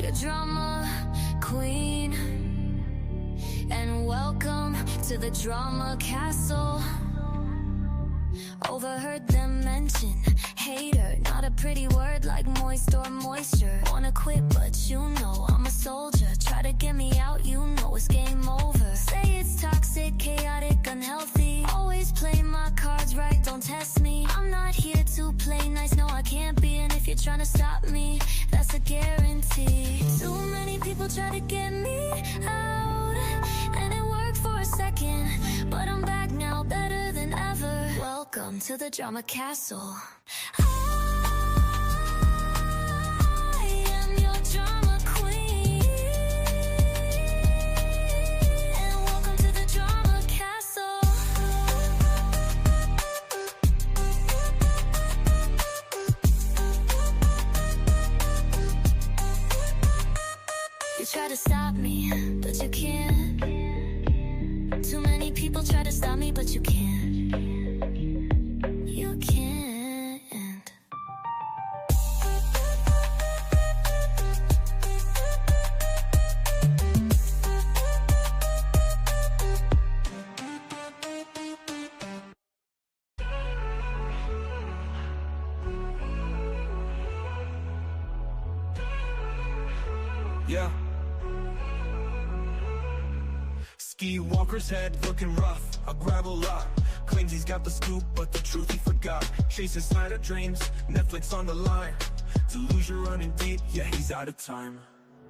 your drama queen. And welcome to the drama castle. Overheard them mention hater, not a pretty word like moist or moisture. Wanna quit, but you know I'm a soldier. Try to get me out, you know it's game over. Say it's toxic, chaotic, unhealthy. Always play my cards right, don't test me. I'm not here to play nice, no I can't be. And if you're trying to stop me, that's a guarantee. Too many people try to get me out, and it worked for a second, but I'm back now, better than ever. Welcome to the drama castle. I am your drama queen, and welcome to the drama castle. You try to stop me, but you can't. Too many people try to stop me, but you can't. You can't. Yeah. Skiiwalker's head looking rough, I grab a lot. Claims he's got the scoop, but the truth he forgot. Chasing Snyder dreams, Netflix on the line. Delusion running deep, yeah he's out of time.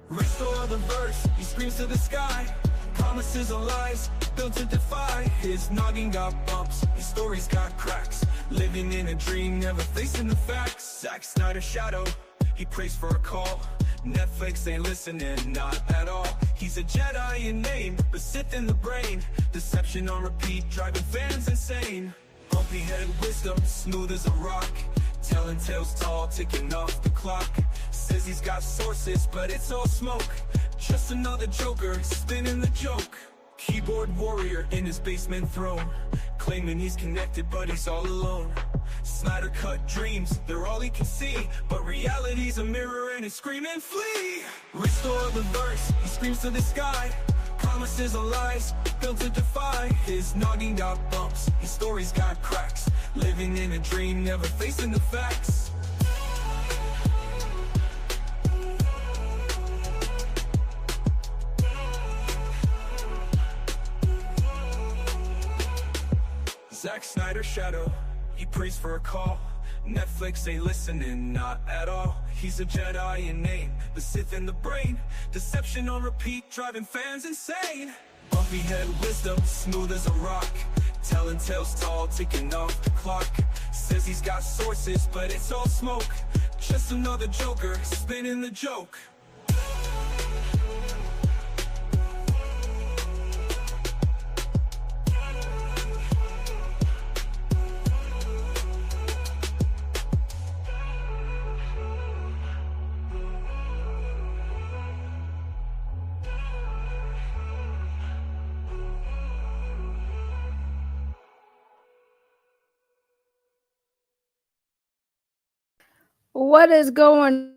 Restore the verse, he screams to the sky. Promises are lies, built to defy. His noggin got bumps, his story's got cracks. Living in a dream, never facing the facts. Zack Snyder shadow, he prays for a call. Netflix ain't listening, not at all. He's a Jedi in name, but Sith in the brain. Deception on repeat, driving fans insane. Bumpy head wisdom, smooth as a rock. Telling tales tall, ticking off the clock. Says he's got sources, but it's all smoke. Just another joker, spinning the joke. Keyboard warrior in his basement throne, claiming he's connected but he's all alone. Snyder cut dreams, they're all he can see, but reality's a mirror and it's screaming flee. Restore the verse, he screams to the sky. Promises are lies, built to defy. His noggin got bumps, his story's got cracks. Living in a dream, never facing the facts. Zack Snyder shadow, he prays for a call. Netflix ain't listening, not at all. He's a Jedi in name, the Sith in the brain. Deception on repeat, driving fans insane. Bumpy head wisdom, smooth as a rock. Telling tales tall, ticking off the clock. Says he's got sources, but it's all smoke. Just another joker, spinning the joke. What is going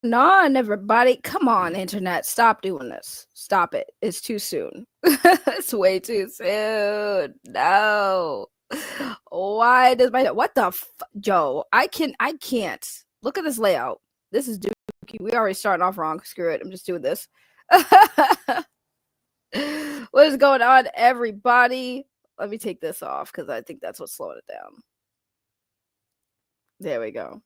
on, everybody? Come on, internet. Stop doing this. Stop it. It's too soon. It's way too soon. No. Why does my... What the Joe? I can't. Look at this layout. This is dookie. We already starting off wrong. Screw it. I'm just doing this. What is going on, everybody? Let me take this off because I think that's what's slowing it down. There we go.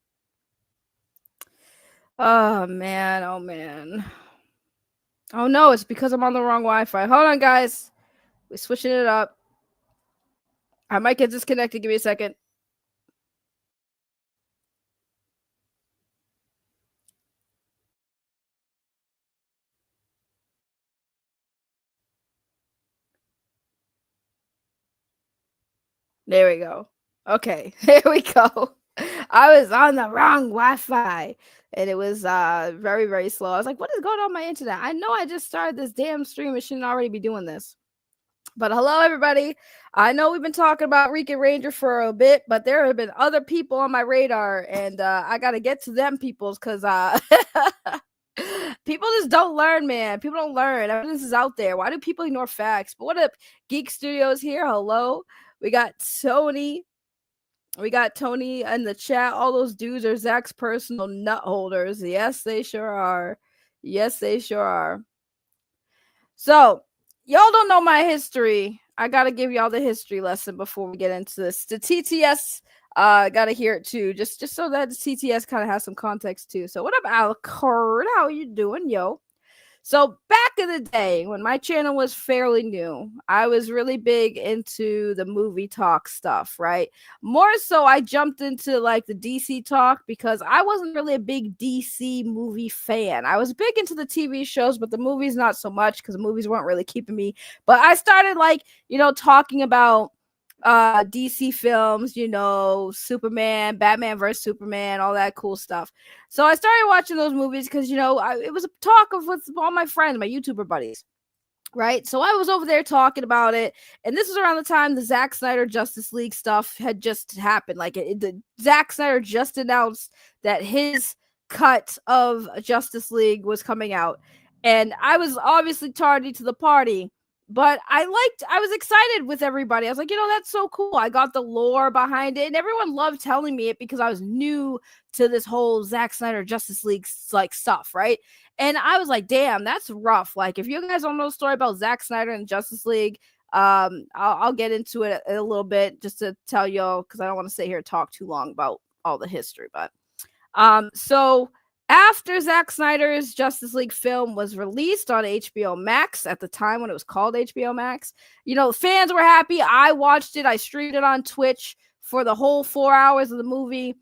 Oh, man. Oh, man. Oh, no. It's because I'm on the wrong Wi-Fi. Hold on, guys. We're switching it up. I might get disconnected. Give me a second. There we go. Okay. There we go. I was on the wrong Wi-Fi. And it was very, very slow. I was like, what is going on with my internet? I know I just started this damn stream. It shouldn't already be doing this. But hello, everybody. I know we've been talking about Rican Ranger for a bit, but there have been other people on my radar. And I got to get to them peoples because People just don't learn, man. People don't learn. Evidence is out there. Why do people ignore facts? But what up, Geek Studios here? Hello. We got Tony. We got Tony in the chat. All those dudes are Zack's personal nut holders. Yes, they sure are. Yes, they sure are. So, y'all don't know my history. I gotta give y'all the history lesson before we get into this. The TTS, gotta hear it too, just so that the TTS kind of has some context too. So, what up, Alucard? How you doing, yo? So back in the day when my channel was fairly new, I was really big into the movie talk stuff, right? More so I jumped into like the DC talk because I wasn't really a big DC movie fan. I was big into the TV shows, but the movies not so much because the movies weren't really keeping me. But I started like, talking about DC films, Superman, Batman versus Superman, all that cool stuff. So I started watching those movies because, it was a talk of with all my friends, my YouTuber buddies, right? So I was over there talking about it. And this was around the time the Zack Snyder Justice League stuff had just happened. Like the Zack Snyder just announced that his cut of Justice League was coming out. And I was obviously tardy to the party. But I was excited with everybody. I was like, that's so cool. I got the lore behind it. And everyone loved telling me it because I was new to this whole Zack Snyder Justice League like stuff, right? And I was like, damn, that's rough. Like, if you guys don't know the story about Zack Snyder and Justice League, I'll get into it a little bit just to tell y'all, because I don't want to sit here and talk too long about all the history. But so after Zack Snyder's Justice League film was released on HBO Max at the time when it was called HBO Max, fans were happy. I watched it. I streamed it on Twitch for the whole 4 hours of the movie.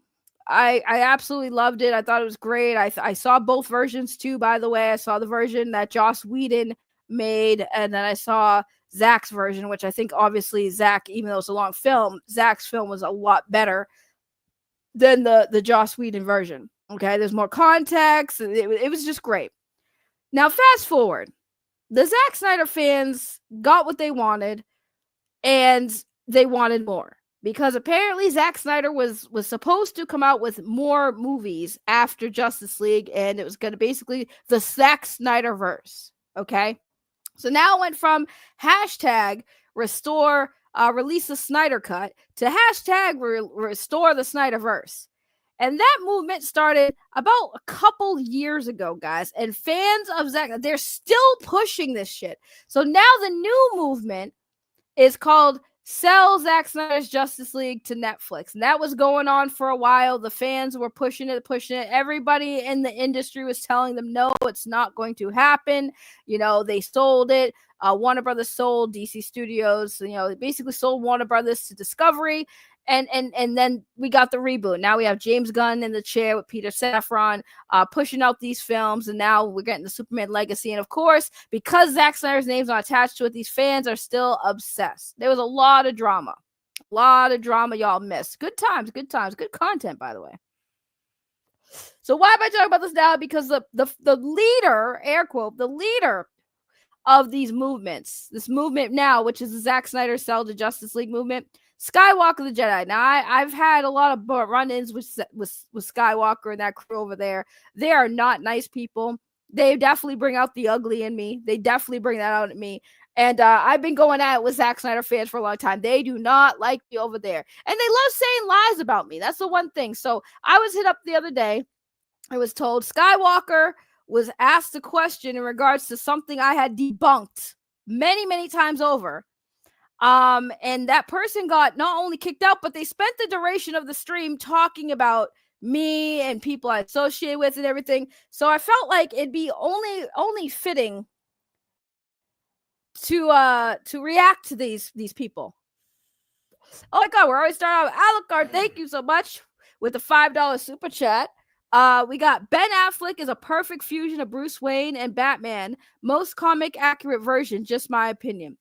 I absolutely loved it. I thought it was great. I saw both versions too, by the way. I saw the version that Joss Whedon made, and then I saw Zack's version, which I think obviously Zack, even though it's a long film, Zack's film was a lot better than the Joss Whedon version. Okay, there's more context. It was just great. Now, fast forward. The Zack Snyder fans got what they wanted, and they wanted more. Because apparently Zack Snyder was supposed to come out with more movies after Justice League, and it was going to basically the Zack Snyderverse. Okay? So now it went from hashtag release the Snyder Cut to hashtag restore the Snyderverse. And that movement started about a couple years ago, guys. And fans of Zack, they're still pushing this shit. So now the new movement is called Sell Zack Snyder's Justice League to Netflix. And that was going on for a while. The fans were pushing it. Everybody in the industry was telling them, no, it's not going to happen. They sold it. Warner Brothers sold DC Studios. They basically sold Warner Brothers to Discovery. And then we got the reboot. Now we have James Gunn in the chair with Peter Safran pushing out these films. And now we're getting the Superman Legacy. And of course, because Zack Snyder's name's not attached to it, these fans are still obsessed. There was a lot of drama. Y'all missed. Good times. Good content, by the way. So why am I talking about this now? Because the leader, air quote, the leader of these movements, this movement now, which is the Zack Snyder Sell to Justice League movement, Skywalker the Jedi. Now, I've had a lot of run-ins with Skywalker and that crew over there. They are not nice people. They definitely bring out the ugly in me. They definitely bring that out at me. And I've been going at it with Zack Snyder fans for a long time. They do not like me over there. And they love saying lies about me. That's the one thing. So I was hit up the other day. I was told Skywalker was asked a question in regards to something I had debunked many, many times over. And that person got not only kicked out, but they spent the duration of the stream talking about me and people I associate with and everything. So I felt like it'd be only fitting to react to these people. Oh my God, we're already starting out. Alucard, thank you so much with the $5 super chat. We got Ben Affleck is a perfect fusion of Bruce Wayne and Batman. Most comic accurate version, just my opinion.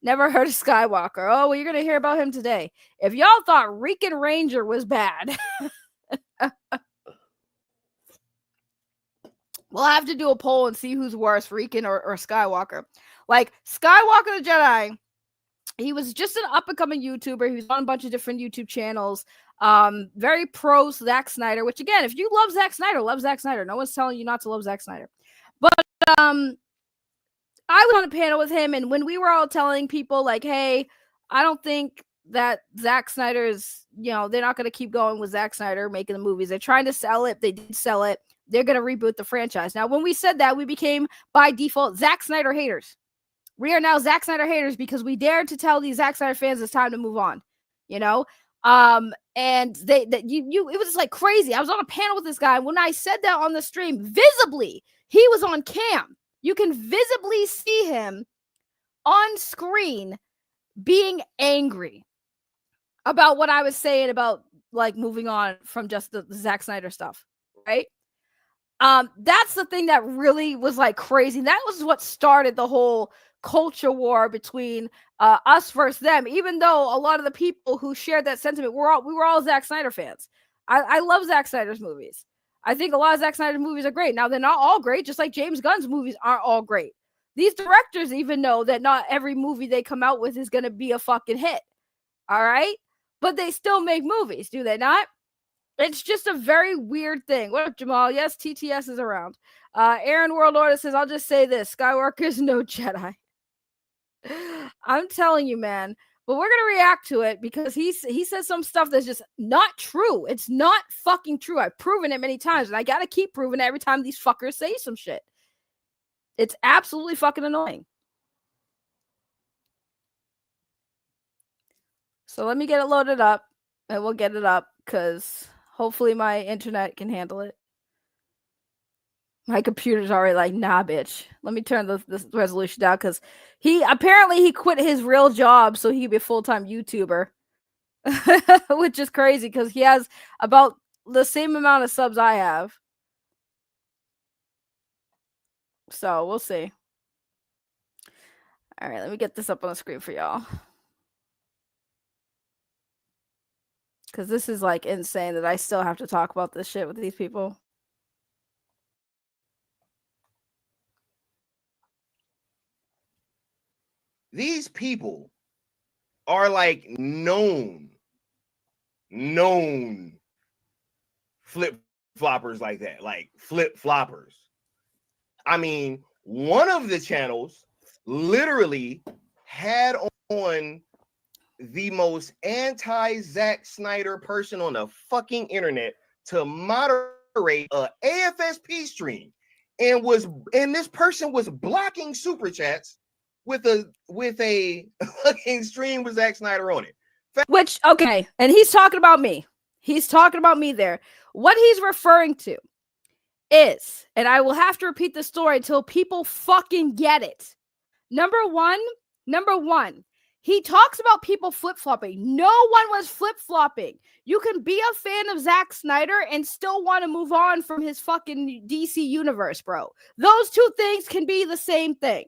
Never heard of Skywalker. Oh, well, you're going to hear about him today. If y'all thought Rican Ranger was bad, we'll have to do a poll and see who's worse, Rican or Skywalker. Like, Skywalker the Jedi, he was just an up-and-coming YouTuber. He was on a bunch of different YouTube channels. Very pro Zack Snyder, which, again, if you love Zack Snyder, love Zack Snyder. No one's telling you not to love Zack Snyder. I was on a panel with him, and when we were all telling people, like, hey, I don't think that Zack Snyder is, they're not going to keep going with Zack Snyder making the movies. They're trying to sell it. They did sell it. They're going to reboot the franchise. Now, when we said that, we became, by default, Zack Snyder haters. We are now Zack Snyder haters because we dared to tell these Zack Snyder fans it's time to move on, and it was just like crazy. I was on a panel with this guy. When I said that on the stream, visibly, he was on cam. You can visibly see him on screen being angry about what I was saying about, like, moving on from just the Zack Snyder stuff, right? That's the thing that really was, like, crazy. That was what started the whole culture war between us versus them, even though a lot of the people who shared that sentiment, we were all Zack Snyder fans. I love Zack Snyder's movies. I think a lot of Zack Snyder's movies are great. Now, they're not all great, just like James Gunn's movies aren't all great. These directors even know that not every movie they come out with is going to be a fucking hit. All right? But they still make movies, do they not? It's just a very weird thing. What up, Jamal? Yes, TTS is around. Aaron World Order says, I'll just say this. Skywalker is no Jedi. I'm telling you, man. But we're going to react to it because he says some stuff that's just not true. It's not fucking true. I've proven it many times, and I got to keep proving it every time these fuckers say some shit. It's absolutely fucking annoying. So let me get it loaded up, and we'll get it up because hopefully my internet can handle it. My computer's already like, nah, bitch. Let me turn this resolution down because he quit his real job so he could be a full-time YouTuber, which is crazy because he has about the same amount of subs I have. So we'll see. All right, let me get this up on the screen for y'all. Because this is, like, insane that I still have to talk about this shit with these people. These people are, like, known flip-floppers like that. Like, flip-floppers. I mean, one of the channels literally had on the most anti-Zack Snyder person on the fucking internet to moderate a AFSP stream, and this person was blocking super chats with a fucking stream with Zack Snyder on it. Which, okay, and he's talking about me. He's talking about me there. What he's referring to is, and I will have to repeat the story until people fucking get it. Number one, he talks about people flip-flopping. No one was flip-flopping. You can be a fan of Zack Snyder and still want to move on from his fucking DC universe, bro. Those two things can be the same thing.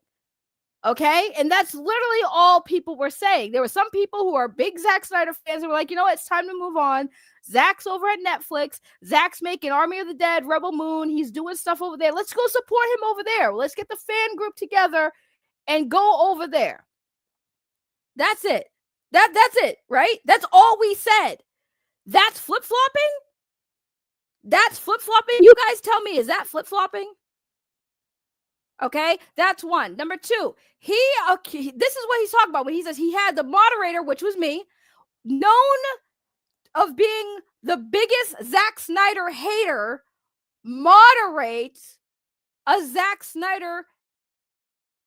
Okay? And that's literally all people were saying. There were some people who are big Zack Snyder fans who were like, you know what? It's time to move on. Zack's over at Netflix. Zack's making Army of the Dead, Rebel Moon. He's doing stuff over there. Let's go support him over there. Let's get the fan group together and go over there. That's it. That's it, right? That's all we said. That's flip-flopping? That's flip-flopping? You guys tell me, is that flip-flopping? Okay, that's one. Number two, this is what he's talking about when he says he had the moderator, which was me, known of being the biggest Zack Snyder hater, moderate a Zack Snyder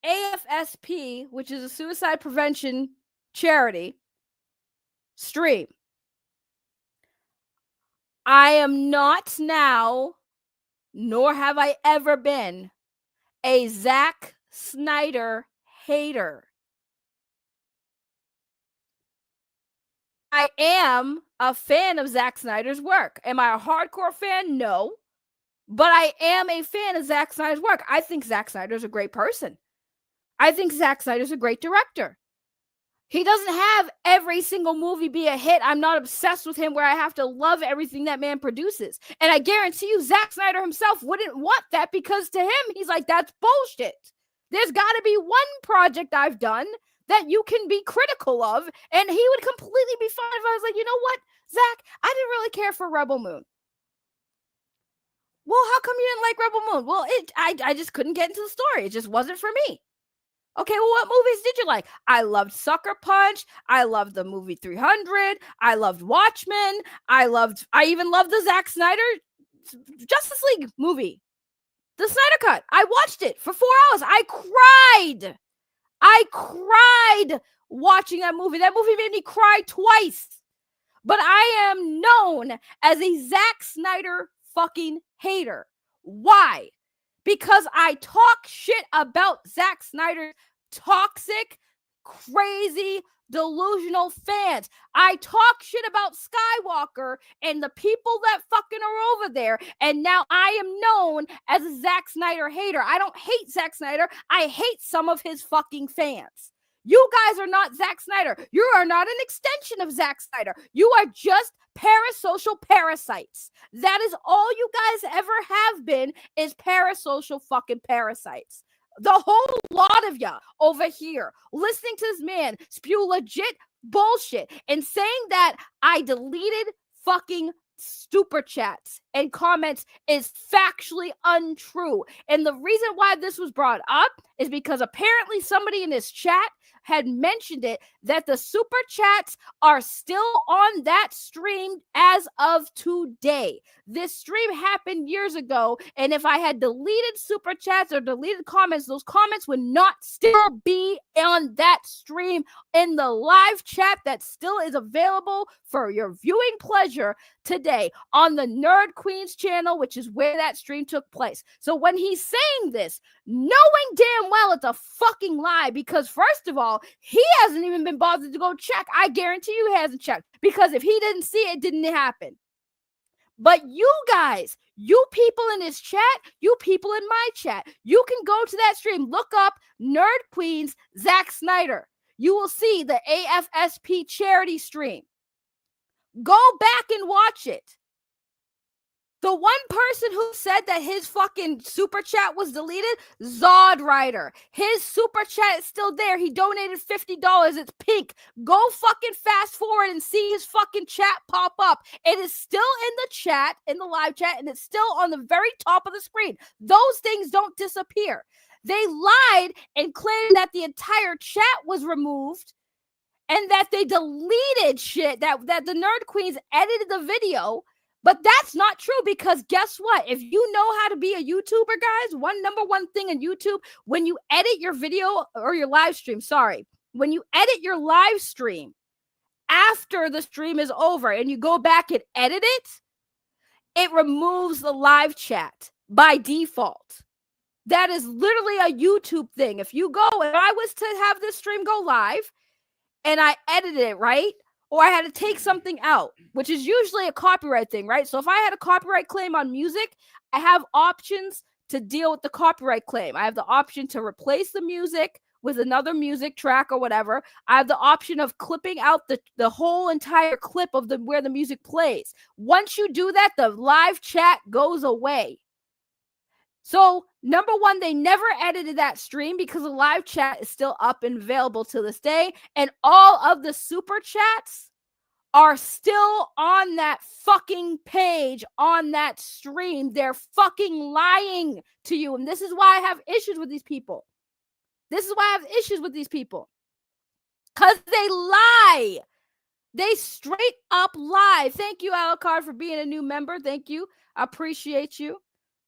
AFSP, which is a suicide prevention charity, stream. I am not now, nor have I ever been, a Zack Snyder hater. I am a fan of Zack Snyder's work. Am I a hardcore fan? No. But I am a fan of Zack Snyder's work. I think Zack Snyder's a great person. I think Zack Snyder's a great director. He doesn't have every single movie be a hit. I'm not obsessed with him where I have to love everything that man produces. And I guarantee you, Zack Snyder himself wouldn't want that because to him, he's like, that's bullshit. There's got to be one project I've done that you can be critical of. And he would completely be fine if I was like, you know what, Zack, I didn't really care for Rebel Moon. Well, how come you didn't like Rebel Moon? Well, I just couldn't get into the story. It just wasn't for me. Okay, well, what movies did you like? I loved Sucker Punch. I loved the movie 300. I loved Watchmen. I even loved the Zack Snyder Justice League movie. The Snyder Cut. I watched it for 4 hours. I cried watching that movie. That movie made me cry twice. But I am known as a Zack Snyder fucking hater. Why? Because I talk shit about Zack Snyder's toxic, crazy, delusional fans. I talk shit about Skywalker and the people that fucking are over there. And now I am known as a Zack Snyder hater. I don't hate Zack Snyder. I hate some of his fucking fans. You guys are not Zack Snyder. You are not an extension of Zack Snyder. You are just parasocial parasites. That is all you guys ever have been, is parasocial fucking parasites. The whole lot of ya over here listening to this man spew legit bullshit and saying that I deleted fucking super chats and comments is factually untrue. And the reason why this was brought up is because apparently somebody in this chat had mentioned it, that the super chats are still on that stream as of today. This stream happened years ago, and if I had deleted super chats or deleted comments, those comments would not still be on that stream in the live chat that still is available for your viewing pleasure today on the Nerd Queens channel, which is where that stream took place. So when he's saying this, knowing damn well it's a fucking lie, because first of all, he hasn't even been bothered to go check. I guarantee you he hasn't checked, because if he didn't see it, it didn't happen. But you guys, you people in this chat, you people in my chat, you can go to that stream, look up Nerd Queens Zack Snyder. You will see the AFSP charity stream. Go back and watch it. The one person who said that his fucking super chat was deleted, Zod Rider. His super chat is still there. He donated $50. It's pink. Go fucking fast forward and see his fucking chat pop up. It is still in the chat, in the live chat, and it's still on the very top of the screen. Those things don't disappear. They lied and claimed that the entire chat was removed and that they deleted shit, that the Nerd Queens edited the video. But that's not true, because guess what? If you know how to be a YouTuber, guys, number one thing in YouTube, when you edit your video or your live stream, when you edit your live stream after the stream is over and you go back and edit it, it removes the live chat by default. That is literally a YouTube thing. If I was to have this stream go live and I edited it, right? Or I had to take something out, which is usually a copyright thing, right? So if I had a copyright claim on music, I have options to deal with the copyright claim. I have the option to replace the music with another music track or whatever. I have the option of clipping out the whole entire clip of where the music plays. Once you do that, the live chat goes away. So, number one, they never edited that stream because the live chat is still up and available to this day. And all of the super chats are still on that fucking page, on that stream. They're fucking lying to you. And this is why I have issues with these people. Because they lie. They straight up lie. Thank you, Alucard, for being a new member. Thank you. I appreciate you.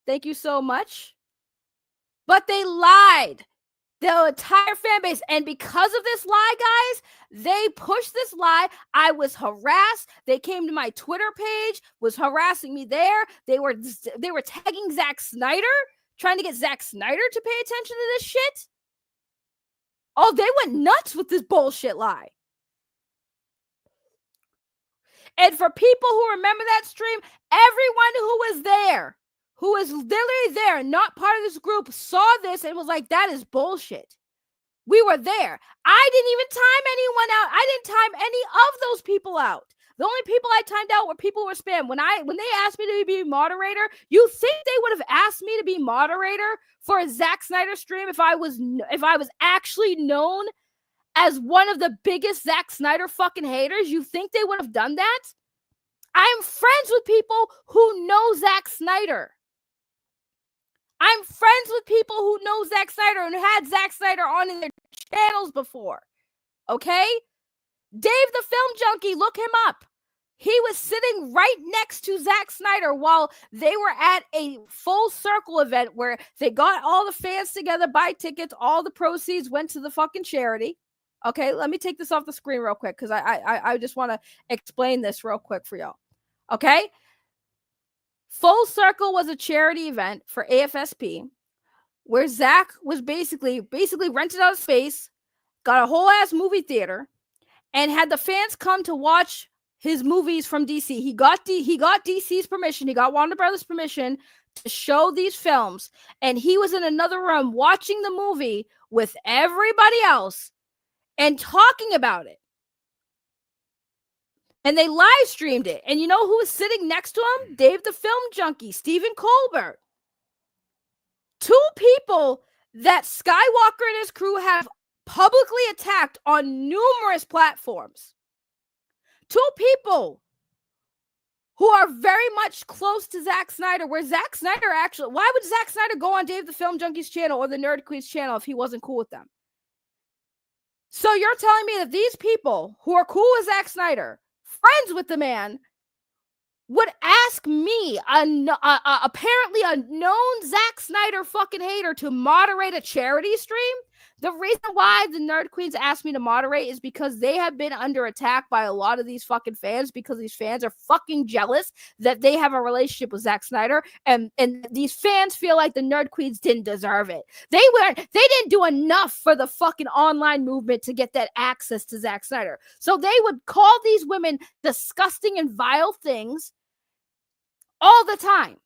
Thank you so much. But they lied. The entire fan base. And because of this lie, guys, they pushed this lie. I was harassed. They came to my Twitter page, was harassing me there. They were tagging Zack Snyder, trying to get Zack Snyder to pay attention to this shit. Oh, they went nuts with this bullshit lie. And for people who remember that stream, everyone who was there, who is literally there, not part of this group, saw this and was like, that is bullshit. We were there. I didn't even time anyone out. I didn't time any of those people out. The only people I timed out were people who were spam. When they asked me to be moderator, you think they would have asked me to be moderator for a Zack Snyder stream if I was actually known as one of the biggest Zack Snyder fucking haters? You think they would have done that? I am friends with people who know Zack Snyder. I'm friends with people who know Zack Snyder and had Zack Snyder on in their channels before. Okay? Dave the Film Junkie, look him up. He was sitting right next to Zack Snyder while they were at a Full Circle event where they got all the fans together, buy tickets, all the proceeds went to the fucking charity. Okay, let me take this off the screen real quick because I just want to explain this real quick for y'all. Okay? Full Circle was a charity event for AFSP where Zack was basically rented out a space, got a whole ass movie theater, and had the fans come to watch his movies from DC. He got DC's permission. He got Warner Brothers permission to show these films. And he was in another room watching the movie with everybody else and talking about it. And they live streamed it. And you know who was sitting next to him? Dave the Film Junkie, Stephen Colbert. Two people that Skywalker and his crew have publicly attacked on numerous platforms. Two people who are very much close to Zack Snyder, where Zack Snyder actually, why would Zack Snyder go on Dave the Film Junkie's channel or the Nerd Queen's channel if he wasn't cool with them? So you're telling me that these people who are cool with Zack Snyder, friends with the man, would ask me, apparently a known Zack Snyder fucking hater, to moderate a charity stream? The reason why the Nerd Queens asked me to moderate is because they have been under attack by a lot of these fucking fans, because these fans are fucking jealous that they have a relationship with Zack Snyder, and these fans feel like the Nerd Queens didn't deserve it. They didn't do enough for the fucking online movement to get that access to Zack Snyder. So they would call these women disgusting and vile things all the time.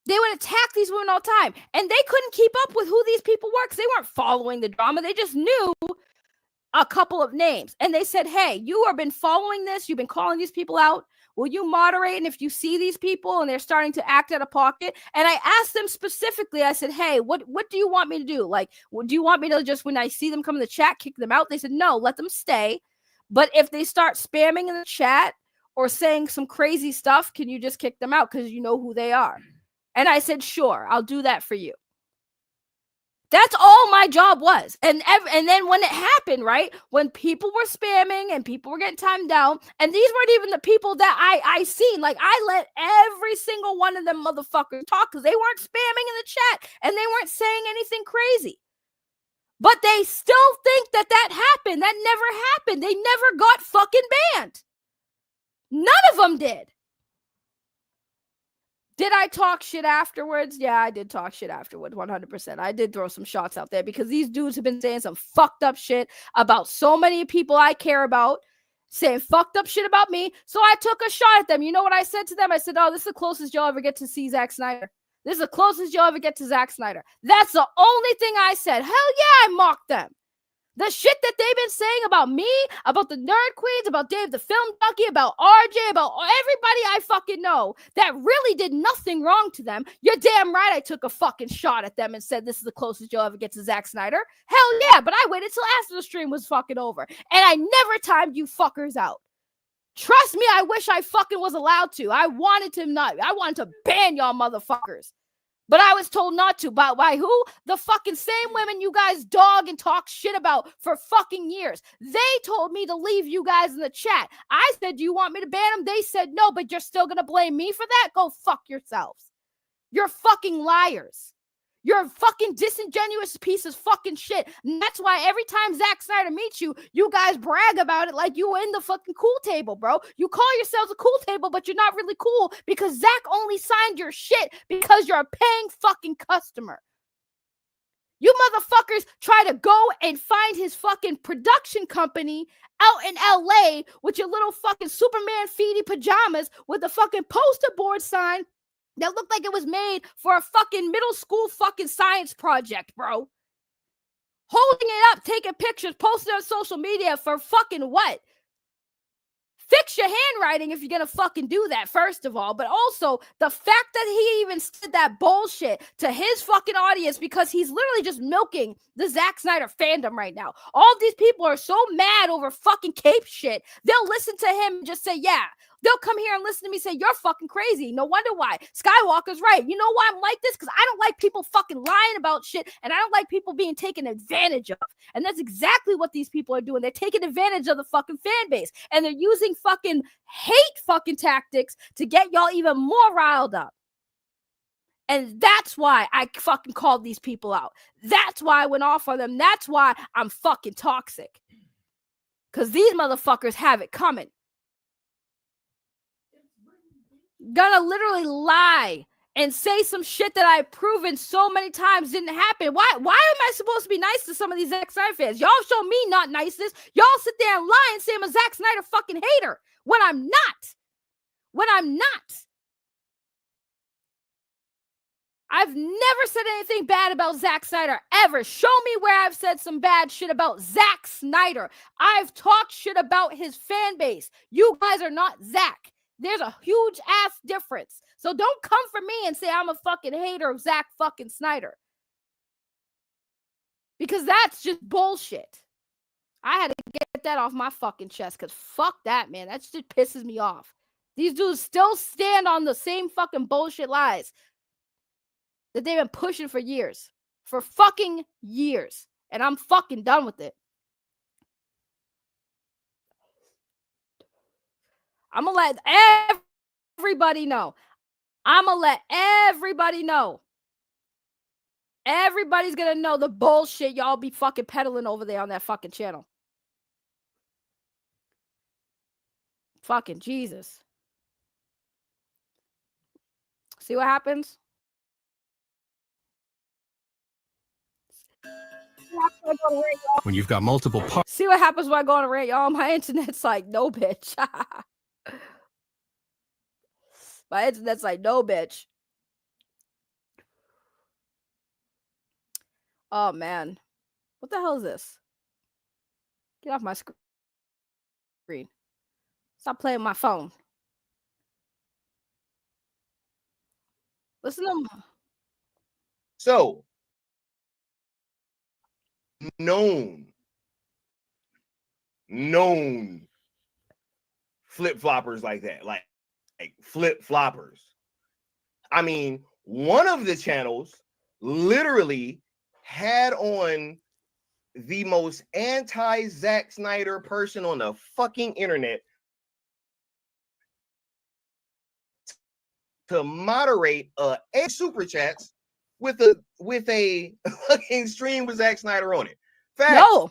They would attack these women all the time. And they couldn't keep up with who these people were because they weren't following the drama. They just knew a couple of names. And they said, hey, you have been following this. You've been calling these people out. Will you moderate? And if you see these people and they're starting to act out of pocket, and I asked them specifically, I said, hey, what do you want me to do? Like, do you want me to just, when I see them come in the chat, kick them out? They said, no, let them stay. But if they start spamming in the chat or saying some crazy stuff, can you just kick them out because you know who they are? And I said, sure, I'll do that for you. That's all my job was. And then when it happened, right, when people were spamming and people were getting timed down, and these weren't even the people that I seen. Like, I let every single one of them motherfuckers talk because they weren't spamming in the chat and they weren't saying anything crazy. But they still think that happened. That never happened. They never got fucking banned. None of them did. Did I talk shit afterwards? Yeah, I did talk shit afterwards, 100%. I did throw some shots out there because these dudes have been saying some fucked up shit about so many people I care about, saying fucked up shit about me. So I took a shot at them. You know what I said to them? I said, oh, this is the closest you'll ever get to see Zack Snyder. This is the closest you'll ever get to Zack Snyder. That's the only thing I said. Hell yeah, I mocked them. The shit that they've been saying about me, about the Nerd Queens, about Dave the Film Junkie, about RJ, about everybody I fucking know that really did nothing wrong to them. You're damn right I took a fucking shot at them and said this is the closest you'll ever get to Zack Snyder. Hell yeah, but I waited till after the stream was fucking over. And I never timed you fuckers out. Trust me, I wish I fucking was allowed to. I wanted to ban y'all motherfuckers. But I was told not to. By who? The fucking same women you guys dog and talk shit about for fucking years. They told me to leave you guys in the chat. I said, do you want me to ban them? They said no, but you're still going to blame me for that? Go fuck yourselves. You're fucking liars. You're a fucking disingenuous piece of fucking shit. And that's why every time Zack Snyder meets you, you guys brag about it like you were in the fucking cool table, bro. You call yourselves a cool table, but you're not really cool because Zack only signed your shit because you're a paying fucking customer. You motherfuckers try to go and find his fucking production company out in LA with your little fucking Superman feety pajamas with a fucking poster board sign that looked like it was made for a fucking middle school fucking science project, bro. Holding it up, taking pictures, posting on social media for fucking what? Fix your handwriting if you're gonna fucking do that, first of all. But also, the fact that he even said that bullshit to his fucking audience because he's literally just milking the Zack Snyder fandom right now. All these people are so mad over fucking cape shit. They'll listen to him and just say, yeah, They'll come here and listen to me say, you're fucking crazy. No wonder why. Skywalker's right. You know why I'm like this? Because I don't like people fucking lying about shit, and I don't like people being taken advantage of. And that's exactly what these people are doing. They're taking advantage of the fucking fan base, and they're using fucking hate fucking tactics to get y'all even more riled up. And that's why I fucking called these people out. That's why I went off on them. That's why I'm fucking toxic. Because these motherfuckers have it coming. Gonna literally lie and say some shit that I've proven so many times didn't happen. Why am I supposed to be nice to some of these Zack Snyder fans? Y'all show me not niceness. Y'all sit there and lie and say I'm a Zack Snyder fucking hater when I'm not. When I'm not. I've never said anything bad about Zack Snyder, ever. Show me where I've said some bad shit about Zack Snyder. I've talked shit about his fan base. You guys are not Zack. There's a huge ass difference. So don't come for me and say I'm a fucking hater of Zack fucking Snyder. Because that's just bullshit. I had to get that off my fucking chest because fuck that, man. That shit pisses me off. These dudes still stand on the same fucking bullshit lies that they've been pushing for years. For fucking years. And I'm fucking done with it. I'm gonna let everybody know. I'm gonna let everybody know. Everybody's gonna know the bullshit y'all be fucking peddling over there on that fucking channel. Fucking Jesus. See what happens? When you've got multiple parts. See what happens when I go on a rant, y'all? My internet's like, no, bitch. My internet's like, no, bitch. Oh, man. What the hell is this? Get off my screen. Stop playing my phone. Listen to them. So, known flip-floppers like that, like flip-floppers. I mean, one of the channels literally had on the most anti-Zack Snyder person on the fucking internet to moderate a super chats with a fucking stream with Zack Snyder on it. Facts. No.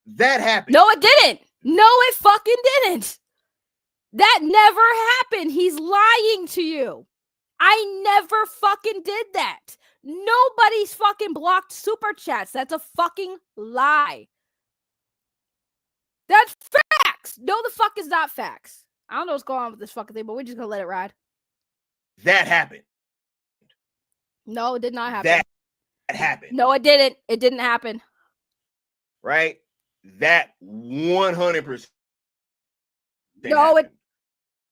That happened. No, it didn't. No, it fucking didn't. That never happened. He's lying to you. I never fucking did that. Nobody's fucking blocked super chats. That's a fucking lie. That's facts. No, the fuck is not facts. I don't know what's going on with this fucking thing, but we're just gonna let it ride. That happened. No, it did not happen. That happened. No, it didn't. It didn't happen. Right? That 100%. No, happened. it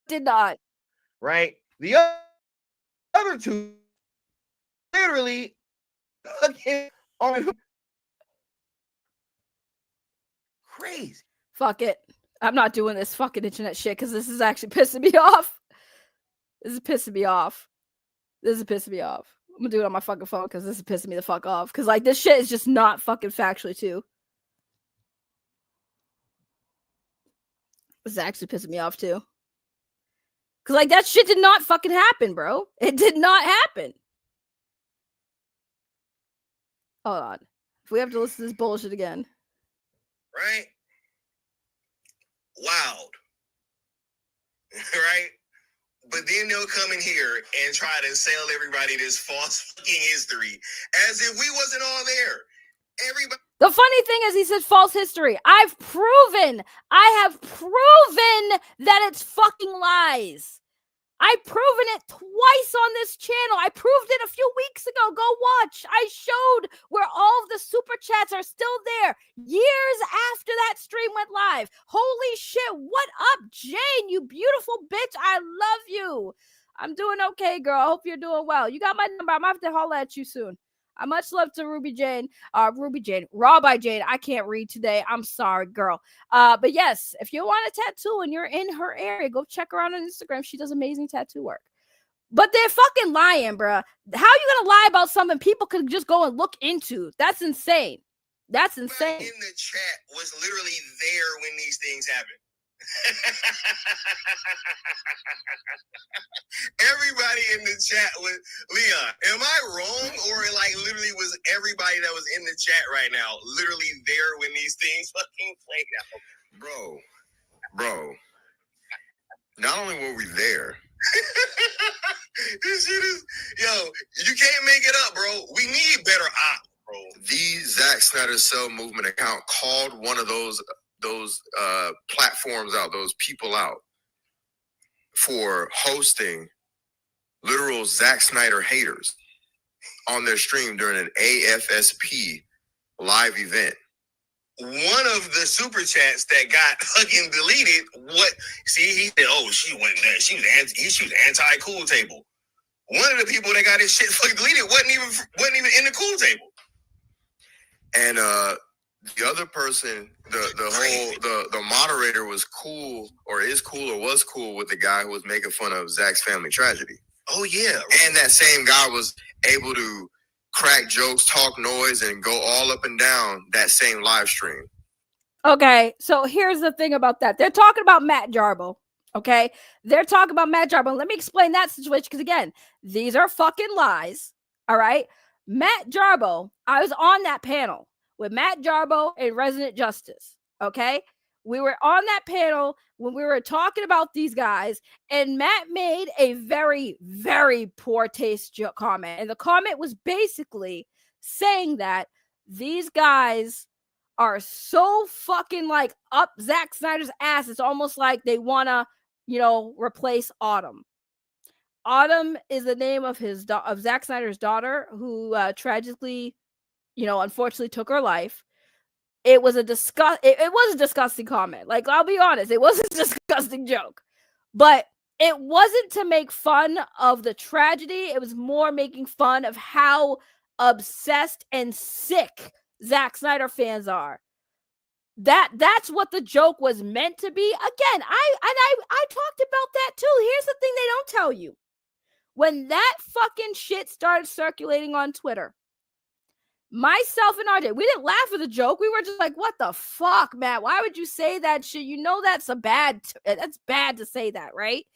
did not. Right? The other two literally fucking crazy. Fuck it. I'm not doing this fucking internet shit because this is actually pissing me off. This is pissing me off. I'm gonna do it on my fucking phone because this is pissing me the fuck off. Because, like, this shit is just not fucking factually too. This is actually pissing me off too. Because, like, that shit did not fucking happen, bro. It did not happen. Hold on. If we have to listen to this bullshit again. Right? Wild. Right? But then they'll come in here and try to sell everybody this false fucking history as if we wasn't all there. Everybody. The funny thing is, he said false history. I have proven that it's fucking lies. I've proven it twice on this channel. I proved it a few weeks ago. Go watch. I showed where all of the super chats are still there years after that stream went live. Holy shit. What up, Jane? You beautiful bitch. I love you. I'm doing okay, girl. I hope you're doing well. You got my number. I'm going to have to holler at you soon. Much love to Ruby Jane, Raw by Jane. I can't read today. I'm sorry, girl. But yes, if you want a tattoo and you're in her area, go check her out on Instagram. She does amazing tattoo work. But they're fucking lying, bruh. How you gonna lie about something people could just go and look into? That's insane. That's insane. In the chat was literally there when these things happened. Everybody in the chat was Leon. Am I wrong, or like literally was everybody that was in the chat right now literally there when these things fucking played out? Bro. Not only were we there. This shit is, yo, you can't make it up, bro. We need better ops, bro. The Zack Snyder Cell Movement account called one of those platforms out, those people out, for hosting literal Zack Snyder haters on their stream during an AFSP live event. One of the super chats that got fucking deleted. He said, "Oh, she went there. She was anti-cool table." One of the people that got his shit fucking deleted wasn't even in the cool table. And the other person, the moderator was cool or was cool with the guy who was making fun of Zack's family tragedy. Oh yeah, right. And that same guy was able to crack jokes, talk noise, and go all up and down that same live stream. Okay, so here's the thing about that. They're talking about Matt Jarbo. Okay, they're talking about Matt Jarbo. Let me explain that situation, because again, these are fucking lies. All right, Matt Jarbo. I was on that panel with Matt Jarbo and Resident Justice. Okay, we were on that panel when we were talking about these guys, and Matt made a very, very poor taste comment. And the comment was basically saying that these guys are so fucking like up Zack Snyder's ass. It's almost like they want to, replace Autumn. Autumn is the name of of Zack Snyder's daughter, who tragically, unfortunately took her life. It was a disgusting comment. Like, I'll be honest, it was a disgusting joke, but it wasn't to make fun of the tragedy. It was more making fun of how obsessed and sick Zack Snyder fans are. That's what the joke was meant to be. Again, I talked about that too. Here's the thing they don't tell you. When that fucking shit started circulating on Twitter, myself and RJ, we didn't laugh at the joke. We were just like, what the fuck, Matt? Why would you say that shit? That's bad to say that, right?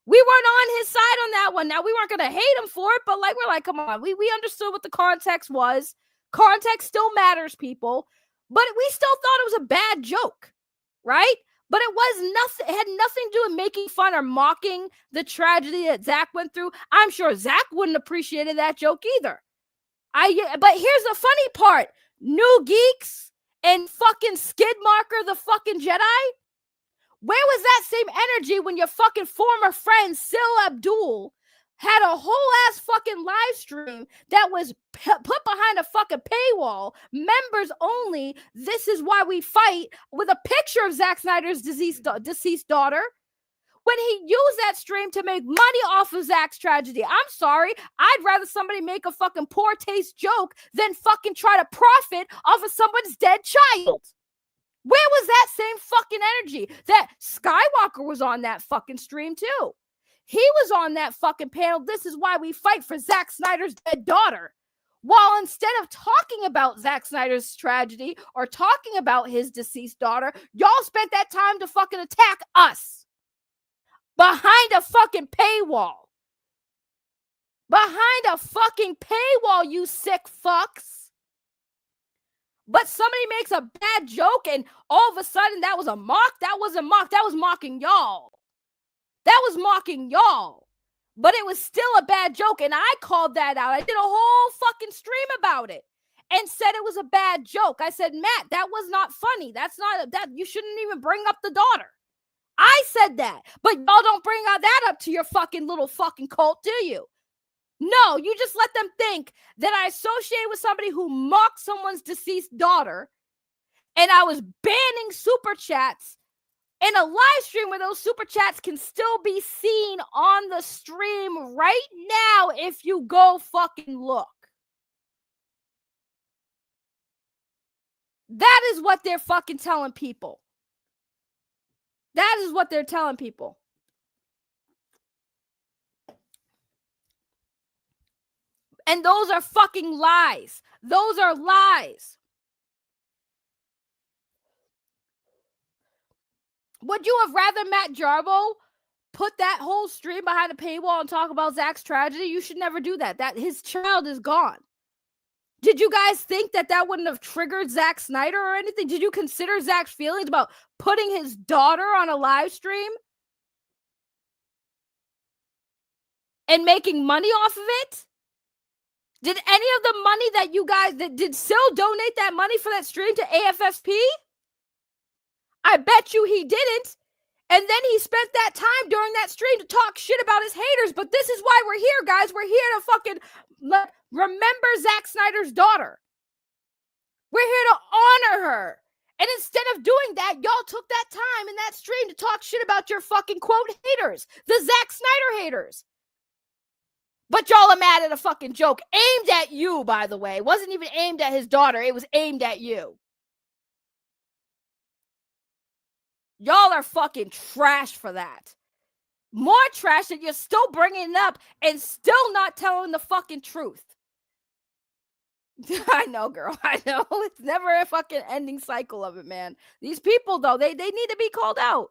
We weren't on his side on that one. Now, we weren't going to hate him for it, but we're like, come on. We understood what the context was. Context still matters, people. But we still thought it was a bad joke, right? But it was nothing. It had nothing to do with making fun or mocking the tragedy that Zack went through. I'm sure Zack wouldn't have appreciated that joke either. But here's the funny part. New Geeks and fucking Skiiwalker, the fucking Jedi. Where was that same energy when your fucking former friend Sil Abdul had a whole ass fucking live stream that was put behind a fucking paywall, members only, this is why we fight, with a picture of Zack Snyder's deceased daughter, when he used that stream to make money off of Zack's tragedy? I'm sorry. I'd rather somebody make a fucking poor taste joke than fucking try to profit off of someone's dead child. Where was that same fucking energy? That Skywalker was on that fucking stream too. He was on that fucking panel. This is why we fight for Zack Snyder's dead daughter. While instead of talking about Zack Snyder's tragedy or talking about his deceased daughter, y'all spent that time to fucking attack us. Behind a fucking paywall. Behind a fucking paywall, you sick fucks. But somebody makes a bad joke and all of a sudden that was a mock? That wasn't mock. That was mocking y'all. That was mocking y'all. But it was still a bad joke, and I called that out. I did a whole fucking stream about it and said it was a bad joke. I said, Matt, that was not funny. That's not that. You shouldn't even bring up the daughter. I said that, but y'all don't bring that up to your fucking little fucking cult, do you? No, you just let them think that I associated with somebody who mocked someone's deceased daughter, and I was banning super chats in a live stream where those super chats can still be seen on the stream right now if you go fucking look. That is what they're fucking telling people. That is what they're telling people. And those are fucking lies. Those are lies. Would you have rather Matt Jarbo put that whole stream behind a paywall and talk about Zack's tragedy? You should never do that. That his child is gone. Did you guys think that that wouldn't have triggered Zack Snyder or anything? Did you consider Zack's feelings about putting his daughter on a live stream and making money off of it? Did any of the money that you guys did Sil donate that money for that stream to AFSP? I bet you he didn't. And then he spent that time during that stream to talk shit about his haters. But this is why we're here, guys. We're here to fucking remember Zack Snyder's daughter. We're here to honor her. And instead of doing that, y'all took that time in that stream to talk shit about your fucking quote haters, the Zack Snyder haters. But y'all are mad at a fucking joke aimed at you, by the way. It wasn't even aimed at his daughter. It was aimed at you. Y'all are fucking trash for that. More trash that you're still bringing it up and still not telling the fucking truth. I know, girl. I know. It's never a fucking ending cycle of it, man. These people, though, they need to be called out.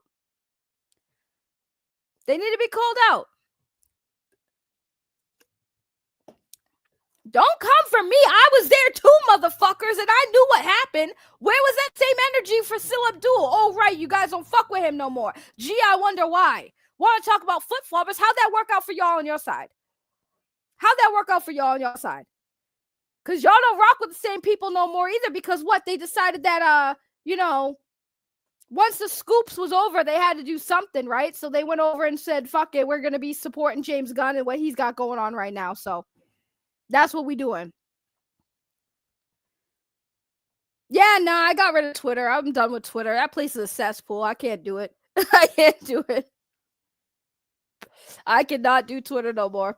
They need to be called out. Don't come for me. I was there too, motherfuckers, and I knew what happened. Where was that same energy for Sil Abdul? Oh, right, you guys don't fuck with him no more. Gee, I wonder why. Want to talk about flip-floppers? How'd that work out for y'all on your side? How'd that work out for y'all on your side? Because y'all don't rock with the same people no more either, because what? They decided that, once the scoops was over, they had to do something, right? So they went over and said, fuck it, we're going to be supporting James Gunn and what he's got going on right now, so... That's what we doing. Yeah, nah, I got rid of Twitter. I'm done with Twitter. That place is a cesspool. I can't do it. I can't do it. I cannot do Twitter no more.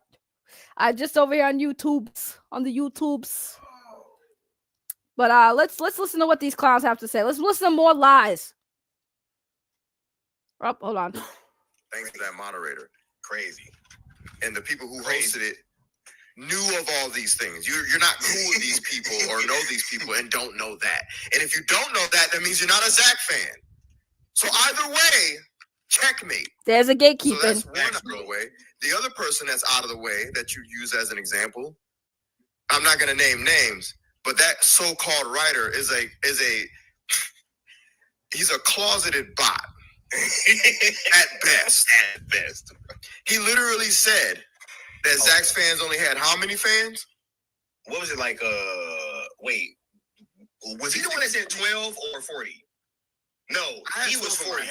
I just over here on the YouTubes. But let's listen to what these clowns have to say. Let's listen to more lies. Oh, hold on. Thanks to that moderator. Crazy. And the people who hosted it knew of all these things. You're not cool with these people or know these people and don't know that. And if you don't know that, that means you're not a Zack fan. So either way, checkmate. There's a gatekeeping. So that's one out of the way. The other person that's out of the way that you use as an example, I'm not going to name names, but that so-called writer is he's a closeted bot at best. At best. He literally said that Zack's fans only had how many fans? What was it like? Wait, was he the one that said 12 or 40? No, he was 40.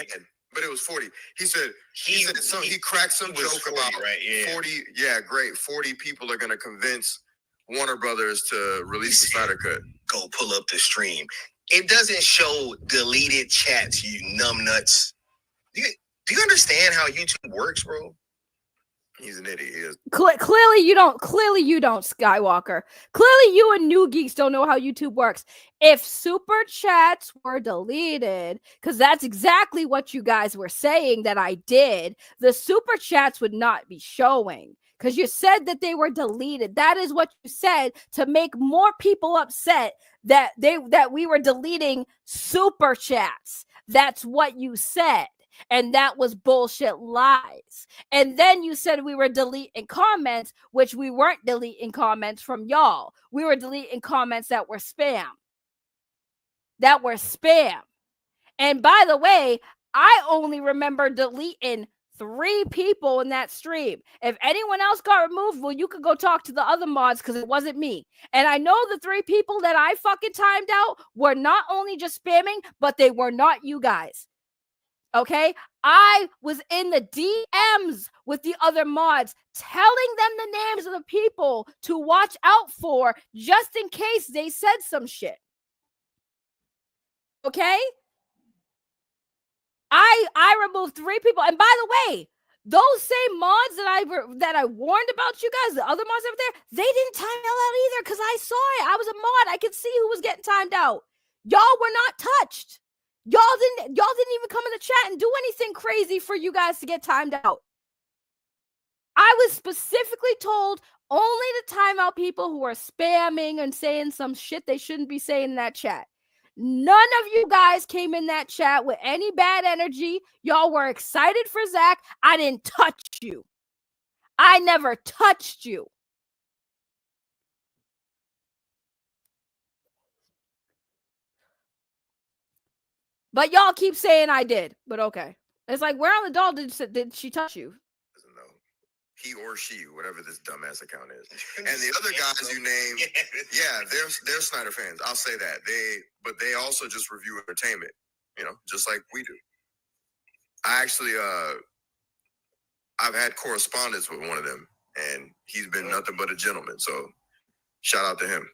But it was 40. He said he cracked some joke 40, about right? Yeah. 40. Yeah, great. 40 people are going to convince Warner Brothers to release the Snyder Cut. Go pull up the stream. It doesn't show deleted chats, you numbnuts. Do you understand how YouTube works, bro? He's an idiot. He is. Clearly you don't, Skywalker. Clearly you and new geeks don't know how YouTube works. If super chats were deleted, because that's exactly what you guys were saying that I did, the super chats would not be showing. Because you said that they were deleted. That is what you said to make more people upset that we were deleting super chats. That's what you said. And that was bullshit lies. And then you said we were deleting comments, which we weren't deleting comments from y'all. We were deleting comments that were spam. And by the way, I only remember deleting 3 people in that stream. If anyone else got removed, well, you could go talk to the other mods because it wasn't me. And I know the 3 people that I fucking timed out were not only just spamming, but they were not you guys. Okay, I was in the DMs with the other mods, telling them the names of the people to watch out for just in case they said some shit. Okay, I removed 3 people, and by the way, those same mods that I warned about you guys, the other mods over there, they didn't time out either because I saw it. I was a mod. I could see who was getting timed out. Y'all were not touched. Y'all didn't even come in the chat and do anything crazy for you guys to get timed out. I was specifically told only to time out people who are spamming and saying some shit they shouldn't be saying in that chat. None of you guys came in that chat with any bad energy. Y'all were excited for Zack. I didn't touch you. I never touched you. But y'all keep saying I did. But okay. It's like, where on the doll did she touch you? He or she, whatever this dumbass account is. And the other guys you named, yeah, they're Snyder fans. I'll say that. But they also just review entertainment, just like we do. I actually, I've had correspondence with one of them, and he's been nothing but a gentleman. So shout out to him,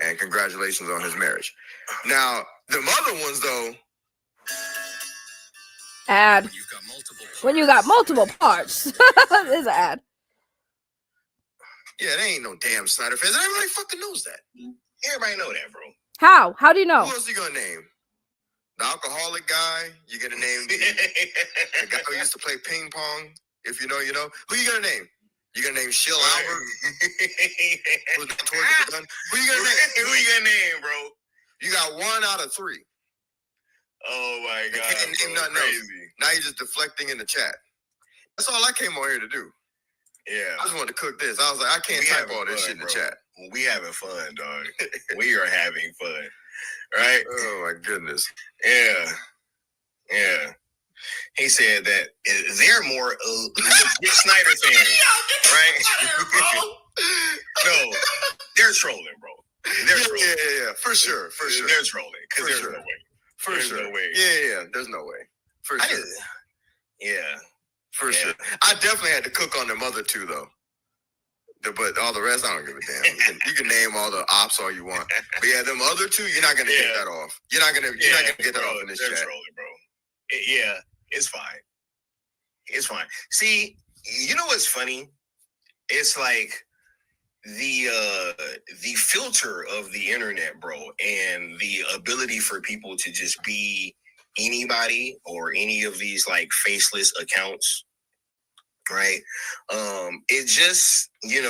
and congratulations on his marriage. Now, the other ones though. Ad. When you got multiple parts. There's an ad. Yeah, they ain't no damn Snyder fans. Everybody fucking knows that. Everybody know that, bro. How? How do you know? Who else you gonna name? The alcoholic guy? You gonna name the guy who used to play ping pong? If you know, you know. Who you gonna name? You gonna name Shill Albert? Who's not towards the gun? Who you gonna name? Who you gonna name, bro? You got 1 out of 3. Oh my God! You can't name nothing else. Now you're just deflecting in the chat. That's all I came on here to do. Yeah, I just wanted to cook this. I was like, I can't type all this shit in the chat. We having fun, dog. We are having fun, right? Oh my goodness. Yeah. He said that they're more Snyder fans, right? No, they're trolling, bro. They're trolling. Yeah. For sure. They're trolling because there's no way. For sure. No way. Yeah. There's no way. For sure. For sure. I definitely had to cook on them other two though. But all the rest, I don't give a damn. You can name all the ops all you want. But yeah, them other two, you're not gonna get that off. You're not gonna get that off in this chat. Trolling, bro. It's fine. It's fine. See, you know what's funny? It's like the filter of the internet, bro, and the ability for people to just be anybody or any of these like faceless accounts, right? It just, it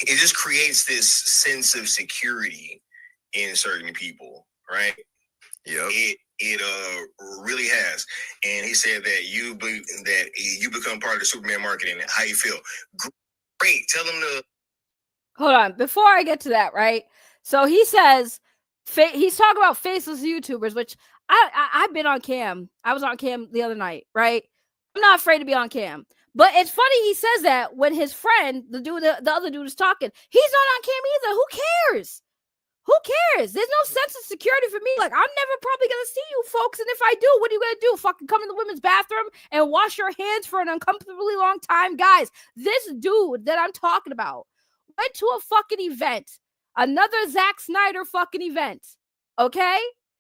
just creates this sense of security in certain people, right? Yeah. It really has. And he said that you become part of the Superman marketing. How you feel? Great. Tell him to hold on. Before I get to that, right? So he says he's talking about faceless YouTubers, which I've been on cam. I was on cam the other night, right? I'm not afraid to be on cam. But it's funny he says that when his friend, the other dude is talking, he's not on cam either. Who cares? Who cares? There's no sense of security for me. Like, I'm never probably going to see you folks. And if I do, what are you going to do? Fucking come in the women's bathroom and wash your hands for an uncomfortably long time? Guys, this dude that I'm talking about went to a fucking event. Another Zack Snyder fucking event. Okay?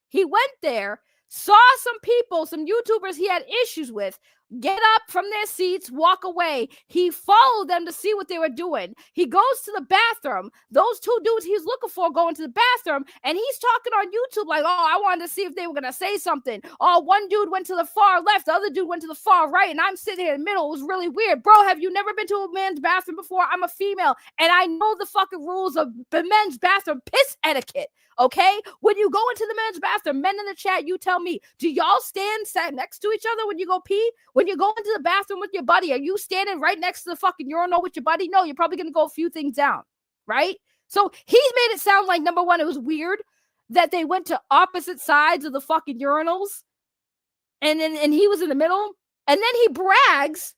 He went there, saw some people, some YouTubers he had issues with, get up from their seats, walk away. He followed them to see what they were doing. He goes to the bathroom. Those two dudes he's looking for go into the bathroom, and he's talking on YouTube like, oh, I wanted to see if they were going to say something. Oh, one dude went to the far left. The other dude went to the far right, and I'm sitting here in the middle. It was really weird. Bro, have you never been to a men's bathroom before? I'm a female, and I know the fucking rules of the men's bathroom piss etiquette. Okay, when you go into the men's bathroom, men in the chat, you tell me, do y'all sat next to each other when you go pee? When you go into the bathroom with your buddy, are you standing right next to the fucking urinal with your buddy? No, you're probably going to go a few things down, right? So he's made it sound like, number one, it was weird that they went to opposite sides of the fucking urinals, and he was in the middle, and then he brags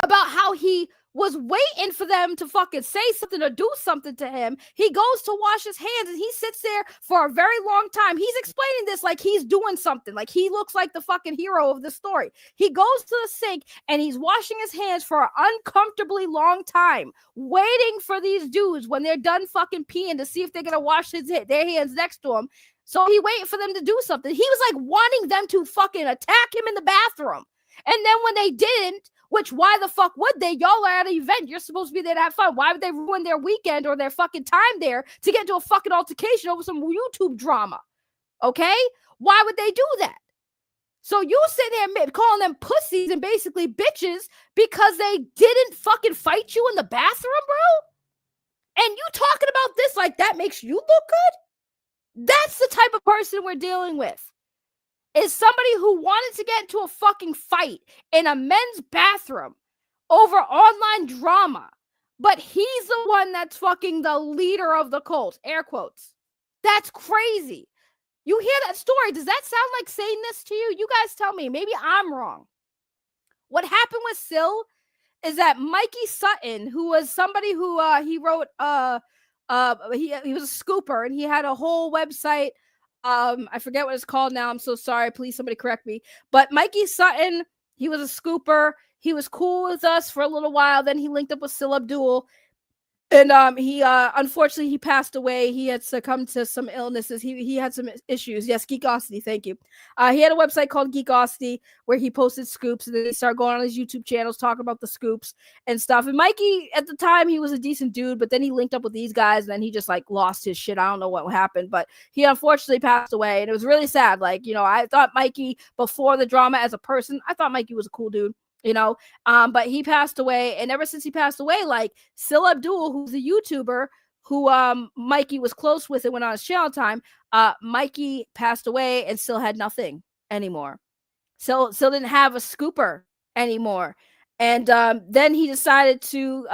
about how he was waiting for them to fucking say something or do something to him. He goes to wash his hands and he sits there for a very long time. He's explaining this like he's doing something, like he looks like the fucking hero of the story. He goes to the sink and he's washing his hands for an uncomfortably long time, waiting for these dudes when they're done fucking peeing to see if they're gonna wash their hands next to him. So he waited for them to do something. He was like wanting them to fucking attack him in the bathroom. And then when they didn't, Which, why the fuck would they? Y'all are at an event. You're supposed to be there to have fun. Why would they ruin their weekend or their fucking time there to get into a fucking altercation over some YouTube drama? Okay? Why would they do that? So you sitting there calling them pussies and basically bitches because they didn't fucking fight you in the bathroom, bro? And you talking about this like that makes you look good? That's the type of person we're dealing with. Is somebody who wanted to get into a fucking fight in a men's bathroom over online drama, but he's the one that's fucking the leader of the cult, air quotes. That's crazy. You hear that story, does that sound like saying this to you? You guys tell me, maybe I'm wrong. What happened with Sil is that Mikey Sutton, who was somebody who he wrote he was a scooper and he had a whole website. I forget what it's called now. I'm so sorry. Please somebody correct me. But Mikey Sutton, he was a scooper. He was cool with us for a little while. Then he linked up with Sil Abdul. And he unfortunately he passed away. He had succumbed to some illnesses. He had some issues. Yes, Geekosity, thank you. He had a website called Geekosity where he posted scoops, and then he started going on his YouTube channels talking about the scoops and stuff. And Mikey, at the time, he was a decent dude, but then he linked up with these guys, and then he just like lost his shit. I don't know what happened, but he unfortunately passed away, and it was really sad. Like, you know, I thought Mikey, before the drama as a person, I thought Mikey was a cool dude. You know, but he passed away, and ever since he passed away, like Sil Abdul, who's a YouTuber who Mikey was close with and went on his channel time, Mikey passed away and still had nothing anymore. Still didn't have a scooper anymore. And then he decided to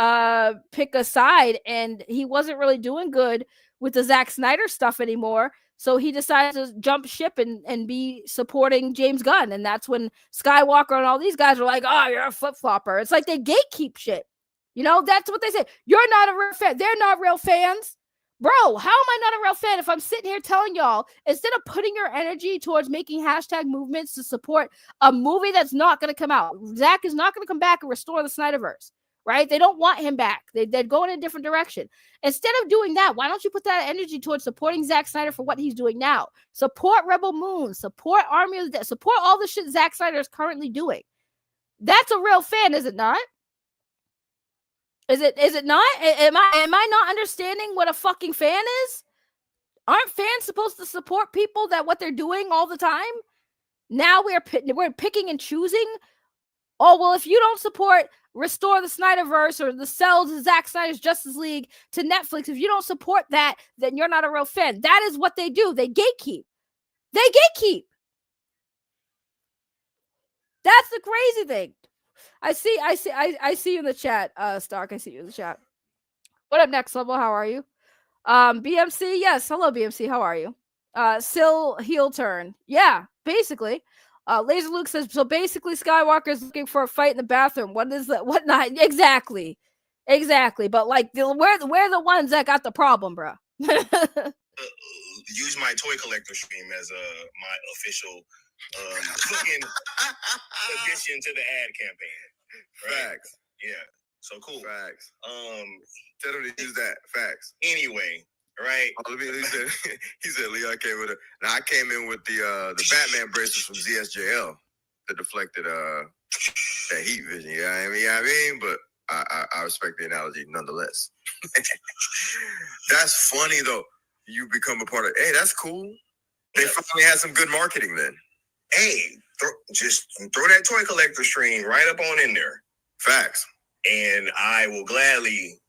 pick a side, and he wasn't really doing good with the Zack Snyder stuff anymore. So he decided to jump ship and be supporting James Gunn. And that's when Skywalker and all these guys were like, oh, you're a flip-flopper. It's like they gatekeep shit. You know, that's what they say. You're not a real fan. They're not real fans. Bro, how am I not a real fan if I'm sitting here telling y'all, instead of putting your energy towards making hashtag movements to support a movie that's not going to come out, Zack is not going to come back and restore the Snyderverse. Right? They don't want him back. They're going in a different direction. Instead of doing that, why don't you put that energy towards supporting Zack Snyder for what he's doing now? Support Rebel Moon. Support Army of the Dead. Support all the shit Zack Snyder is currently doing. That's a real fan, is it not? Is it not? Am I not understanding what a fucking fan is? Aren't fans supposed to support people that what they're doing all the time? Now we're picking and choosing. Oh, well, if you don't support Restore the Snyderverse or the sell to Zack Snyder's Justice League to Netflix, if you don't support that, then you're not a real fan. That is what they do. They gatekeep. That's the crazy thing. I see you in the chat, Stark. I see you in the chat. What up, Next Level? How are you? BMC, yes. Hello, BMC. How are you? Sil heel turn. Yeah, basically. Laser Luke says, so basically Skywalker is looking for a fight in the bathroom. What is that? What not? Exactly. But like, we're the ones that got the problem, bro. Use my toy collector stream as my official fucking addition to the ad campaign. Right? Facts. Yeah. So cool. Facts. Tell them to use that. Facts. Anyway. Right. He said Leon came with I came in with the Batman bracelets from ZSJL that deflected that heat vision. You know what I mean? But I respect the analogy nonetheless. That's funny though. You become a part of. Hey, that's cool. They finally had some good marketing then. Hey, just throw that toy collector stream right up on in there. Facts. And I will gladly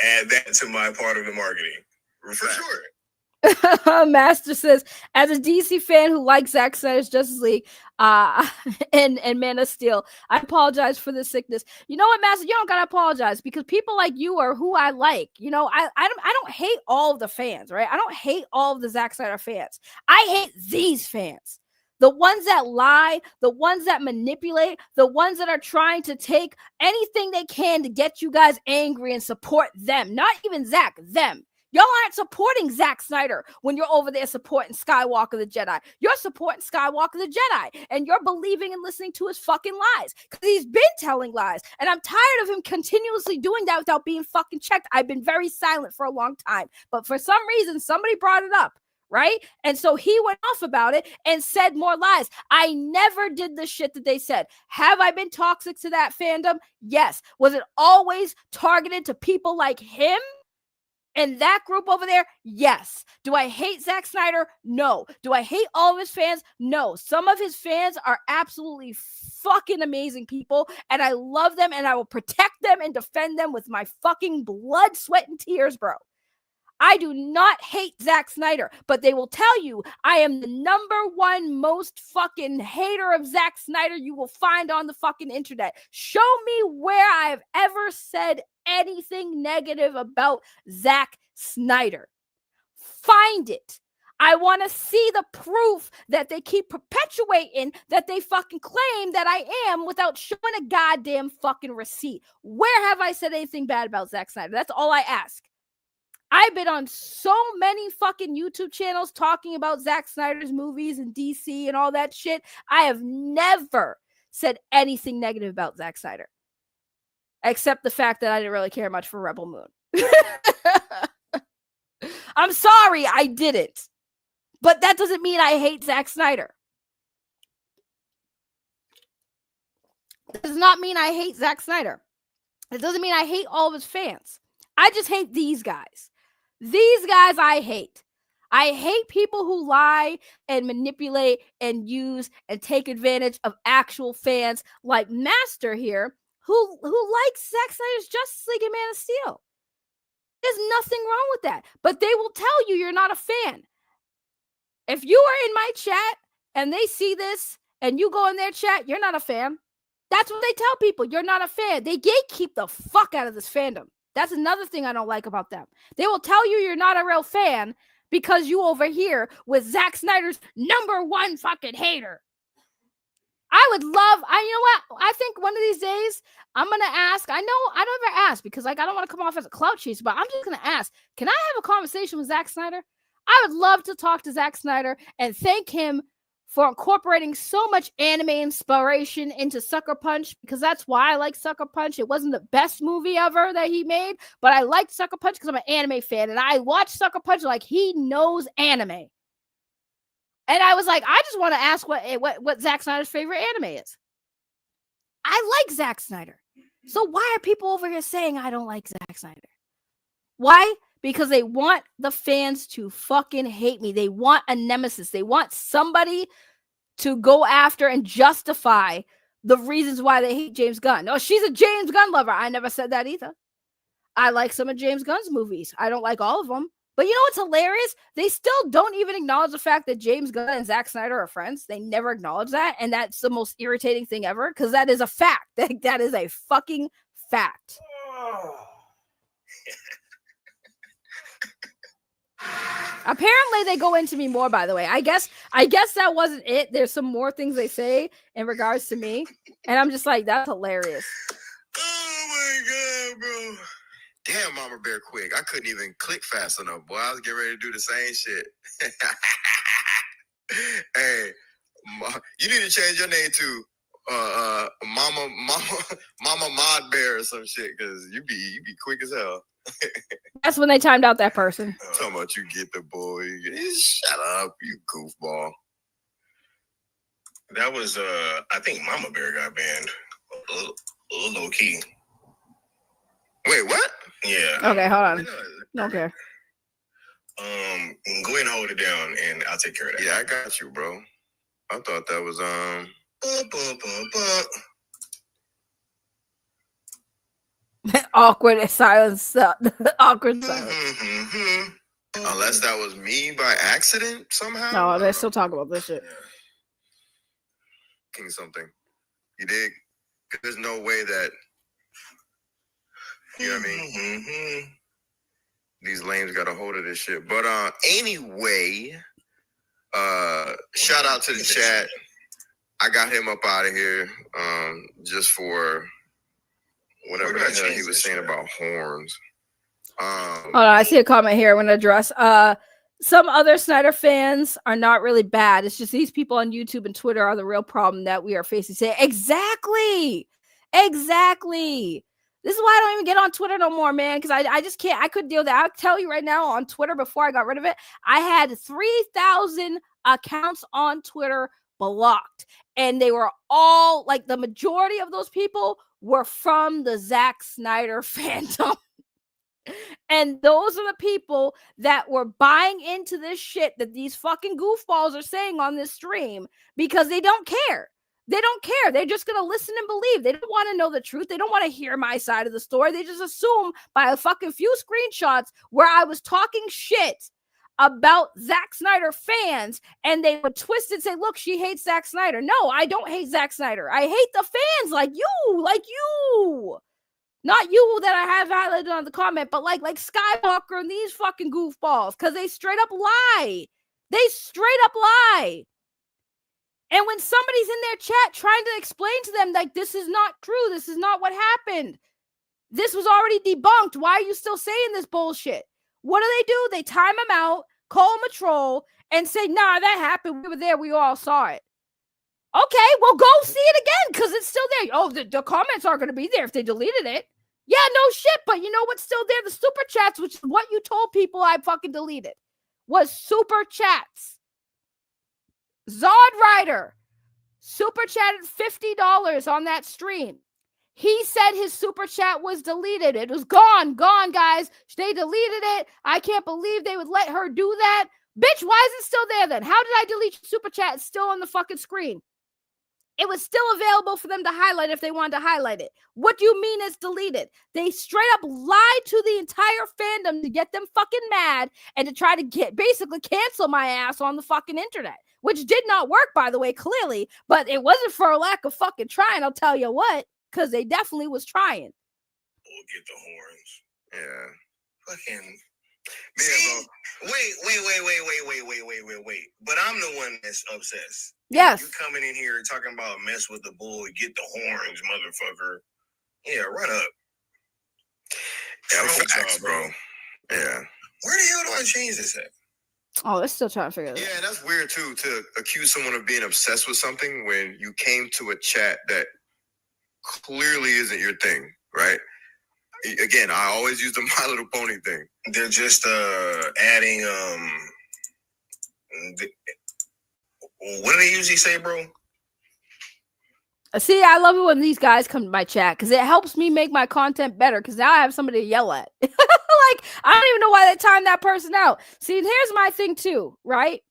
add that to my part of the marketing. For sure. Master says, as a DC fan who likes Zack Snyder's Justice League and Man of Steel, I apologize for the sickness. You know what, Master? You don't gotta apologize because people like you are who I like. You know, I don't hate all of the fans, right? I don't hate all of the Zack Snyder fans. I hate these fans. The ones that lie, the ones that manipulate, the ones that are trying to take anything they can to get you guys angry and support them. Not even Zack, them. Y'all aren't supporting Zack Snyder when you're over there supporting Skywalker the Jedi. You're supporting Skywalker the Jedi, and you're believing and listening to his fucking lies because he's been telling lies, and I'm tired of him continuously doing that without being fucking checked. I've been very silent for a long time, but for some reason, somebody brought it up, right? And so he went off about it and said more lies. I never did the shit that they said. Have I been toxic to that fandom? Yes. Was it always targeted to people like him and that group over there? Yes. Do I hate Zack Snyder? No. Do I hate all of his fans? No. Some of his fans are absolutely fucking amazing people, and I love them, and I will protect them and defend them with my fucking blood, sweat, and tears, bro. I do not hate Zack Snyder, but they will tell you I am the #1 most fucking hater of Zack Snyder you will find on the fucking internet. Show me where I have ever said anything negative about Zack Snyder. Find it. I want to see the proof that they keep perpetuating that they fucking claim that I am without showing a goddamn fucking receipt. Where have I said anything bad about Zack Snyder? That's all I ask. I've been on so many fucking YouTube channels talking about Zack Snyder's movies and DC and all that shit. I have never said anything negative about Zack Snyder, except the fact that I didn't really care much for Rebel Moon. I'm sorry, I didn't. But that doesn't mean I hate Zack Snyder. It does not mean I hate Zack Snyder. It doesn't mean I hate all of his fans. I just hate these guys. These guys I hate. I hate people who lie and manipulate and use and take advantage of actual fans like Master here, who likes Zack Snyder's Justice League and Man of Steel. There's nothing wrong with that. But they will tell you you're not a fan. If you are in my chat and they see this and you go in their chat, you're not a fan. That's what they tell people. You're not a fan. They gatekeep the fuck out of this fandom. That's another thing I don't like about them. They will tell you you're not a real fan because you over here with Zack Snyder's #1 fucking hater. I would love, you know what? I think one of these days I'm going to ask, I know I don't ever ask because like I don't want to come off as a clout chaser, but I'm just going to ask, can I have a conversation with Zack Snyder? I would love to talk to Zack Snyder and thank him for incorporating so much anime inspiration into Sucker Punch, because that's why I like Sucker Punch. It wasn't the best movie ever that he made, but I liked Sucker Punch because I'm an anime fan, and I watched Sucker Punch like he knows anime. And I was like, I just want to ask what Zack Snyder's favorite anime is. I like Zack Snyder. So why are people over here saying I don't like Zack Snyder? Why? Because they want the fans to fucking hate me. They want a nemesis. They want somebody to go after and justify the reasons why they hate James Gunn. Oh, she's a James Gunn lover. I never said that either. I like some of James Gunn's movies. I don't like all of them. But you know what's hilarious? They still don't even acknowledge the fact that James Gunn and Zack Snyder are friends. They never acknowledge that. And that's the most irritating thing ever, because that is a fact. That is a fucking fact. Apparently they go into me more, by the way. I guess that wasn't it. There's some more things they say in regards to me. And I'm just like, that's hilarious. Oh my God, bro. Damn, Mama Bear quick. I couldn't even click fast enough, boy. I was getting ready to do the same shit. Hey, you need to change your name to Mama Mod Bear or some shit, because you be quick as hell. That's when they timed out that person. Talking about you get the boy. Shut up, you goofball. That was I think Mama Bear got banned. Low key. Wait, what? Yeah. Okay, hold on. Don't care. Go ahead and hold it down and I'll take care of that. Yeah, I got you, bro. I thought that was Awkward silence. Awkward silence. Unless that was me by accident somehow. No, they still talk about this shit. King something. You dig? There's no way that, you know what I mean? These lames got a hold of this shit. But anyway, shout out to the chat. I got him up out of here just for whatever the hell he was saying about horns. Hold on, I see a comment here I want to address. Some other Snyder fans are not really bad. It's just these people on YouTube and Twitter are the real problem that we are facing today. Exactly. This is why I don't even get on Twitter no more, man, because I just can't. I could deal with that. I'll tell you right now, on Twitter, before I got rid of it, I had 3,000 accounts on Twitter blocked. And they were all, like, the majority of those people were from the Zack Snyder fandom. And those are the people that were buying into this shit that these fucking goofballs are saying on this stream because they don't care. They don't care. They're just going to listen and believe. They don't want to know the truth. They don't want to hear my side of the story. They just assume by a fucking few screenshots where I was talking shit about Zack Snyder fans, and they would twist it and say, look, she hates Zack Snyder. No, I don't hate Zack Snyder. I hate the fans like you. Not you that I have highlighted on the comment, but like Skywalker and these fucking goofballs, because they straight up lie. They straight up lie. And when somebody's in their chat trying to explain to them, like, this is not true, this is not what happened, this was already debunked, why are you still saying this bullshit? What do? They time him out, call him a troll, and say, nah, that happened, we were there, we all saw it. Okay, well, go see it again, because it's still there. Oh, the comments aren't going to be there if they deleted it. Yeah, no shit, but you know what's still there? The super chats, which is what you told people I fucking deleted, was super chats. Zod Rider super chatted $50 on that stream. He said his super chat was deleted. It was gone, guys. They deleted it. I can't believe they would let her do that. Bitch, why is it still there then? How did I delete your super chat? It's still on the fucking screen. It was still available for them to highlight if they wanted to highlight it. What do you mean it's deleted? They straight up lied to the entire fandom to get them fucking mad and to try to basically cancel my ass on the fucking internet, which did not work, by the way, clearly, but it wasn't for a lack of fucking trying, I'll tell you what, because they definitely was trying. We'll get the horns. Yeah. Fucking. See? Wait. But I'm the one that's obsessed. Yes. You coming in here talking about mess with the bull, get the horns, motherfucker. Yeah, run up. Yeah, facts, bro. Yeah. Where the hell do I change this at? Oh, they're still trying to figure it out. Yeah, that's weird too, to accuse someone of being obsessed with something when you came to a chat that clearly isn't your thing, right? Again, I always use the My Little Pony thing. They're just adding what do they usually say, bro? See, I love it when these guys come to my chat because it helps me make my content better because now I have somebody to yell at. Like, I don't even know why they timed that person out. See, and here's my thing too, right?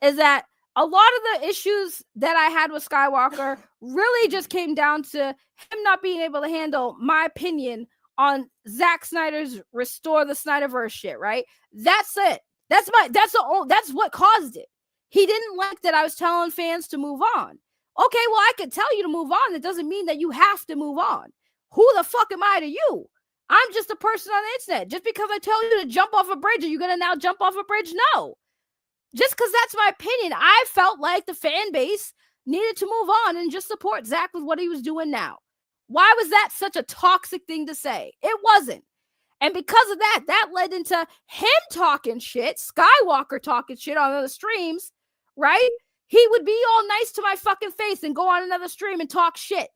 Is that a lot of the issues that I had with Skywalker really just came down to him not being able to handle my opinion on Zack Snyder's Restore the Snyderverse shit, right? That's it. That's what caused it. He didn't like that I was telling fans to move on. Okay, well, I could tell you to move on. It doesn't mean that you have to move on. Who the fuck am I to you? I'm just a person on the internet. Just because I tell you to jump off a bridge, are you going to now jump off a bridge? No. Just because that's my opinion. I felt like the fan base needed to move on and just support Zack with what he was doing now. Why was that such a toxic thing to say? It wasn't. And because of that, that led into him talking shit, Skywalker talking shit on other streams, right? He would be all nice to my fucking face and go on another stream and talk shit.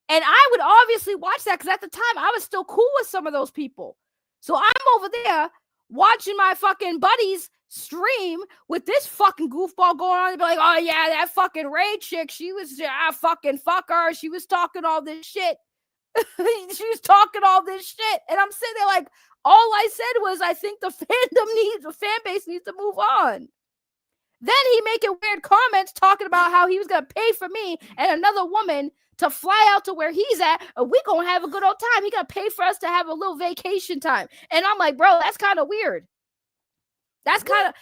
And I would obviously watch that because at the time I was still cool with some of those people. So I'm over there watching my fucking buddies stream with this fucking goofball going on and be like, oh yeah, that fucking Ray chick, she was, fucking fuck her. She was talking all this shit. She was talking all this shit. And I'm sitting there like, all I said was, I think the fan base needs to move on. Then he making weird comments talking about how he was going to pay for me and another woman to fly out to where he's at, and we going to have a good old time. He going to pay for us to have a little vacation time. And I'm like, bro, that's kind of weird. That's kind of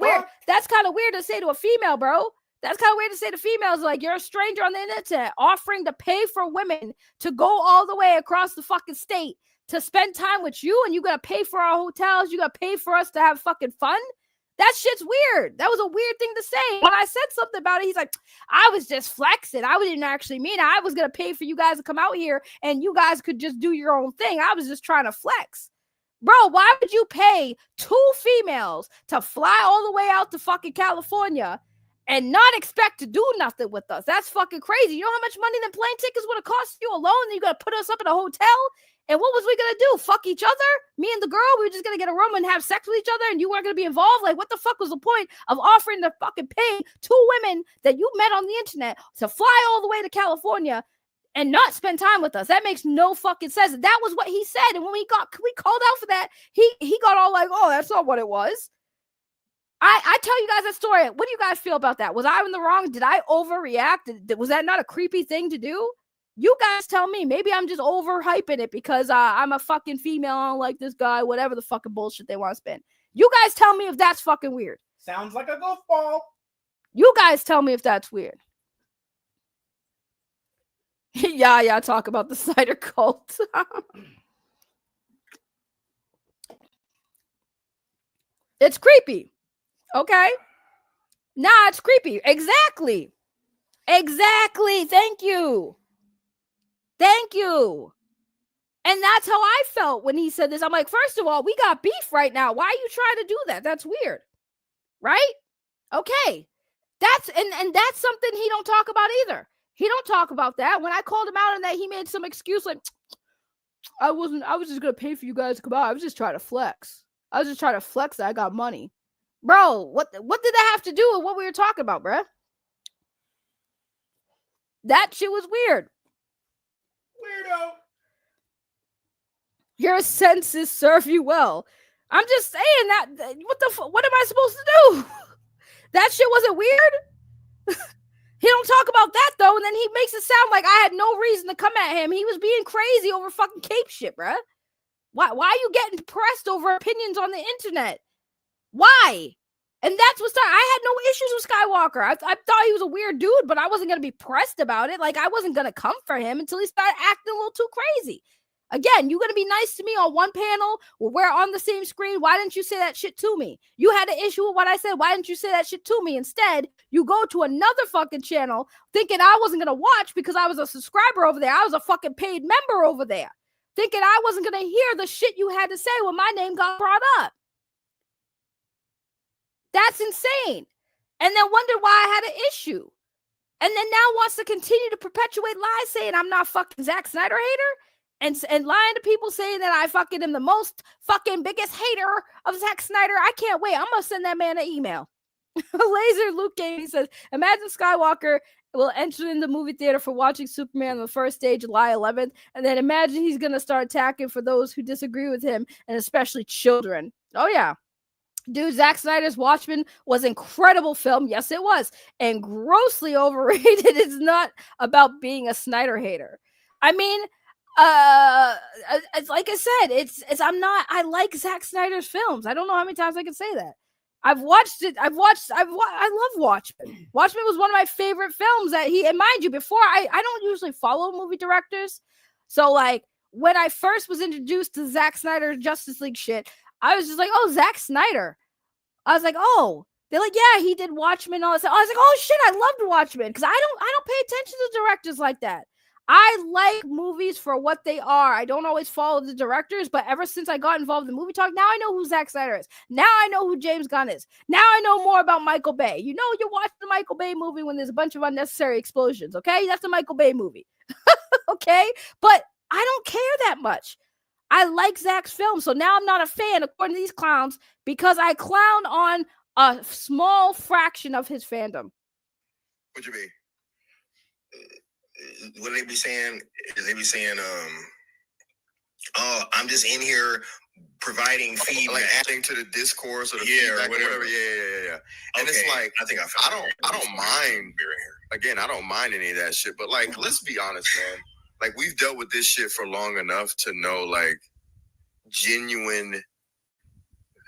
weird. That's kind of weird to say to a female, bro. That's kind of weird to say to females, like, you're a stranger on the internet offering to pay for women to go all the way across the fucking state to spend time with you, and you're going to pay for our hotels. You're going to pay for us to have fucking fun. That shit's weird. That was a weird thing to say. When I said something about it, he's like, I was just flexing. I didn't actually mean it. I was going to pay for you guys to come out here and you guys could just do your own thing. I was just trying to flex. Bro, why would you pay two females to fly all the way out to fucking California and not expect to do nothing with us. That's fucking crazy. You know how much money the plane tickets would have cost you alone? And you got to put us up in a hotel? And what was we going to do? Fuck each other? Me and the girl, we were just going to get a room and have sex with each other and you weren't going to be involved? Like, what the fuck was the point of offering to fucking pay two women that you met on the internet to fly all the way to California and not spend time with us? That makes no fucking sense. That was what he said. And when we called out for that, he got all like, oh, that's not what it was. I tell you guys that story. What do you guys feel about that? Was I in the wrong? Did I overreact? Was that not a creepy thing to do? You guys tell me. Maybe I'm just overhyping it because I'm a fucking female. I don't like this guy. Whatever the fucking bullshit they want to spin. You guys tell me if that's fucking weird. Sounds like a goofball. You guys tell me if that's weird. Yeah, talk about the Snyder cult. It's creepy. Okay. Nah, it's creepy. Exactly. Thank you. And that's how I felt when he said this. I'm like, first of all, we got beef right now. Why are you trying to do that? That's weird. Right? Okay. That's something he don't talk about either. He don't talk about that. When I called him out on that, he made some excuse like, I was just going to pay for you guys to come out. I was just trying to flex. That I got money. Bro, what did that have to do with what we were talking about, bro? That shit was weird. Weirdo. Your senses serve you well. I'm just saying that. What am I supposed to do? That shit wasn't weird. He don't talk about that though, and then he makes it sound like I had no reason to come at him. He was being crazy over fucking cape shit, bruh. Why are you getting pressed over opinions on the internet? Why? And that's what's I had no issues with Skywalker. I thought he was a weird dude, but I wasn't gonna be pressed about it. Like I wasn't gonna come for him until he started acting a little too crazy. Again, you gonna be nice to me on one panel? We're on the same screen. Why didn't you say that shit to me? You had an issue with what I said. Why didn't you say that shit to me? Instead, you go to another fucking channel thinking I wasn't gonna watch because I was a subscriber over there. I was a fucking paid member over there. Thinking I wasn't gonna hear the shit you had to say when my name got brought up. That's insane. And then wondered why I had an issue. And then now wants to continue to perpetuate lies saying I'm not fucking Zack Snyder hater and lying to people saying that I fucking am the most fucking biggest hater of Zack Snyder. I can't wait. I'm going to send that man an email. Laser Luke Gaming says, imagine Skywalker will enter in the movie theater for watching Superman on the first day, July 11th. And then imagine he's going to start attacking for those who disagree with him and especially children. Oh, yeah. Dude, Zack Snyder's Watchmen was an incredible film. Yes, it was. And grossly overrated. It's not about being a Snyder hater. I mean, it's like I said, I like Zack Snyder's films. I don't know how many times I can say that. I've watched it. I love Watchmen. Watchmen was one of my favorite films that and mind you, before I don't usually follow movie directors. So like when I first was introduced to Zack Snyder's Justice League shit, I was just like, oh, Zack Snyder. I was like, oh, they're like, yeah, he did Watchmen. All this. I was like, oh shit, I loved Watchmen because I don't pay attention to directors like that. I like movies for what they are. I don't always follow the directors, but ever since I got involved in movie talk, now I know who Zack Snyder is. Now I know who James Gunn is. Now I know more about Michael Bay. You know, you're watching the Michael Bay movie when there's a bunch of unnecessary explosions. Okay, that's the Michael Bay movie. Okay, but I don't care that much. I like Zack's film, so now I'm not a fan, according to these clowns, because I clown on a small fraction of his fandom. What you mean? What they be saying is they be saying, oh, I'm just in here providing feedback, like adding to the discourse or the feedback or whatever. Yeah. And okay. It's like I don't mind. Again, I don't mind any of that shit. But like, let's be honest, man. Like we've dealt with this shit for long enough to know like genuine,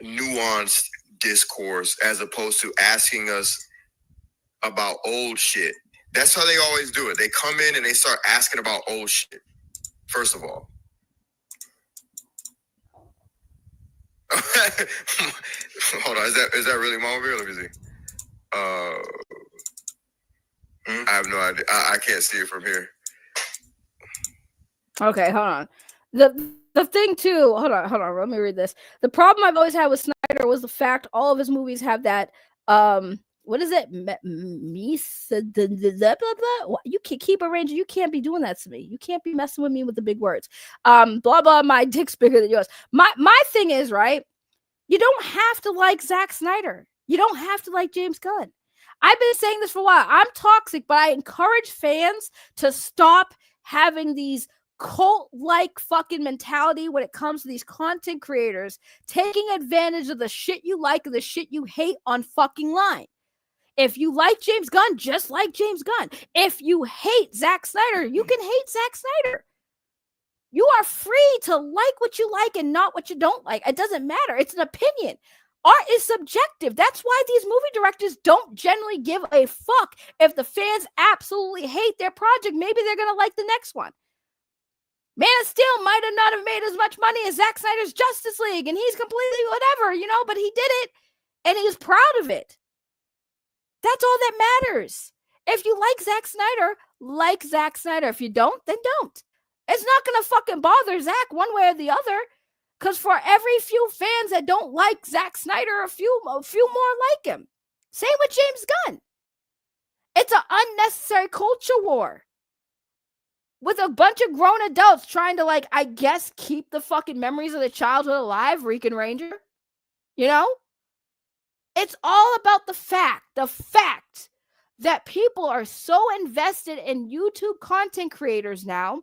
nuanced discourse as opposed to asking us about old shit. That's how they always do it. They come in and they start asking about old shit. First of all. Hold on, is that really Mama Bear? Let me see. I have no idea. I can't see it from here. Okay, hold on. The thing too, hold on, let me read this. The problem I've always had with Snyder was the fact all of his movies have that what is it? You can keep arranging. You can't be doing that to me. You can't be messing with me with the big words. Blah blah. My dick's bigger than yours. My thing is, right? You don't have to like Zack Snyder. You don't have to like James Gunn. I've been saying this for a while. I'm toxic, but I encourage fans to stop having these cult-like fucking mentality when it comes to these content creators taking advantage of the shit you like and the shit you hate on fucking line. If you like James Gunn, just like James Gunn. If you hate Zack Snyder, you can hate Zack Snyder. You are free to like what you like and not what you don't like. It doesn't matter. It's an opinion. Art is subjective. That's why these movie directors don't generally give a fuck if the fans absolutely hate their project. Maybe they're going to like the next one. Man of Steel might have not have made as much money as Zack Snyder's Justice League, and he's completely whatever, but he did it, and he's proud of it. That's all that matters. If you like Zack Snyder, like Zack Snyder. If you don't, then don't. It's not going to fucking bother Zack one way or the other. Because for every few fans that don't like Zack Snyder, a few more like him. Same with James Gunn. It's an unnecessary culture war. With a bunch of grown adults trying to, I guess, keep the fucking memories of the childhood alive, Rican Ranger. It's all about the fact that people are so invested in YouTube content creators now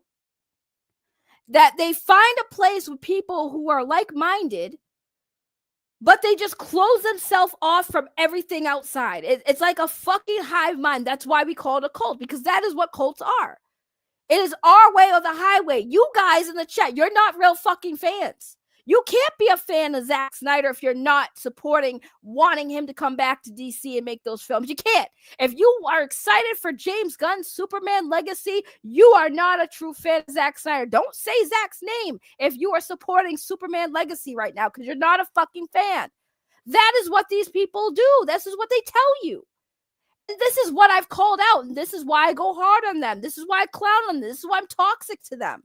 that they find a place with people who are like-minded, but they just close themselves off from everything outside. It's like a fucking hive mind. That's why we call it a cult, because that is what cults are. It is our way or the highway. You guys in the chat, you're not real fucking fans. You can't be a fan of Zack Snyder if you're not wanting him to come back to DC and make those films. You can't. If you are excited for James Gunn's Superman Legacy, you are not a true fan of Zack Snyder. Don't say Zack's name if you are supporting Superman Legacy right now, because you're not a fucking fan. That is what these people do. This is what they tell you. And this is what I've called out, and this is why I go hard on them. This is why I clown on them. This is why I'm toxic to them.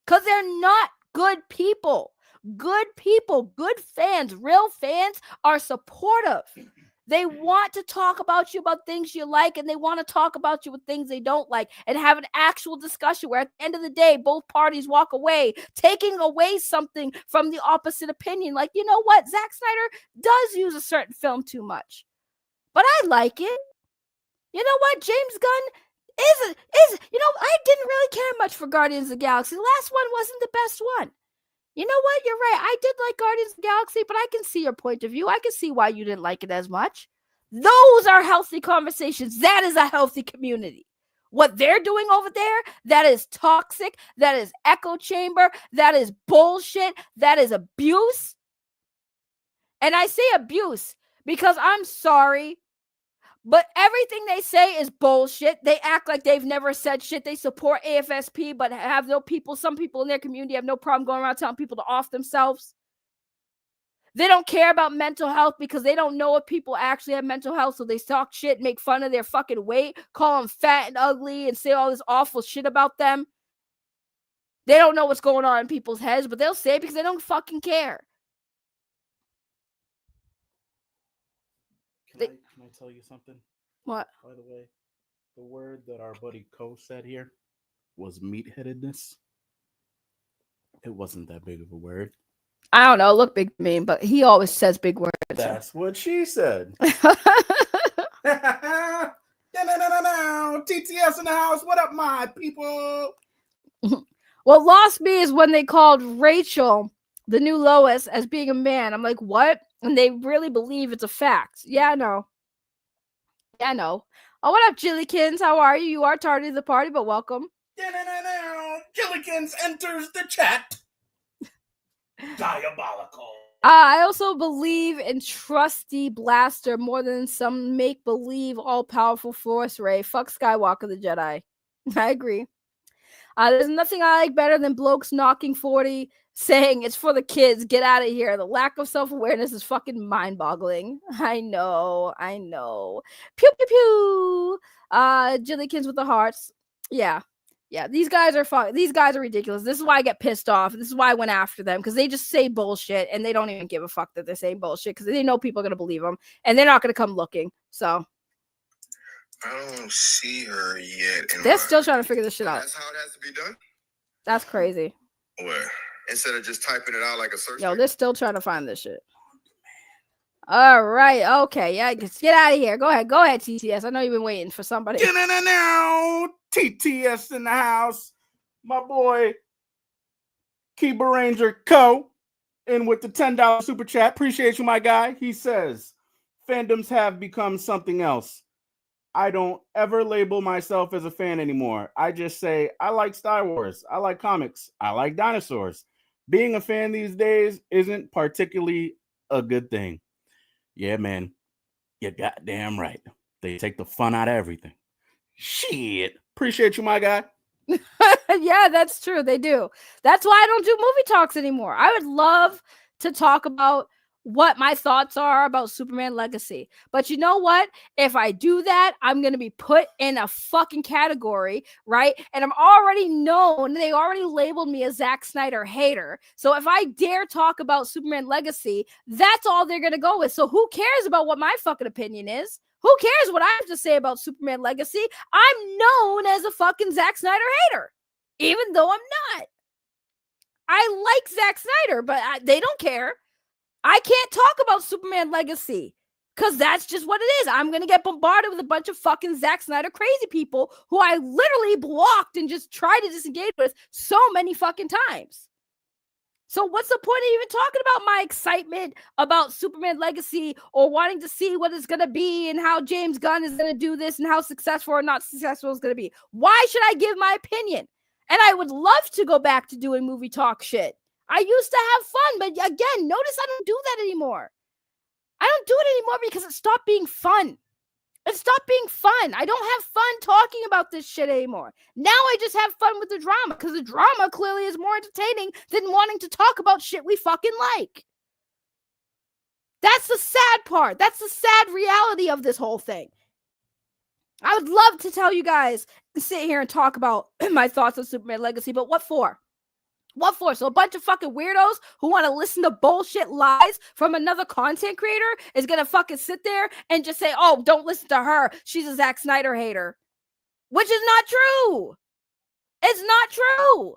Because they're not good people. Good people, good fans, real fans are supportive. They want to talk about you about things you like, and they want to talk about you with things they don't like, and have an actual discussion where at the end of the day, both parties walk away, taking away something from the opposite opinion. Like, you know what? Zack Snyder does use a certain film too much, but I like it. You know what? James Gunn is I didn't really care much for Guardians of the Galaxy. The last one wasn't the best one. You know what? You're right. I did like Guardians of the Galaxy, but I can see your point of view. I can see why you didn't like it as much. Those are healthy conversations. That is a healthy community. What they're doing over there, that is toxic. That is echo chamber. That is bullshit. That is abuse. And I say abuse because I'm sorry, but everything they say is bullshit. They act like they've never said shit. They support AFSP, but have some people in their community have no problem going around telling people to off themselves. They don't care about mental health because they don't know if people actually have mental health, so they talk shit, make fun of their fucking weight, call them fat and ugly, and say all this awful shit about them. They don't know what's going on in people's heads, but they'll say it because they don't fucking care. Can I tell you something? What? By the way, the word that our buddy Ko said here was meatheadedness. It wasn't that big of a word. I don't know. It looked big to me, but he always says big words. That's what she said. TTS in the house. What up, my people? What lost me is when they called Rachel, the new Lois, as being a man. I'm like, what? And they really believe it's a fact. Yeah, I know. Oh, what up, Jillykins? How are you? You are tardy to the party, but welcome. Jillykins enters the chat. Diabolical. I also believe in Trusty Blaster more than some make-believe all-powerful Force Ray. Fuck Skywalker the Jedi. I agree. There's nothing I like better than blokes knocking 40, saying it's for the kids, get out of here. The lack of self-awareness is fucking mind-boggling. I know. Pew, pew, pew. Jillykins with the hearts. Yeah. Yeah, these guys are ridiculous. This is why I get pissed off. This is why I went after them, because they just say bullshit and they don't even give a fuck that they're saying bullshit because they know people are gonna believe them and they're not gonna come looking. So I don't see her yet. They're still trying to figure this shit out. That's how it has to be done. That's crazy. Where? Instead of just typing it out like a search. Yo, they're still trying to find this shit. All right. Okay. Yeah. Get out of here. Go ahead. Go ahead, TTS. I know you've been waiting for somebody. Now, TTS in the house. My boy, Kiba Ranger Co. in with the $10 super chat. Appreciate you, my guy. He says, fandoms have become something else. I don't ever label myself as a fan anymore. I just say, I like Star Wars. I like comics. I like dinosaurs. Being a fan these days isn't particularly a good thing. Yeah, man. You're goddamn right. They take the fun out of everything. Shit. Appreciate you, my guy. Yeah, that's true. They do. That's why I don't do movie talks anymore. I would love to talk about what my thoughts are about Superman Legacy. But you know what? If I do that, I'm going to be put in a fucking category, right? And I'm already known. They already labeled me a Zack Snyder hater. So if I dare talk about Superman Legacy, that's all they're going to go with. So who cares about what my fucking opinion is? Who cares what I have to say about Superman Legacy? I'm known as a fucking Zack Snyder hater, even though I'm not. I like Zack Snyder, but they don't care. I can't talk about Superman Legacy because that's just what it is. I'm going to get bombarded with a bunch of fucking Zack Snyder crazy people who I literally blocked and just tried to disengage with so many fucking times. So what's the point of even talking about my excitement about Superman Legacy or wanting to see what it's going to be and how James Gunn is going to do this and how successful or not successful it's going to be? Why should I give my opinion? And I would love to go back to doing movie talk shit. I used to have fun, but again, notice I don't do that anymore. I don't do it anymore because it stopped being fun. It stopped being fun. I don't have fun talking about this shit anymore. Now I just have fun with the drama because the drama clearly is more entertaining than wanting to talk about shit we fucking like. That's the sad part. That's the sad reality of this whole thing. I would love to tell you guys and sit here and talk about my thoughts on Superman Legacy, but what for? What for? So a bunch of fucking weirdos who want to listen to bullshit lies from another content creator is going to fucking sit there and just say, oh, don't listen to her. She's a Zack Snyder hater. Which is not true. It's not true.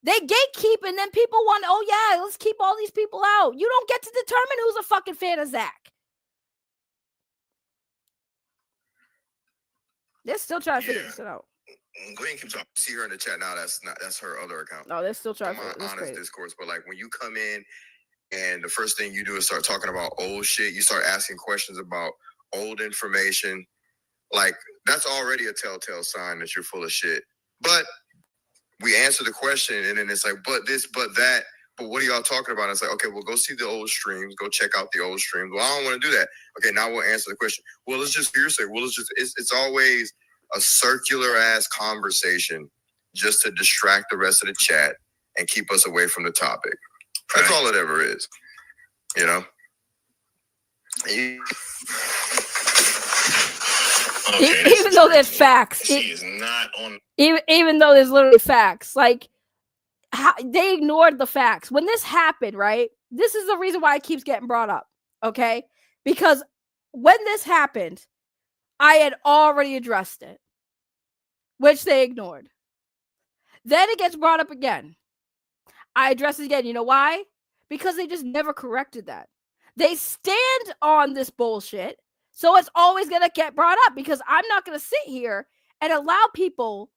They gatekeep and then people want, oh yeah, let's keep all these people out. You don't get to determine who's a fucking fan of Zack. They're still trying to figure this out. Go ahead and keep talking. See her in the chat now. That's her other account. No, they're still trying to figure this. Honest discourse, but like when you come in and the first thing you do is start talking about old shit, you start asking questions about old information. Like that's already a telltale sign that you're full of shit. But we answer the question and then it's like, but this, but that. But what are y'all talking about? And it's like, okay, well, go see the old streams. Go check out the old streams. Well, I don't want to do that. Okay, now we'll answer the question. Well, it's just hearsay. Well, it's always a circular ass conversation just to distract the rest of the chat and keep us away from the topic. That's all it ever is, you know? Okay, even though there's facts. She is not on. Even though there's literally facts. Like, they ignored the facts. When this happened, right? This is the reason why it keeps getting brought up, okay? Because when this happened, I had already addressed it, which they ignored. Then it gets brought up again. I address it again. You know why? Because they just never corrected that. They stand on this bullshit, so it's always going to get brought up because I'm not going to sit here and allow people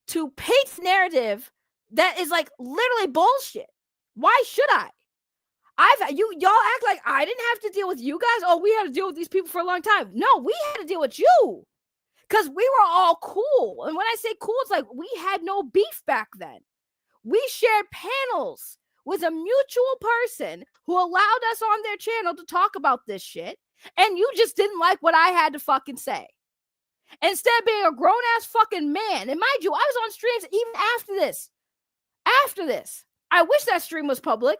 to paint narrative that is like literally bullshit. Why should I? Y'all act like I didn't have to deal with you guys. Oh, we had to deal with these people for a long time. No, we had to deal with you because we were all cool. And when I say cool, it's like we had no beef back then. We shared panels with a mutual person who allowed us on their channel to talk about this shit. And you just didn't like what I had to fucking say. Instead of being a grown-ass fucking man. And mind you, I was on streams even after this. After this. I wish that stream was public.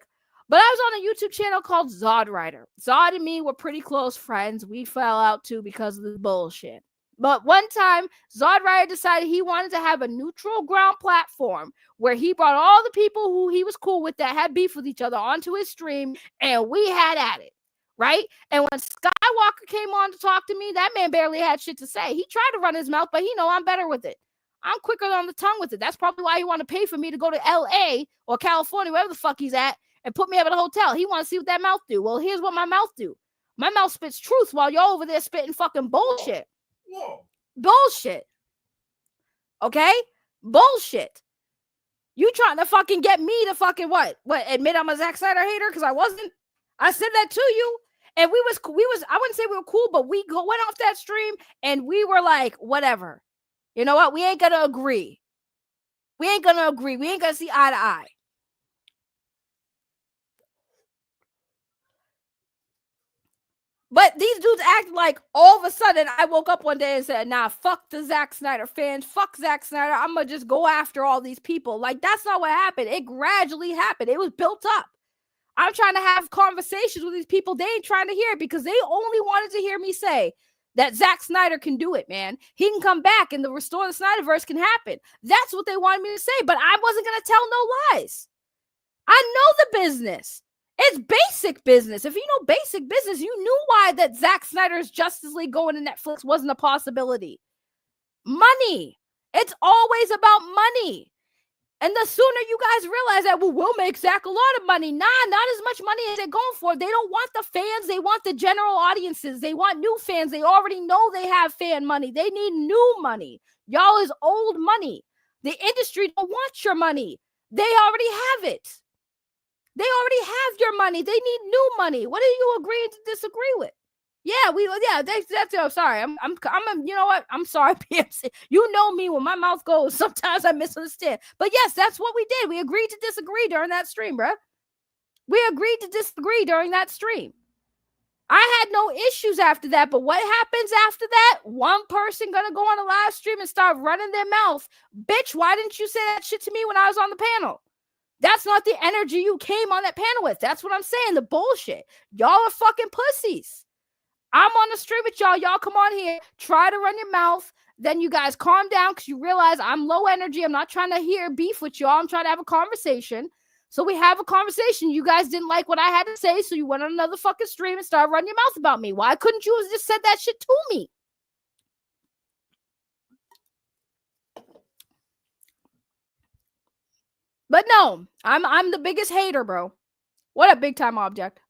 But I was on a YouTube channel called Zod Rider. Zod and me were pretty close friends. We fell out too because of the bullshit. But one time, Zod Rider decided he wanted to have a neutral ground platform where he brought all the people who he was cool with that had beef with each other onto his stream, and we had at it, right? And when Skywalker came on to talk to me, that man barely had shit to say. He tried to run his mouth, but he know I'm better with it. I'm quicker on the tongue with it. That's probably why he want to pay for me to go to L.A. or California, wherever the fuck he's at, and put me up at a hotel. He want to see what that mouth do. Well, here's what my mouth do. My mouth spits truth while you're over there spitting fucking bullshit. Whoa. Bullshit. Okay? Bullshit. You trying to fucking get me to fucking what? Admit I'm a Zack Snyder hater? Because I wasn't. I said that to you. And we was, I wouldn't say we were cool, but we went off that stream and we were like, whatever. You know what? We ain't gonna agree. We ain't gonna see eye to eye. But these dudes act like all of a sudden I woke up one day and said, nah, fuck the Zack Snyder fans. Fuck Zack Snyder. I'm going to just go after all these people. Like, that's not what happened. It gradually happened. It was built up. I'm trying to have conversations with these people. They ain't trying to hear it because they only wanted to hear me say that Zack Snyder can do it, man. He can come back and the Restore the Snyderverse can happen. That's what they wanted me to say, but I wasn't going to tell no lies. I know the business. It's basic business. If you know basic business, you knew why that Zack Snyder's Justice League going to Netflix wasn't a possibility. Money. It's always about money. And the sooner you guys realize that, well, we'll make Zack a lot of money. Nah, not as much money as they're going for. They don't want the fans. They want the general audiences. They want new fans. They already know they have fan money. They need new money. Y'all is old money. The industry don't want your money. They already have it. They already have your money. They need new money. What are you agreeing to disagree with? That's I'm sorry. I'm you know what? I'm sorry, PMC. You know me when my mouth goes. Sometimes I misunderstand. But yes, that's what we did. We agreed to disagree during that stream, bro. We agreed to disagree during that stream. I had no issues after that, but what happens after that? One person gonna go on a live stream and start running their mouth. Bitch, why didn't you say that shit to me when I was on the panel? That's not the energy you came on that panel with. That's what I'm saying. The bullshit. Y'all are fucking pussies. I'm on the stream with y'all. Y'all come on here. Try to run your mouth. Then you guys calm down because you realize I'm low energy. I'm not trying to hear beef with y'all. I'm trying to have a conversation. So we have a conversation. You guys didn't like what I had to say. So you went on another fucking stream and started running your mouth about me. Why couldn't you have just said that shit to me? But no, I'm the biggest hater, bro. What a big time object.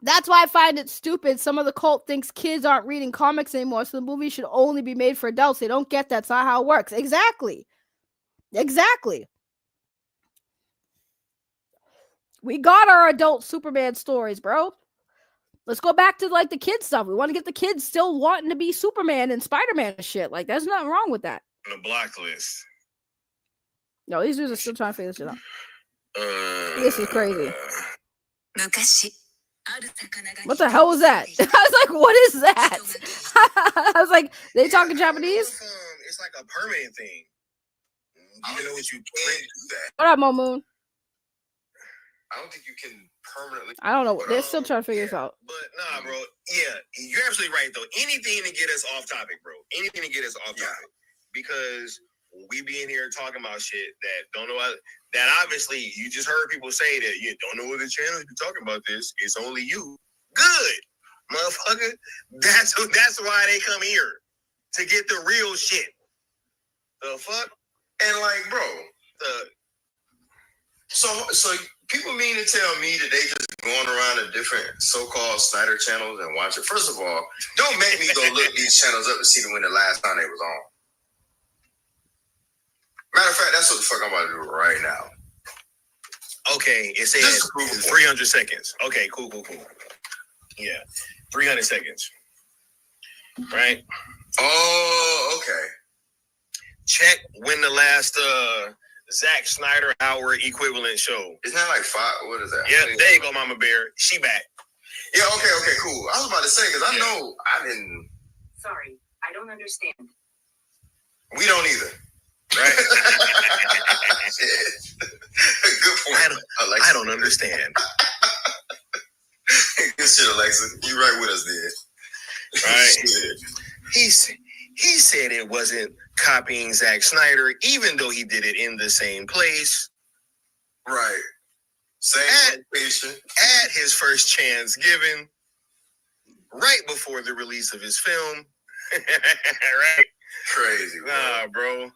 That's why I find it stupid. Some of the cult thinks kids aren't reading comics anymore, so the movie should only be made for adults. They don't get that. That's not how it works. Exactly. We got our adult Superman stories, bro. Let's go back to like the kids stuff. We want to get the kids still wanting to be Superman and Spider-Man and shit. Like, there's nothing wrong with that. On the blacklist. No, these dudes are still trying to figure this shit out. This is crazy. What the hell was that? I was like, what is that? I was like, they talking Japanese? It's like a permanent thing. You know what you can do that. What up, Mo Moon? I don't think you can permanently. I don't know. They're still trying to figure this out. But nah, bro. Yeah, you're absolutely right, though. Anything to get us off topic, bro. Anything to get us off topic. Because we be in here talking about shit that don't know that obviously you just heard people say that you don't know what the channel be talking about this. It's only you. Good, motherfucker. That's why they come here. To get the real shit. The fuck? And like, bro, so people mean to tell me that they just going around to different so-called Snyder channels and watch it. First of all, don't make me go look these channels up to see when the last time they was on. Matter of fact, that's what the fuck I'm about to do right now. Okay, it says 300 seconds. Okay, cool. Yeah, 300 seconds. Right? Oh, okay. Check when the last Zack Snyder hour equivalent show. Isn't that like 5? What is that? Yeah, there you go, Mama Bear. She back. Yeah, okay, cool. I was about to say, because I know I didn't. Sorry, I don't understand. We don't either. Right? Good point. I don't understand. Good shit, Alexa. You right with us, there. Right. He said it wasn't copying Zack Snyder, even though he did it in the same place. Right. Same location. At his first chance given, right before the release of his film. Right? Crazy, bro. Nah, bro.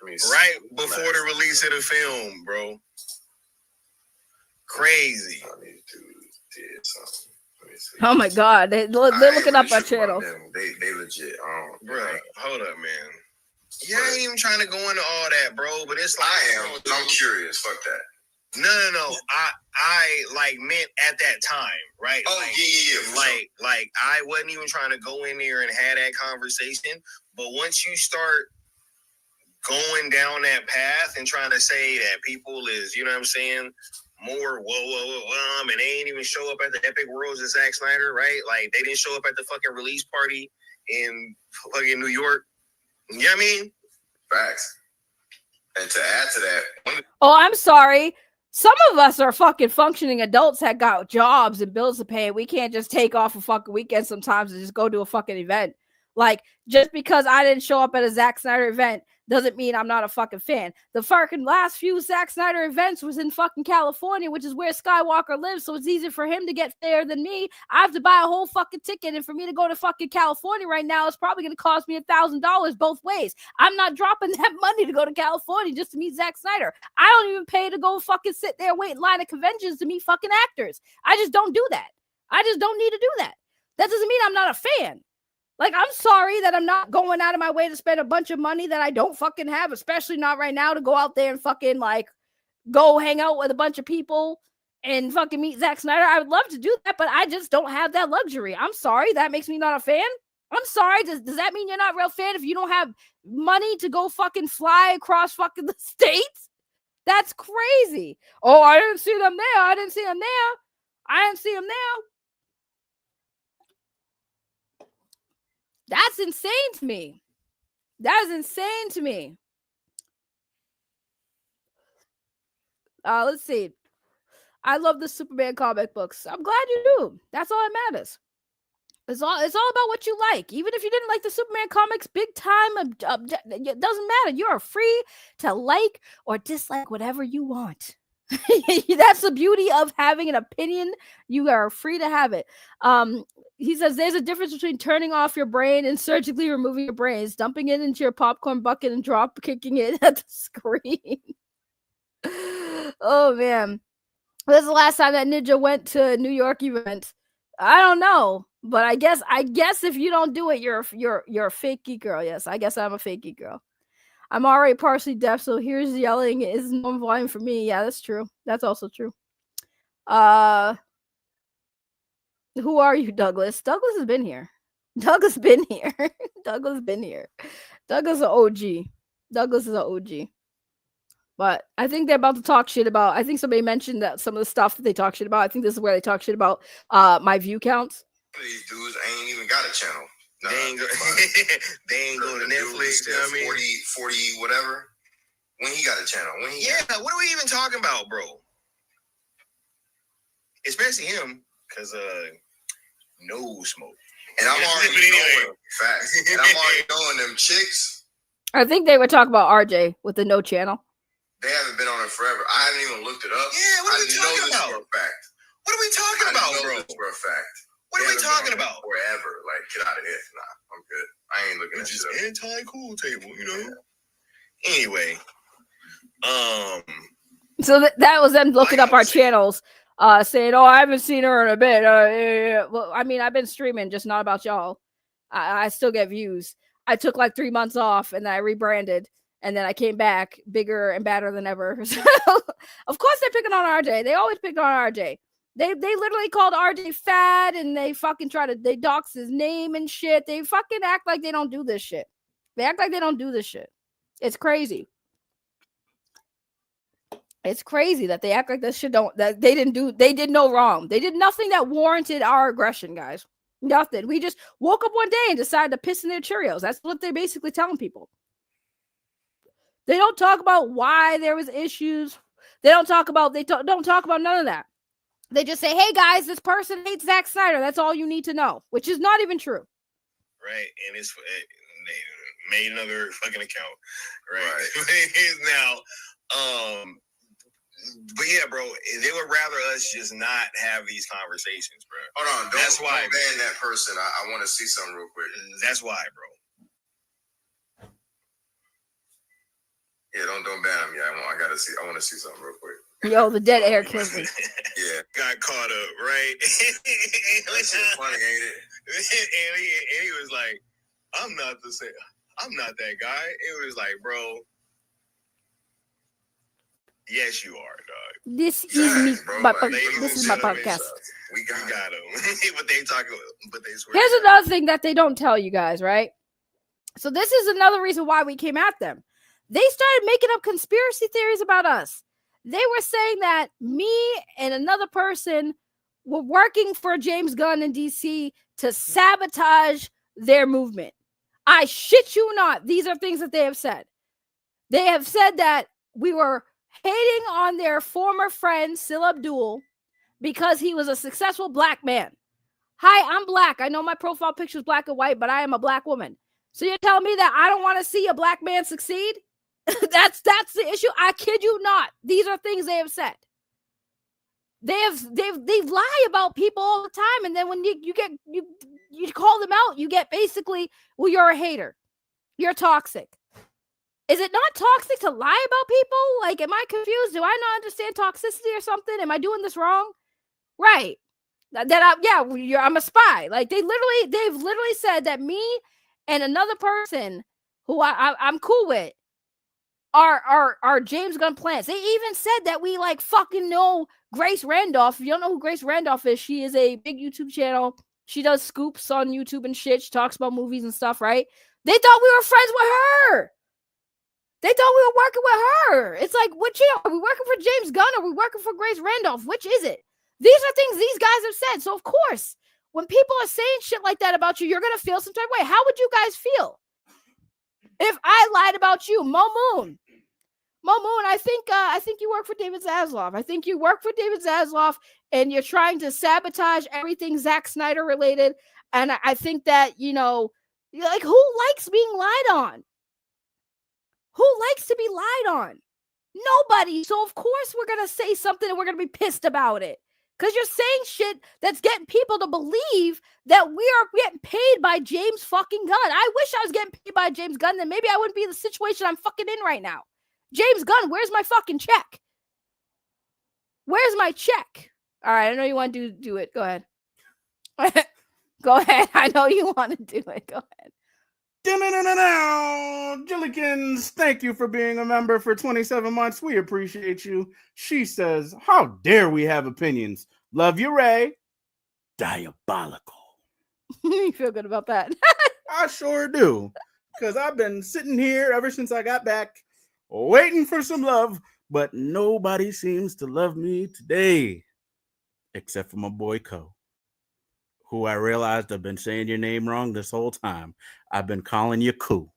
Right before the release of the film, bro. Crazy. Oh my God, they're looking up our channel. They legit. Bro, hold up, man. Yeah, I ain't even trying to go into all that, bro. But it's like I'm curious. Fuck that. No. I like meant at that time, right? Oh, like, yeah. Like I wasn't even trying to go in there and have that conversation. But once you start going down that path and trying to say that people is, you know what I'm saying, more and they ain't even show up at the Epic Worlds of Zack Snyder, right? Like they didn't show up at the fucking release party in fucking New York. You know what I mean? Facts. And to add to that, oh, I'm sorry. Some of us are fucking functioning adults that got jobs and bills to pay. We can't just take off a fucking weekend sometimes and just go to a fucking event. Like, just because I didn't show up at a Zack Snyder event doesn't mean I'm not a fucking fan. The fucking last few Zack Snyder events was in fucking California, which is where Skywalker lives, so it's easier for him to get there than me. I have to buy a whole fucking ticket, and for me to go to fucking California right now, it's probably going to cost me $1,000 both ways. I'm not dropping that money to go to California just to meet Zack Snyder. I don't even pay to go fucking sit there wait in line at conventions to meet fucking actors. I just don't do that. I just don't need to do that. That doesn't mean I'm not a fan. Like, I'm sorry that I'm not going out of my way to spend a bunch of money that I don't fucking have, especially not right now, to go out there and fucking, like, go hang out with a bunch of people and fucking meet Zack Snyder. I would love to do that, but I just don't have that luxury. I'm sorry. That makes me not a fan. I'm sorry. Does that mean you're not a real fan if you don't have money to go fucking fly across fucking the states? That's crazy. Oh, I didn't see them there. I didn't see them there. That's insane to me. That is insane to me. Let's see. I love the Superman comic books. I'm glad you do. That's all that matters. It's all about what you like. Even if you didn't like the Superman comics big time, it doesn't matter. You are free to like or dislike whatever you want. That's the beauty of having an opinion. You are free to have it. He says there's a difference between turning off your brain and surgically removing your brains, dumping it into your popcorn bucket and drop kicking it at the screen. Oh man. When's the last time that ninja went to a New York event? I don't know, but I guess if you don't do it, you're a fake geek girl. Yes, I guess I'm a fake geek girl. I'm already partially deaf, so here's yelling is no volume for me. Yeah, that's true. That's also true. Who are you, Douglas? Douglas has been here. Douglas been here. Douglas been here. Douglas is an OG. Douglas is an OG. But I think they're about to talk shit about. I think somebody mentioned that some of the stuff that they talk shit about. I think this is where they talk shit about my view counts. These dudes ain't even got a channel. They ain't go to Netflix. You know what I mean? 40 whatever. When he got a channel? What are we even talking about, bro? Especially him, because no smoke. And I'm already knowing facts. And I'm already knowing them chicks. I think they were talking about RJ with the no channel. They haven't been on it forever. I haven't even looked it up. Yeah, what are we talking about? For a fact. What are we talking about, bro? For a fact. What are we talking about? Forever. Like, get out of here. Nah, I'm good. I ain't looking at just shit. Anti-cool table, you know? Yeah. Anyway. So that was them looking up our channels, saying, oh, I haven't seen her in a bit. Well, I mean, I've been streaming, just not about y'all. I still get views. I took like 3 months off and then I rebranded. And then I came back bigger and badder than ever. So, of course they're picking on RJ. They always pick on RJ. They literally called RJ fat and they fucking they dox his name and shit. They fucking act like they don't do this shit. They act like they don't do this shit. It's crazy. It's crazy that they act like this shit that they did no wrong. They did nothing that warranted our aggression, guys. Nothing. We just woke up one day and decided to piss in their Cheerios. That's what they're basically telling people. They don't talk about why there was issues. They don't talk about none of that. They just say, hey guys, this person hates Zack Snyder. That's all you need to know, which is not even true. Right. And they made another fucking account. Right. Now, but yeah, bro, they would rather us just not have these conversations, bro. Hold on. That's why, don't ban that person. I want to see something real quick. That's why, bro. Yeah, don't ban him. Yeah, I want to see something real quick. Yo, the dead air kills me. Yeah, got caught up, right? that shit funny, ain't it? And he was like, I'm not that guy. It was like, bro, yes, you are, dog. This is me. This is my podcast. We got him. But they talking. But they swear. Here's another thing that they don't tell you guys, right? So this is another reason why we came at them. They started making up conspiracy theories about us. They were saying that me and another person were working for James Gunn in DC to sabotage their movement. I shit you not. These are things that they have said. They have said that we were hating on their former friend, Sil Abdul, because he was a successful black man. Hi, I'm black. I know my profile picture is black and white, but I am a black woman. So you're telling me that I don't want to see a black man succeed? That's the issue. I kid you not. These are things they have said. They lie about people all the time, and then when you call them out, you get basically, well, you're a hater. You're toxic. Is it not toxic to lie about people? Like, am I confused? Do I not understand toxicity or something? Am I doing this wrong? Right. I'm a spy. Like, they've literally said that me and another person who I'm cool with are James Gunn plants. They even said that we like fucking know Grace Randolph. If you don't know who Grace Randolph is, she is a big YouTube channel. She does scoops on YouTube and shit. She talks about movies and stuff, right? They thought we were friends with her. They thought we were working with her. It's like, which are we working for James Gunn or are we working for Grace Randolph? Which is it? These are things these guys have said. So of course, when people are saying shit like that about you, you're gonna feel some type of way. How would you guys feel if I lied about you, Mo Moon? I think you work for David Zaslav. I think you work for David Zaslav, and you're trying to sabotage everything Zack Snyder related. And I think that, you know, like, who likes being lied on? Who likes to be lied on? Nobody. So of course we're gonna say something and we're gonna be pissed about it. Because you're saying shit that's getting people to believe that we are getting paid by James fucking Gunn. I wish I was getting paid by James Gunn, then maybe I wouldn't be in the situation I'm fucking in right now. James Gunn, where's my fucking check? Where's my check? All right, I know you want to do it. Go ahead. Go ahead. I know you want to do it. Go ahead. Jillikins, thank you for being a member for 27 months. We appreciate you. She says, how dare we have opinions? Love you, Ray. Diabolical. You feel good about that? I sure do. Because I've been sitting here ever since I got back, waiting for some love, but nobody seems to love me today. Except for my boy, Ko, who I realized I've been saying your name wrong this whole time. I've been calling you Koo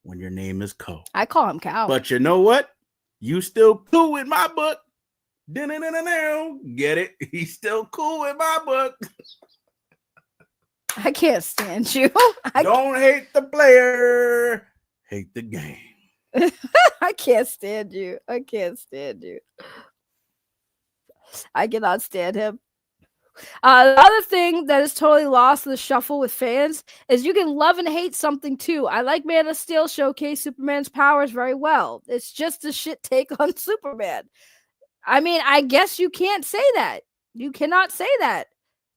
when your name is Ko. I call him Cow. But you know what? You still cool in my book. Get it? He's still cool in my book. I can't stand you. Don't hate the player. Hate the game. I can't stand you. I can't stand you. I cannot stand him. The other thing that is totally lost in the shuffle with fans is you can love and hate something too. I like Man of Steel showcase Superman's powers very well. It's just a shit take on Superman. I mean, I guess you can't say that. You cannot say that.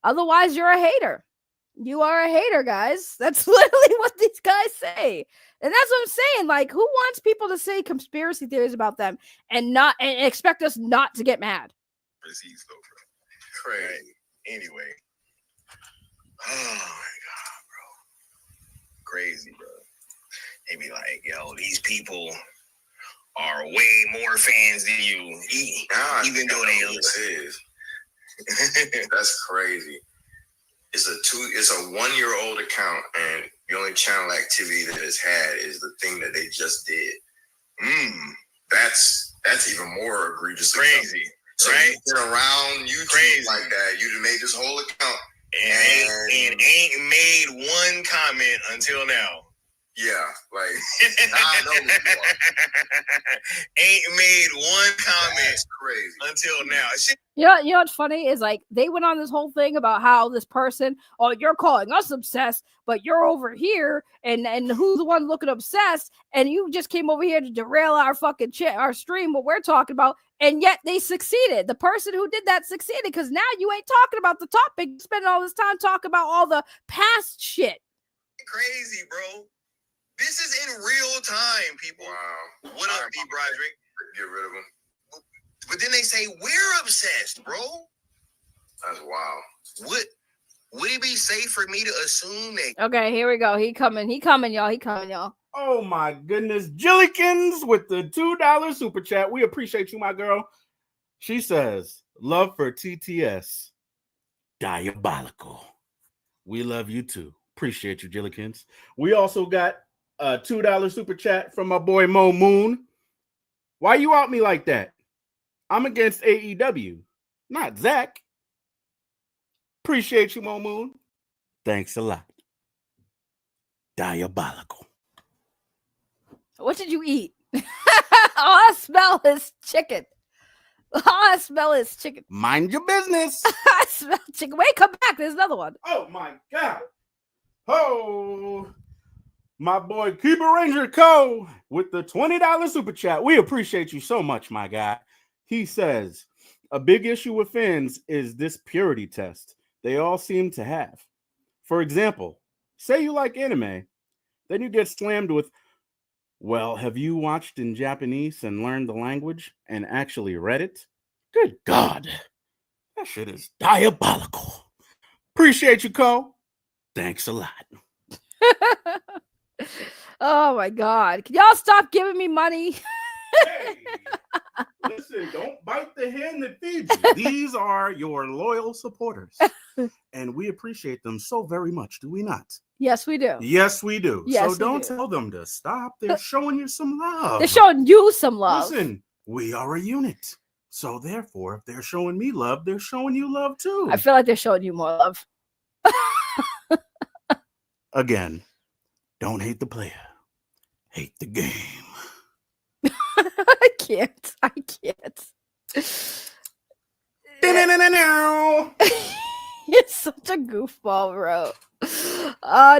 Otherwise, you're a hater. You are a hater, guys. That's literally what these guys say. And that's what I'm saying. Like, who wants people to say conspiracy theories about them and expect us not to get mad? Crazy. Anyway. Oh my God, bro. Crazy, bro. They be like, yo, these people are way more fans than you. Even though they is. That's crazy. It's a 1-year-old account, and the only channel activity that it's had is the thing that they just did. That's even more egregious. Crazy. So right? you've been around YouTube like that. You just made this whole account and ain't made one comment until now. Yeah, like now I know who you are. Ain't made one comment. That's crazy Until now. You know what's funny is like they went on this whole thing about how this person, oh, you're calling us obsessed, but you're over here, and who's the one looking obsessed? And you just came over here to derail our fucking our stream, what we're talking about, and yet they succeeded. The person who did that succeeded because now you ain't talking about the topic, spending all this time talking about all the past shit. Crazy, bro. This is in real time, people. Wow. What up, D. Broderick? Get rid of him. But then they say we're obsessed, bro. That's wild. Would it be safe for me to assume that? Okay, here we go. He coming, y'all. Oh my goodness. Jillikins with the $2 super chat. We appreciate you, my girl. She says, love for TTS. Diabolical. We love you too. Appreciate you, Jillikins. We also got a $2 super chat from my boy Mo Moon. Why you out me like that? I'm against AEW, not Zack. Appreciate you, Mo Moon. Thanks a lot. Diabolical. What did you eat? All I smell is chicken. All I smell is chicken. Mind your business. I smell chicken. Wait, come back. There's another one. Oh my God. Oh, my boy Keeper Ranger Co. with the $20 super chat. We appreciate you so much, my guy. He says, a big issue with fans is this purity test they all seem to have. For example, say you like anime, then you get slammed with, well, have you watched in Japanese and learned the language and actually read it? Good God. That shit is diabolical. Appreciate you, Co. Thanks a lot. Oh my God. Can y'all stop giving me money? Hey, listen, don't bite the hand that feeds you. These are your loyal supporters. And we appreciate them so very much, do we not? Yes, we do. Yes, we do. Yes, so don't we do. tell them to stop. They're showing you some love. They're showing you some love. Listen, we are a unit. So therefore, if they're showing me love, they're showing you love too. I feel like they're showing you more love. Again, don't hate the player. Hate the game. I can't. It's such a goofball, bro.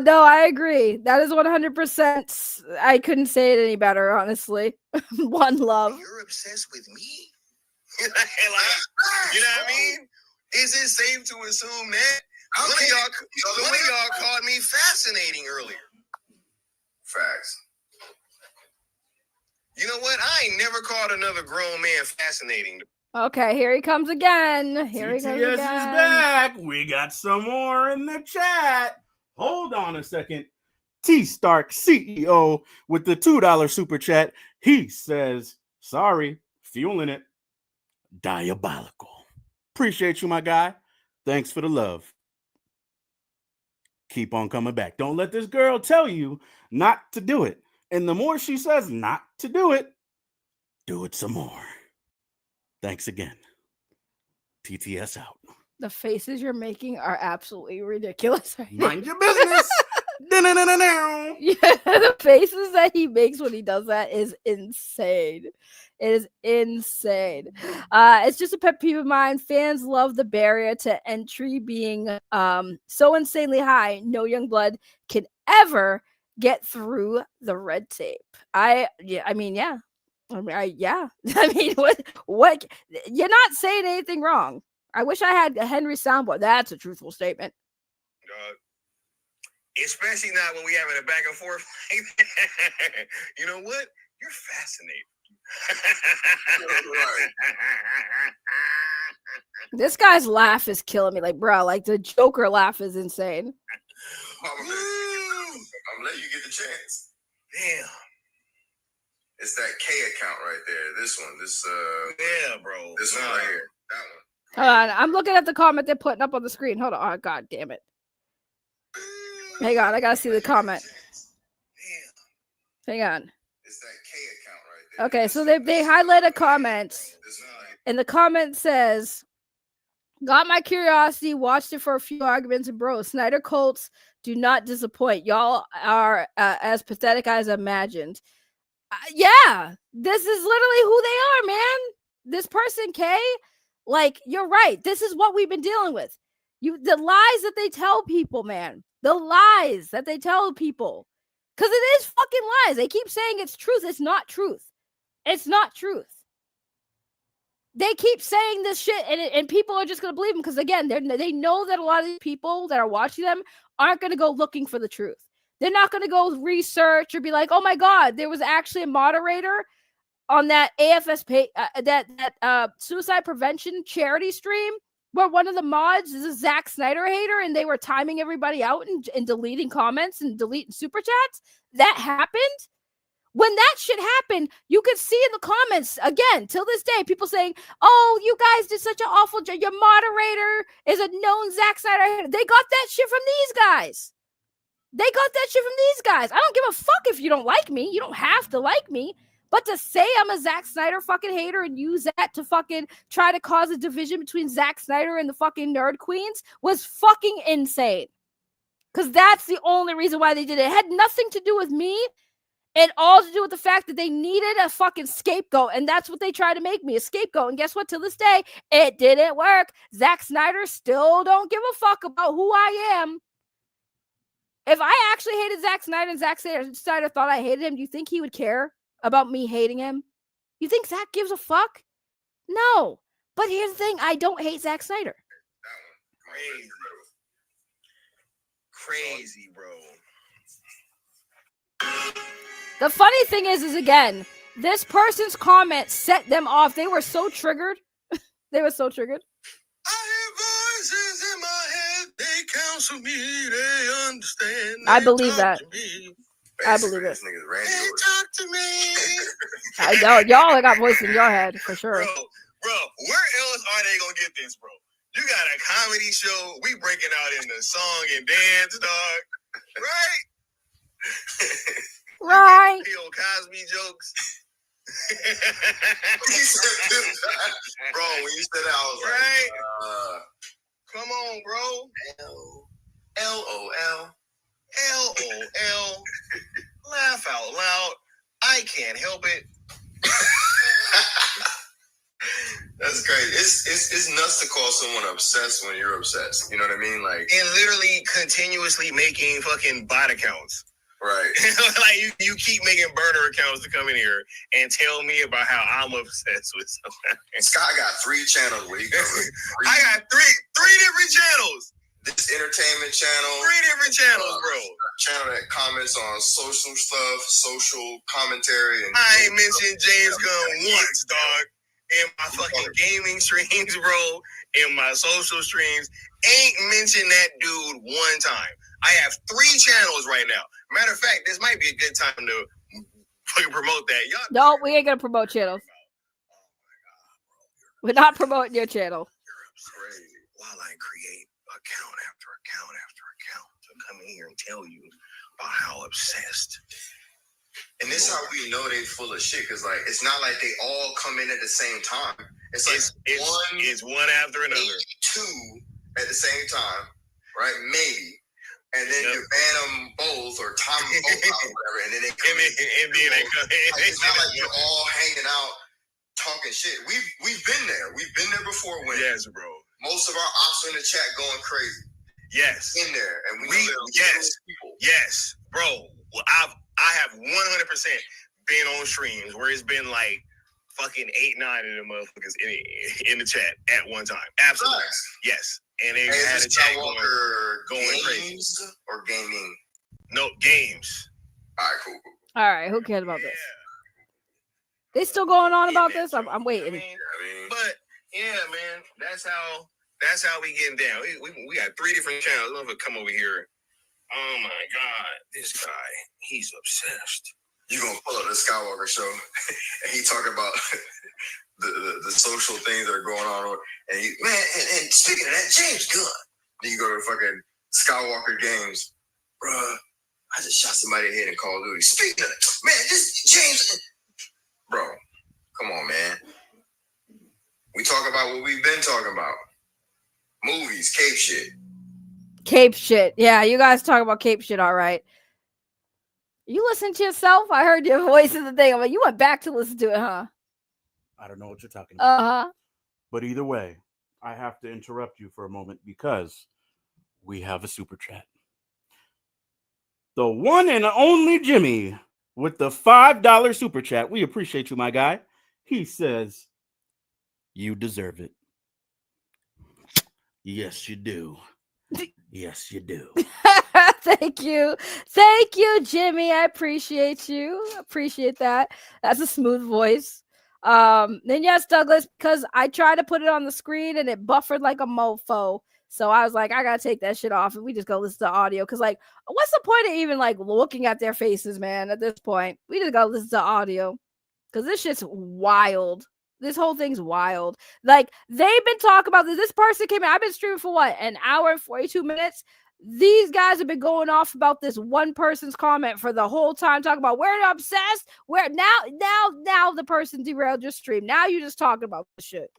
No, I agree. That is 100%. I couldn't say it any better, honestly. One love. You're obsessed with me? You know what I mean? Is it safe to assume that? One of y'all called me fascinating earlier. Facts. You know what? I ain't never called another grown man fascinating. Okay, here he comes again. Here he comes TTS again. is back. We got some more in the chat. Hold on a second. T Stark CEO with the $2 super chat. He says, sorry, fueling it. Diabolical. Appreciate you, my guy. Thanks for the love. Keep on coming back. Don't let this girl tell you not to do it. And the more she says not to do it some more. Thanks again. TTS out. The faces you're making are absolutely ridiculous. Mind your business. Yeah, the faces that he makes when he does that is insane. It is insane. It's just a pet peeve of mine. Fans love the barrier to entry being so insanely high. No young blood can ever get through the red tape. I mean, what? You're not saying anything wrong. I wish I had a Henry soundboard. That's a truthful statement. Especially not when we having a back and forth like that. You know what? You're fascinating. This guy's laugh is killing me. Like, bro, like the Joker laugh is insane. I'm gonna let you get the chance. Damn. It's that K account right there. This one. Yeah, bro. This one right here. That one. Hold on. I'm looking at the comment they're putting up on the screen. Hold on. Oh, God damn it. Hang on. I gotta see the comment. Damn. Hang on. It's that K account right there. Okay, so they highlight a comment. And the comment says, got my curiosity, watched it for a few arguments, and bro, Snyder Colts do not disappoint. Y'all are as pathetic as imagined. Yeah, this is literally who they are, man. This person, Kay, like, you're right. This is what we've been dealing with. The lies that they tell people, man. The lies that they tell people. Because it is fucking lies. They keep saying it's truth. It's not truth. It's not truth. They keep saying this shit, and people are just going to believe them because, again, they know that a lot of these people that are watching them aren't going to go looking for the truth. They're not going to go research or be like, oh, my God, there was actually a moderator on that AFS page, that suicide prevention charity stream where one of the mods is a Zack Snyder hater, and they were timing everybody out and deleting comments and deleting super chats. That happened. When that shit happened, you could see in the comments, again, till this day, people saying, oh, you guys did such an awful job. Your moderator is a known Zack Snyder hater. They got that shit from these guys. They got that shit from these guys. I don't give a fuck if you don't like me. You don't have to like me. But to say I'm a Zack Snyder fucking hater and use that to fucking try to cause a division between Zack Snyder and the fucking nerd queens was fucking insane. Because that's the only reason why they did it. It had nothing to do with me. And all to do with the fact that they needed a fucking scapegoat. And that's what they tried to make me, a scapegoat. And guess what? To this day, it didn't work. Zack Snyder still don't give a fuck about who I am. If I actually hated Zack Snyder and Zack Snyder thought I hated him, do you think he would care about me hating him? You think Zack gives a fuck? No. But here's the thing. I don't hate Zack Snyder. Crazy, bro. The funny thing is again, this person's comment set them off. They were so triggered. They were so triggered. I have voices in my head. They counsel me. They understand. I believe that. I believe it. This nigga's Randy They Orton. talk to me. I know. Y'all got voice in your head, for sure. Bro, where else are they gonna get this, bro? You got a comedy show. We breaking out in the song and dance, dog. Right? Right. Bill Cosby jokes. Bro, when you said that, I was Right? like, Come on, bro. LOL. LOL. Laugh out loud. I can't help it. That's crazy. It's nuts to call someone obsessed when you're obsessed. You know what I mean? Like, And literally continuously making fucking bot accounts. right. Like you keep making burner accounts to come in here and tell me about how I'm obsessed with something. Sky got 3 channels where he covers. I got three different channels. This entertainment channel. 3 different channels, bro. Channel that comments on social stuff, social commentary, and I ain't mentioned James Gunn once, dog. In my fucking gaming streams, bro. In my social streams. Ain't mentioned that dude one time. I have 3 channels right now. Matter of fact, this might be a good time to fucking promote that. Y'all. No, we ain't gonna promote channels. We're not promoting your channel. Crazy. While I create account after account after account to come in here and tell you about how obsessed. And this is how we know they full of shit, because like it's not like they all come in at the same time. It's like it's one after another. maybe 2 at the same time, right? Maybe. And then you ban them both or time them both out or whatever, and then they come in. Like, it's not like you're all hanging out talking shit. We've been there. We've been there before when bro. most of our ops are in the chat going crazy. Yes. In there. And we people. Yes, bro. Well, I have 100% been on streams where it's been like fucking 8-9 of them motherfuckers in the chat at one time. Absolutely. Nice. Yes. And they had a chat going crazy. Or gaming? No, games. All right, cool. All right, who cares about this? They still going on about this? I'm waiting. But yeah, man, that's how we getting down. We got 3 different channels. Let me come over here. Oh my God, this guy, he's obsessed. You gonna pull up the Skywalker show, and he talking about the social things that are going on, and he, man, and speaking of that, James Gunn. Then you go to fucking Skywalker games, bruh. I just shot somebody in the head in Call of Duty. Speaking of, man, this James, bro, come on, man. talk about what we've been talking about. Movies, cape shit. Cape shit. Yeah, you guys talk about cape shit, all right. You listen to yourself? I heard your voice in the thing. I'm like, you went back to listen to it, huh? I don't know what you're talking about. Uh-huh. But either way, I have to interrupt you for a moment because we have a super chat. The one and only Jimmy with the $5 super chat. We appreciate you, my guy. He says, you deserve it. Yes, you do. Yes, you do. Thank you. Thank you, Jimmy. I appreciate you. Appreciate that. That's a smooth voice. Then yes, Douglas, because I tried to put it on the screen and it buffered like a mofo. So I was like, I gotta take that shit off and we just go listen to audio. Cause like, what's the point of even like looking at their faces, man? At this point, we just gotta listen to audio. Cause this shit's wild. This whole thing's wild. Like, they've been talking about this. This person came in. I've been streaming for what? An hour and 42 minutes. These guys have been going off about this one person's comment for the whole time, talking about we're obsessed. Where now the person derailed your stream. Now you're just talking about the shit.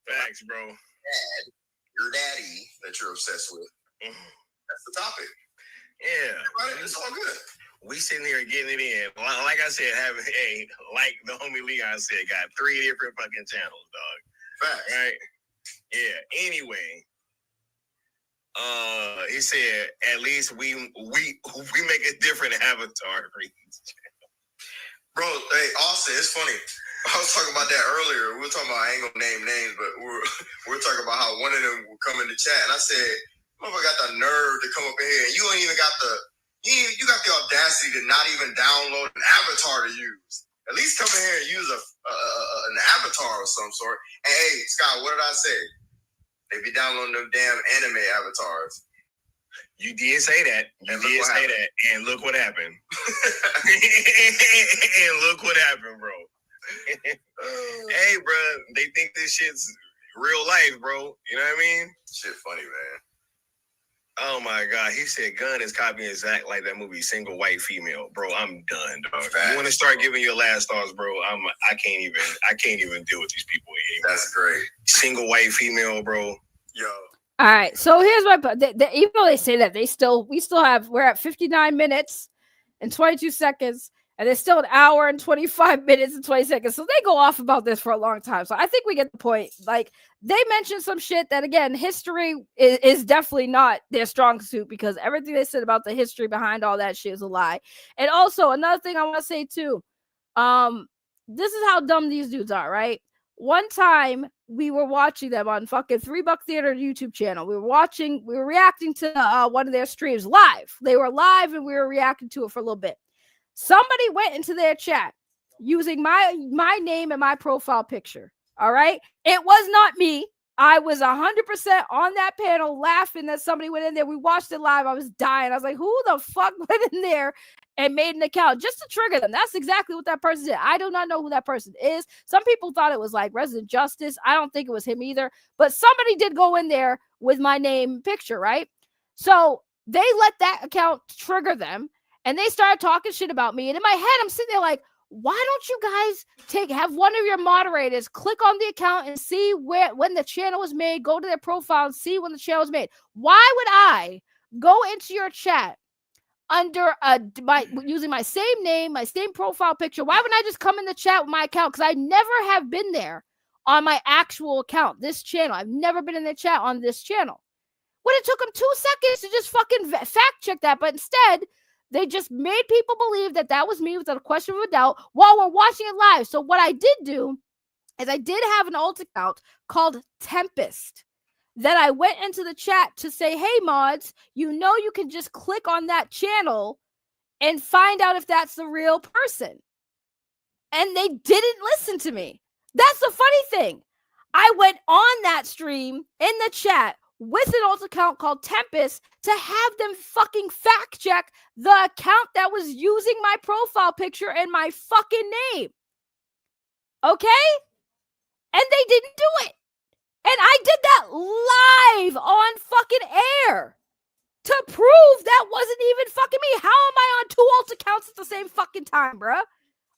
Facts, bro. Your daddy that you're obsessed with. That's the topic. Yeah. Right? It's all good. We sitting here getting it in. Like I said, like the homie Leon said, got 3 different fucking channels, dog. Facts. Right? Yeah. Anyway, he said at least we make a different avatar for each channel. Bro, hey, Austin, it's funny. I was talking about that earlier. We were talking about, I ain't gonna name names, but we're talking about how one of them would come in the chat, and I said, motherfucker got the nerve to come up in here, and you ain't even got you got the audacity to not even download an avatar to use. At least come in here and use an avatar of some sort. And hey, Scott, what did I say? They be downloading them damn anime avatars. You did say that. You did say that. And look what happened. And look what happened, bro. Hey, bro, they think this shit's real life, bro. You know what I mean? Shit funny, man. Oh my God, he said Gunn is copying Zack like that movie Single White Female. Bro, I'm done, dog. You want to start giving your last thoughts, bro? I can't even deal with these people anymore. That's great. Single White Female, bro. Yo. All right, so here's my even though they say that we're at 59 minutes and 22 seconds, and it's still an hour and 25 minutes and 20 seconds. So they go off about this for a long time. So I think we get the point. Like, they mentioned some shit that, again, history is definitely not their strong suit, because everything they said about the history behind all that shit is a lie. And also, another thing I want to say too, this is how dumb these dudes are, right? One time we were watching them on fucking $3 Theater YouTube channel. We were reacting to one of their streams live. They were live and we were reacting to it for a little bit. Somebody went into their chat using my name and my profile picture. All right. It was not me. I was 100% on that panel laughing that somebody went in there. We watched it live. I was dying. I was like, who the fuck went in there and made an account just to trigger them? That's exactly what that person did. I do not know who that person is. Some people thought it was like Resident Justice. I don't think it was him either. But somebody did go in there with my name picture, right? So they let that account trigger them. And they started talking shit about me. And in my head, I'm sitting there like, why don't you guys have one of your moderators click on the account and see when the channel was made, go to their profile and see when the channel was made? Why would I go into your chat under using my same name, my same profile picture? Why wouldn't I just come in the chat with my account? Because I never have been there on my actual account, this channel. I've never been in the chat on this channel. When it took them 2 seconds to just fucking fact check that, but instead they just made people believe that that was me without a question of a doubt while we're watching it live. So what I did do is I did have an alt account called Tempest that I went into the chat to say, hey, mods, you can just click on that channel and find out if that's the real person. And they didn't listen to me. That's the funny thing. I went on that stream in the chat with an alt account called Tempest to have them fucking fact check the account that was using my profile picture and my fucking name. Okay? And they didn't do it. And I did that live on fucking air to prove that wasn't even fucking me. How am I on 2 alt accounts at the same fucking time, bruh?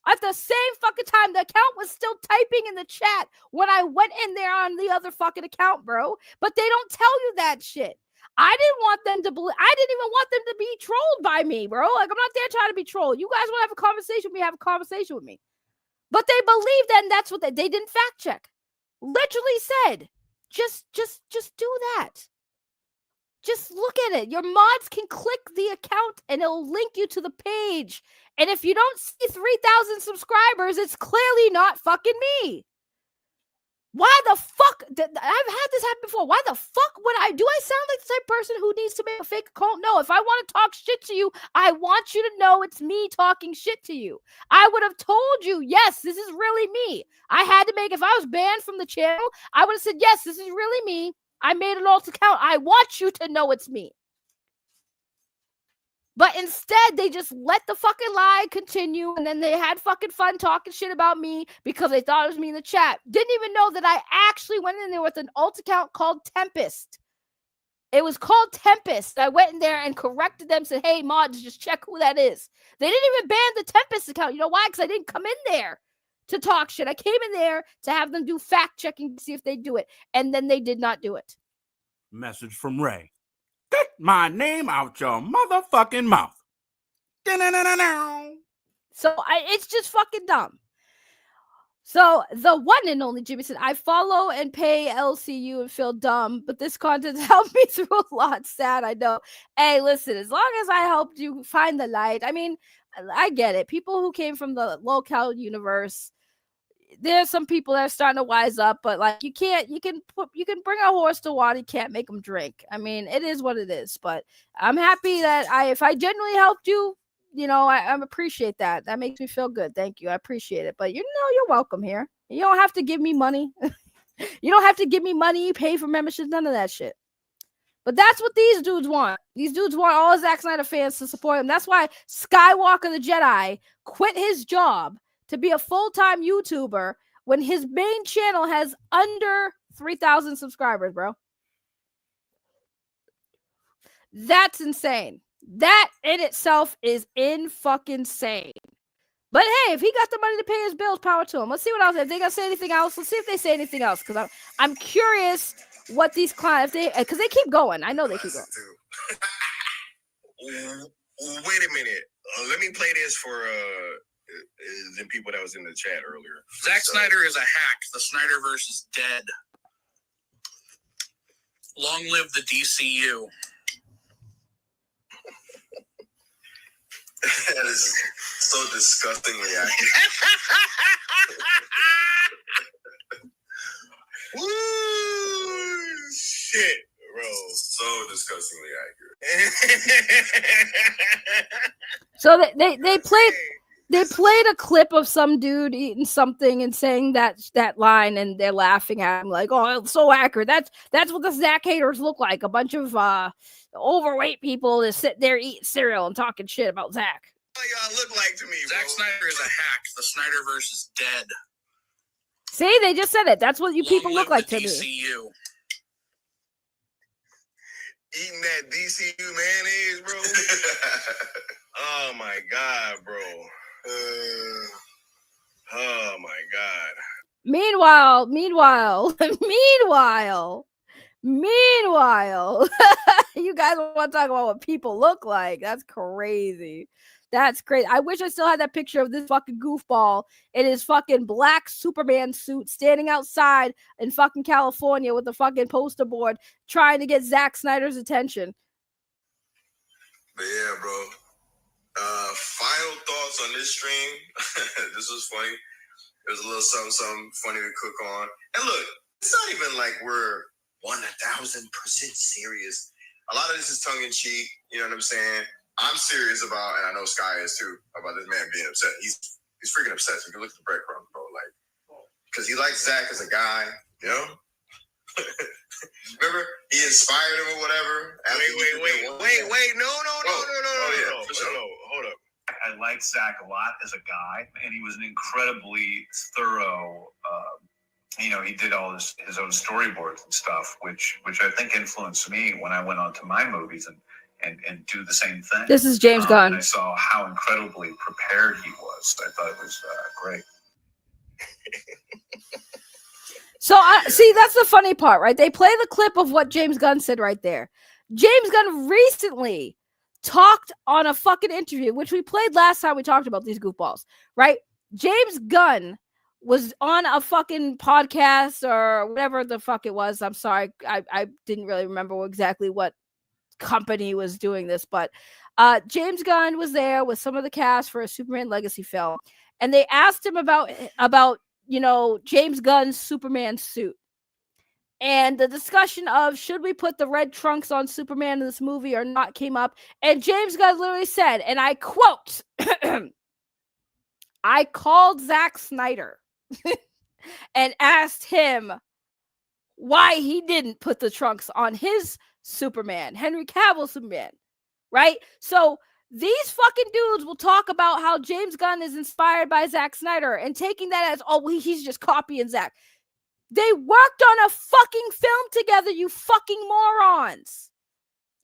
At the same fucking time, the account was still typing in the chat when I went in there on the other fucking account, bro. But they don't tell you that shit. I didn't want them to believe. I didn't even want them to be trolled by me, bro. Like, I'm not there trying to be trolled. You guys want to have a conversation with me? Have a conversation with me. But they believe that, and that's what they didn't fact check. Literally said, just do that. Just look at it. Your mods can click the account and it'll link you to the page. And if you don't see 3,000 subscribers, it's clearly not fucking me. Why the fuck? I've had this happen before. Why the fuck would I? Do I sound like the type of person who needs to make a fake account? No. If I want to talk shit to you, I want you to know it's me talking shit to you. I would have told you, yes, this is really me. I had to make, if I was banned from the channel, I would have said, yes, this is really me. I made an alt account. I want you to know it's me. But instead, they just let the fucking lie continue, and then they had fucking fun talking shit about me because they thought it was me in the chat. Didn't even know that I actually went in there with an alt account called Tempest. It was called Tempest. I went in there and corrected them, said, hey, mods, just check who that is. They didn't even ban the Tempest account. You know why? Because I didn't come in there to talk shit. I came in there to have them do fact checking to see if they do it, and then they did not do it. Message from Ray. Get my name out your motherfucking mouth. So it's just fucking dumb. So the one and only Jimmy said, I follow and pay LCU and feel dumb, but this content helped me through a lot. Sad, I know. Hey, listen, as long as I helped you find the light, I mean, I get it. People who came from the locale universe, there's some people that are starting to wise up, but like you can bring a horse to water, you can't make them drink. I mean, it is what it is. But I'm happy that if I genuinely helped you, you know, I appreciate that. That makes me feel good. Thank you. I appreciate it. But you know, you're welcome here. You don't have to give me money. You don't have to give me money, pay for memberships, none of that shit. But that's what these dudes want. These dudes want all Zack Snyder fans to support him. That's why Skywalker the Jedi quit his job to be a full-time YouTuber when his main channel has under 3,000 subscribers, bro. That's insane. That in itself is in-fucking-sane. But hey, if he got the money to pay his bills, power to him. Let's see what else. If they got to say anything else, let's see if they say anything else. Because I'm curious what these clients, because they keep going. I know they keep going. Wait a minute. Let me play this for the people that was in the chat earlier. Zack Snyder is a hack. The Snyderverse is dead. Long live the DCU. That is so disgustingly accurate. Woo! Shit, bro. So disgustingly accurate. So they played a clip of some dude eating something and saying that line, and they're laughing at him like, "Oh, it's so accurate." That's what the Zack haters look like. A bunch of overweight people that sit there eating cereal and talking shit about Zack. What y'all look like to me, bro? Zack Snyder is a hack. The Snyderverse is dead. See, they just said it. That's what you people look like to me. DCU. Eating that DCU mayonnaise, bro. Oh my god, bro. Oh my god. Meanwhile, you guys want to talk about what people look like? That's crazy. That's crazy. I wish I still had that picture of this fucking goofball in his fucking black Superman suit standing outside in fucking California with the fucking poster board trying to get Zack Snyder's attention. But yeah, bro. Final thoughts on this stream. This was funny. There's a little something funny to cook on. And look, it's not even like we're 1,000% serious. A lot of this is tongue in cheek. You know what I'm saying? I'm serious about, and I know Sky is too, about this man being upset. He's freaking upset. So you can look at the breadcrumbs, bro. Like, because he likes Zack as a guy, you know? Remember, he inspired him or whatever. Wait. No. For sure. Hold up. I like Zack a lot as a guy, and he was an incredibly thorough. He did all his own storyboards and stuff, which I think influenced me when I went on to my movies and and do the same thing. This is James Gunn. And I saw how incredibly prepared he was. I thought it was great. So, see, that's the funny part, right? They play the clip of what James Gunn said right there. James Gunn recently talked on a fucking interview, which we played last time we talked about these goofballs, right? James Gunn was on a fucking podcast or whatever the fuck it was. I'm sorry. I didn't really remember exactly what company was doing this, but James Gunn was there with some of the cast for a Superman Legacy film. And they asked him about James Gunn's Superman suit. And the discussion of should we put the red trunks on Superman in this movie or not came up. And James Gunn literally said, and I quote, I called Zack Snyder and asked him why he didn't put the trunks on his Superman, Henry Cavill Superman, right? So these fucking dudes will talk about how James Gunn is inspired by Zack Snyder and taking that as, oh, he's just copying Zack. They worked on a fucking film together, you fucking morons.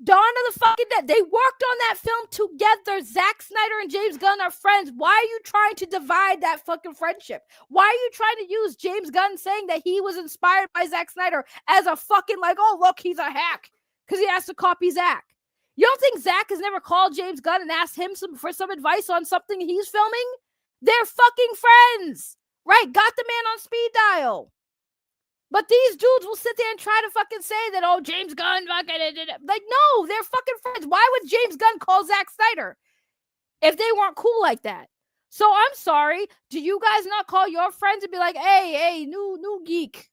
Dawn of the fucking Dead. They worked on that film together. Zack Snyder and James Gunn are friends. Why are you trying to divide that fucking friendship? Why are you trying to use James Gunn saying that he was inspired by Zack Snyder as a fucking like, oh, look, he's a hack because he has to copy Zack? You don't think Zack has never called James Gunn and asked him for some advice on something he's filming? They're fucking friends, right? Got the man on speed dial. But these dudes will sit there and try to fucking say that, oh, James Gunn fucking... Like, no, they're fucking friends. Why would James Gunn call Zack Snyder if they weren't cool like that? So I'm sorry. Do you guys not call your friends and be like, hey, new geek.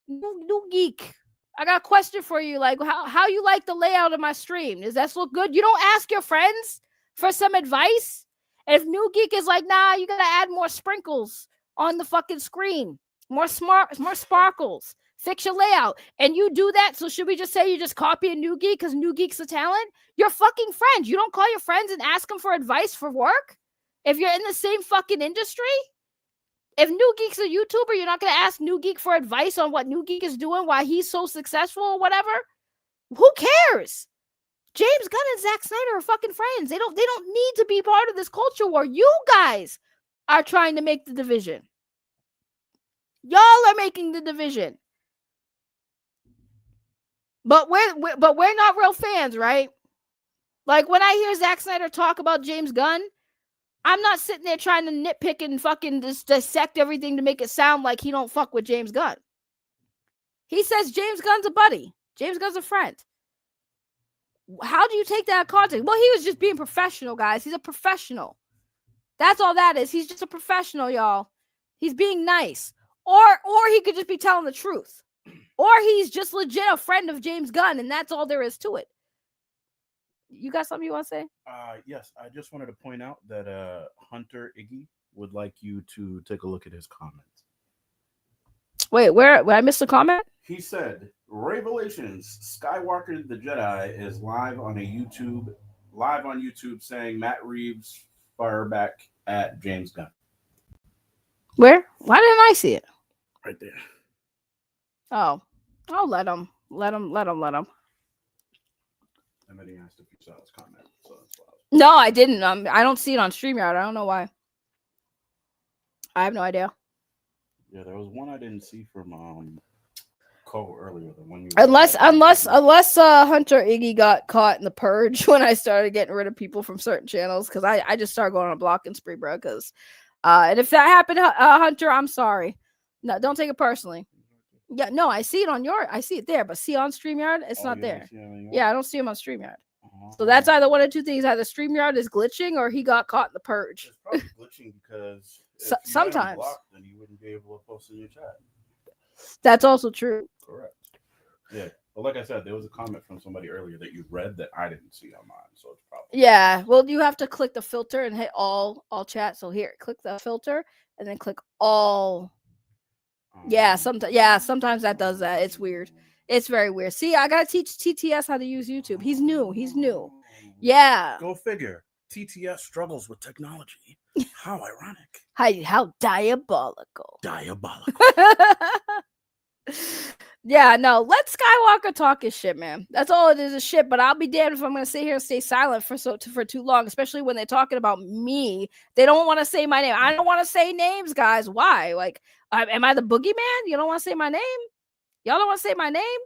New geek. I got a question for you. Like, how you like the layout of my stream? Does that look good? You don't ask your friends for some advice? And if New Geek is like, nah, you got to add more sprinkles on the fucking screen. More sparkles. Fix your layout. And you do that, so should we just say you just copy a New Geek because New Geek's a talent? You're fucking friends. You don't call your friends and ask them for advice for work? If you're in the same fucking industry? If New Geek's a YouTuber, you're not going to ask New Geek for advice on what New Geek is doing, why he's so successful or whatever? Who cares? James Gunn and Zack Snyder are fucking friends. They don't need to be part of this culture war. You guys are trying to make the division. Y'all are making the division. But we're not real fans, right? Like when I hear Zack Snyder talk about James Gunn, I'm not sitting there trying to nitpick and fucking just dissect everything to make it sound like he don't fuck with James Gunn. He says James Gunn's a buddy. James Gunn's a friend. How do you take that context? Well, he was just being professional, guys. He's a professional. That's all that is. He's just a professional, y'all. He's being nice. Or he could just be telling the truth. Or he's just legit a friend of James Gunn, and that's all there is to it. You got something you want to say? Yes, I just wanted to point out that Hunter Iggy would like you to take a look at his comments. Wait, where I missed a comment? He said, Revelations, Skywalker the Jedi is live on YouTube saying Matt Reeves fire back at James Gunn. Where? Why didn't I see it? Right there. Oh, I'll let him. And then he asked if you saw his comment. So that's why. No, I didn't. I don't see it on StreamYard. I don't know why. I have no idea. Yeah, there was one I didn't see from Cole earlier. The one you unless Hunter Iggy got caught in the purge when I started getting rid of people from certain channels, because I just started going on a blocking spree, bro. Because and if that happened, Hunter, I'm sorry. No, don't take it personally. Yeah, no, I see it there, but see on StreamYard, it's not there. Yeah, I don't see him on StreamYard. So that's either one of two things: either StreamYard is glitching, or he got caught in the purge. It's probably glitching because sometimes blocked, then you wouldn't be able to post in your chat. That's also true. Correct. Yeah. Well, like I said, there was a comment from somebody earlier that you read that I didn't see on mine, so it's probably Well, you have to click the filter and hit all chat. So here, click the filter and then click all. Sometimes that does that. It's weird. It's very weird. See, I gotta teach TTS how to use YouTube. He's new. Yeah. Go figure. TTS struggles with technology. How ironic. How diabolical. Diabolical. Yeah, no, let Skywalker talk is shit, man. That's all it is shit. But I'll be damned if I'm gonna sit here and stay silent for too long, especially when they're talking about me. They don't want to say my name. I don't want to say names, guys. Why? Like, am I the boogeyman? You don't want to say my name? Y'all don't want to say my name?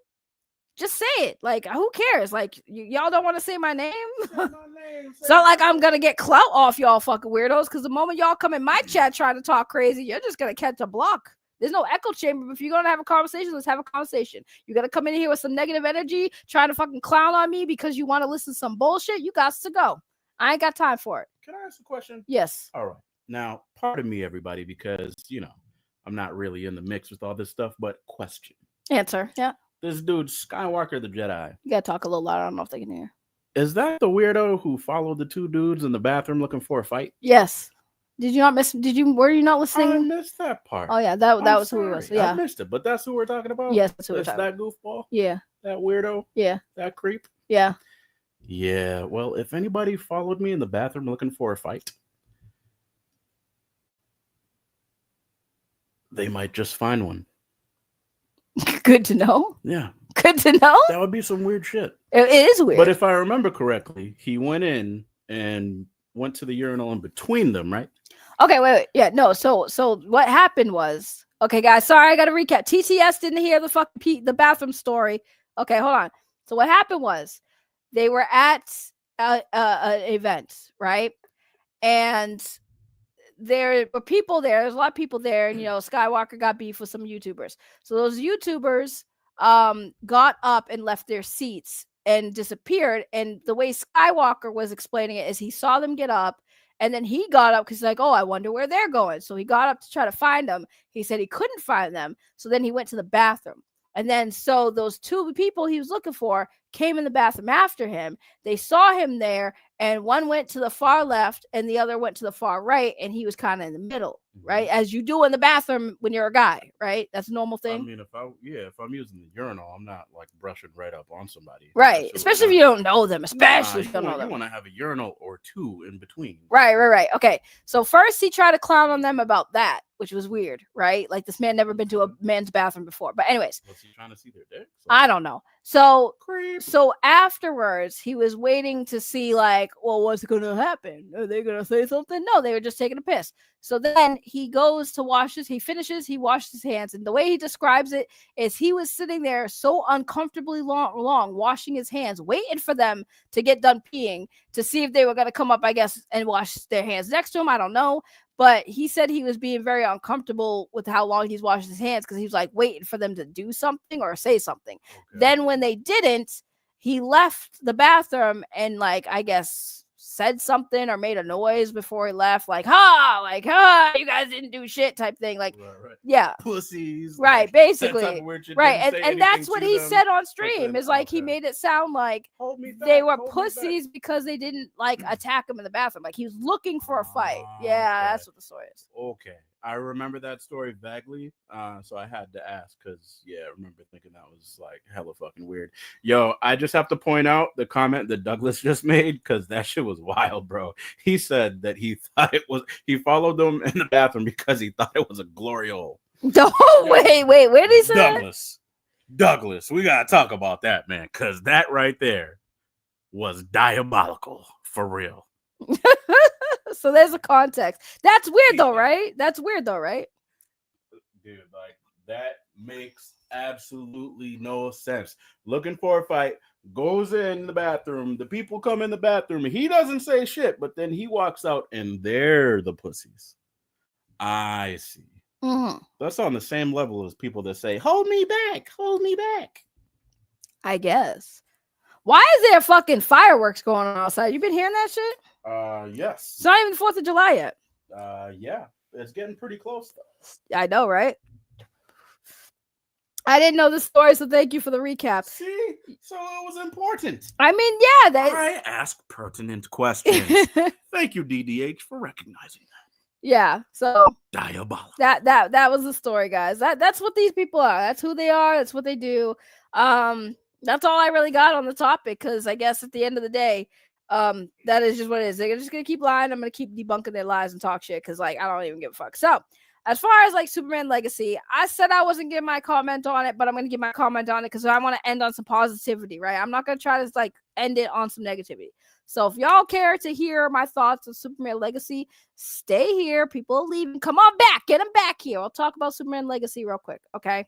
Just say it. Like, who cares? Like, y'all don't want to say my name? It's not like I'm gonna get clout off y'all fucking weirdos, because the moment y'all come in my chat trying to talk crazy, you're just gonna catch a block. There's no echo chamber. But if you're gonna have a conversation, let's have a conversation. You're gonna come in here with some negative energy, trying to fucking clown on me because you want to listen to some bullshit, you got to go. I ain't got time for it. Can I ask a question? Yes. All right. Now, pardon me, everybody, because, I'm not really in the mix with all this stuff, but question. Answer. Yeah. This dude, Skywalker the Jedi. You gotta talk a little louder. I don't know if they can hear. Is that the weirdo who followed the two dudes in the bathroom looking for a fight? Yes. Did you not miss? Were you not listening? I missed that part. Oh yeah, that was who he was. Yeah, I missed it, but that's who we're talking about. Yes, that's who we're talking that goofball. Yeah, that weirdo. Yeah, that creep. Yeah. Yeah. Well, if anybody followed me in the bathroom looking for a fight, they might just find one. Good to know. Yeah. Good to know. That would be some weird shit. It is weird. But if I remember correctly, he went in and went to the urinal in between them, right? Okay, wait. Yeah, no. So what happened was, okay, guys. Sorry, I got to recap. TTS didn't hear the bathroom story. Okay, hold on. So what happened was, they were at an event, right? And there were people there. There's a lot of people there, and Skywalker got beef with some YouTubers. So those YouTubers got up and left their seats and disappeared. And the way Skywalker was explaining it is, he saw them get up, and then he got up because he's like, oh, I wonder where they're going. So he got up to try to find them. He said he couldn't find them. So then he went to the bathroom. And then so those two people he was looking for came in the bathroom after him. They saw him there, and one went to the far left and the other went to the far right, and he was kind of in the middle, right? As you do in the bathroom when you're a guy, right? That's a normal thing. I mean, if I'm using the urinal, I'm not like brushing right up on somebody. Right. Especially if you don't know them, especially if you don't know them. You want to have a urinal or two in between. Right. Okay. So first he tried to clown on them about that, which was weird, right? Like, this man never been to a man's bathroom before. But anyways. Was he trying to see their dick? I don't know. So afterwards, he was waiting to see, like, well, what's going to happen? Are they going to say something? No, they were just taking a piss. So then he goes to he washes his hands. And the way he describes it is, he was sitting there so uncomfortably long, washing his hands, waiting for them to get done peeing to see if they were going to come up, I guess, and wash their hands next to him. I don't know. But he said he was being very uncomfortable with how long he's washing his hands, because he was like waiting for them to do something or say something. Okay. Then when they didn't, he left the bathroom and, like, I guess said something or made a noise before he left, like, you guys didn't do shit type thing. Like, right. Yeah. Pussies. Right, like, basically. Right. And that's what he said on stream, is like, he made it sound like they were pussies because they didn't, like, attack him in the bathroom. Like, he was looking for a fight. Yeah, okay. That's what the story is. Okay. I remember that story vaguely, so I had to ask because, I remember thinking that was, like, hella fucking weird. Yo, I just have to point out the comment that Douglas just made, because that shit was wild, bro. He said that he followed them in the bathroom because he thought it was a glory hole. Oh, wait, where did he say Douglas, we gotta talk about that, man, because that right there was diabolical, for real. So there's a context. That's weird though, right? Dude, like, that makes absolutely no sense. Looking for a fight, goes in the bathroom, the people come in the bathroom, he doesn't say shit, but then he walks out and they're the pussies. I see. Mm-hmm. That's on the same level as people that say, hold me back. I guess. Why is there fucking fireworks going on outside? You been hearing that shit? Yes. It's not even the 4th of July yet. Yeah. It's getting pretty close, though. I know, right? I didn't know the story, so thank you for the recap. See? So it was important. I mean, yeah. I ask pertinent questions. Thank you, DDH, for recognizing that. Yeah, so diabolical. That was the story, guys. That's what these people are. That's who they are. That's what they do. That's all I really got on the topic, because I guess at the end of the day, that is just what it is. They're just gonna keep lying. I'm gonna keep debunking their lies and talk shit, because, like, I don't even give a fuck. So As far as like Superman Legacy, I said I wasn't giving my comment on it, but I'm gonna give my comment on it because I want to end on some positivity, right? I'm not gonna try to like end it on some negativity. So if y'all care to hear my thoughts on Superman Legacy, stay here. People are leaving. Come on back. Get them back here. I'll talk about Superman Legacy real quick, okay?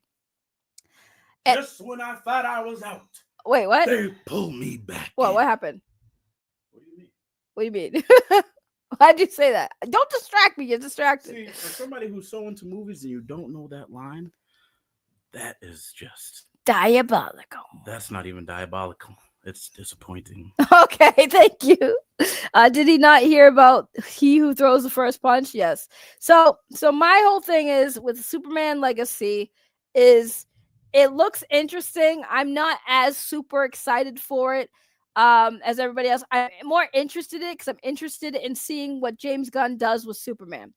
Just when I thought I was out. Wait, what? They pull me back. What happened? What do you mean? What do you mean? Why'd you say that? Don't distract me. You're distracted. See, for somebody who's so into movies and you don't know that line, that is just diabolical. That's not even diabolical. It's disappointing. Okay, thank you. Did he not hear about he who throws the first punch? Yes. So my whole thing is with Superman Legacy is it looks interesting. I'm not as super excited for it as everybody else. I'm more interested in it because I'm interested in seeing what James Gunn does with Superman.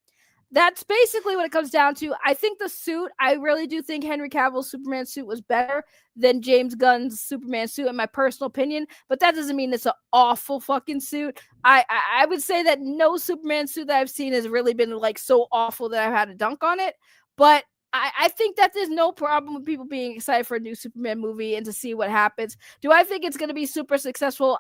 That's basically what it comes down to. I think the suit, I really do think Henry Cavill's Superman suit was better than James Gunn's Superman suit, in my personal opinion. But that doesn't mean it's an awful fucking suit. I would say that no Superman suit that I've seen has really been like so awful that I've had to dunk on it. But I think that there's no problem with people being excited for a new Superman movie and to see what happens. Do I think it's going to be super successful?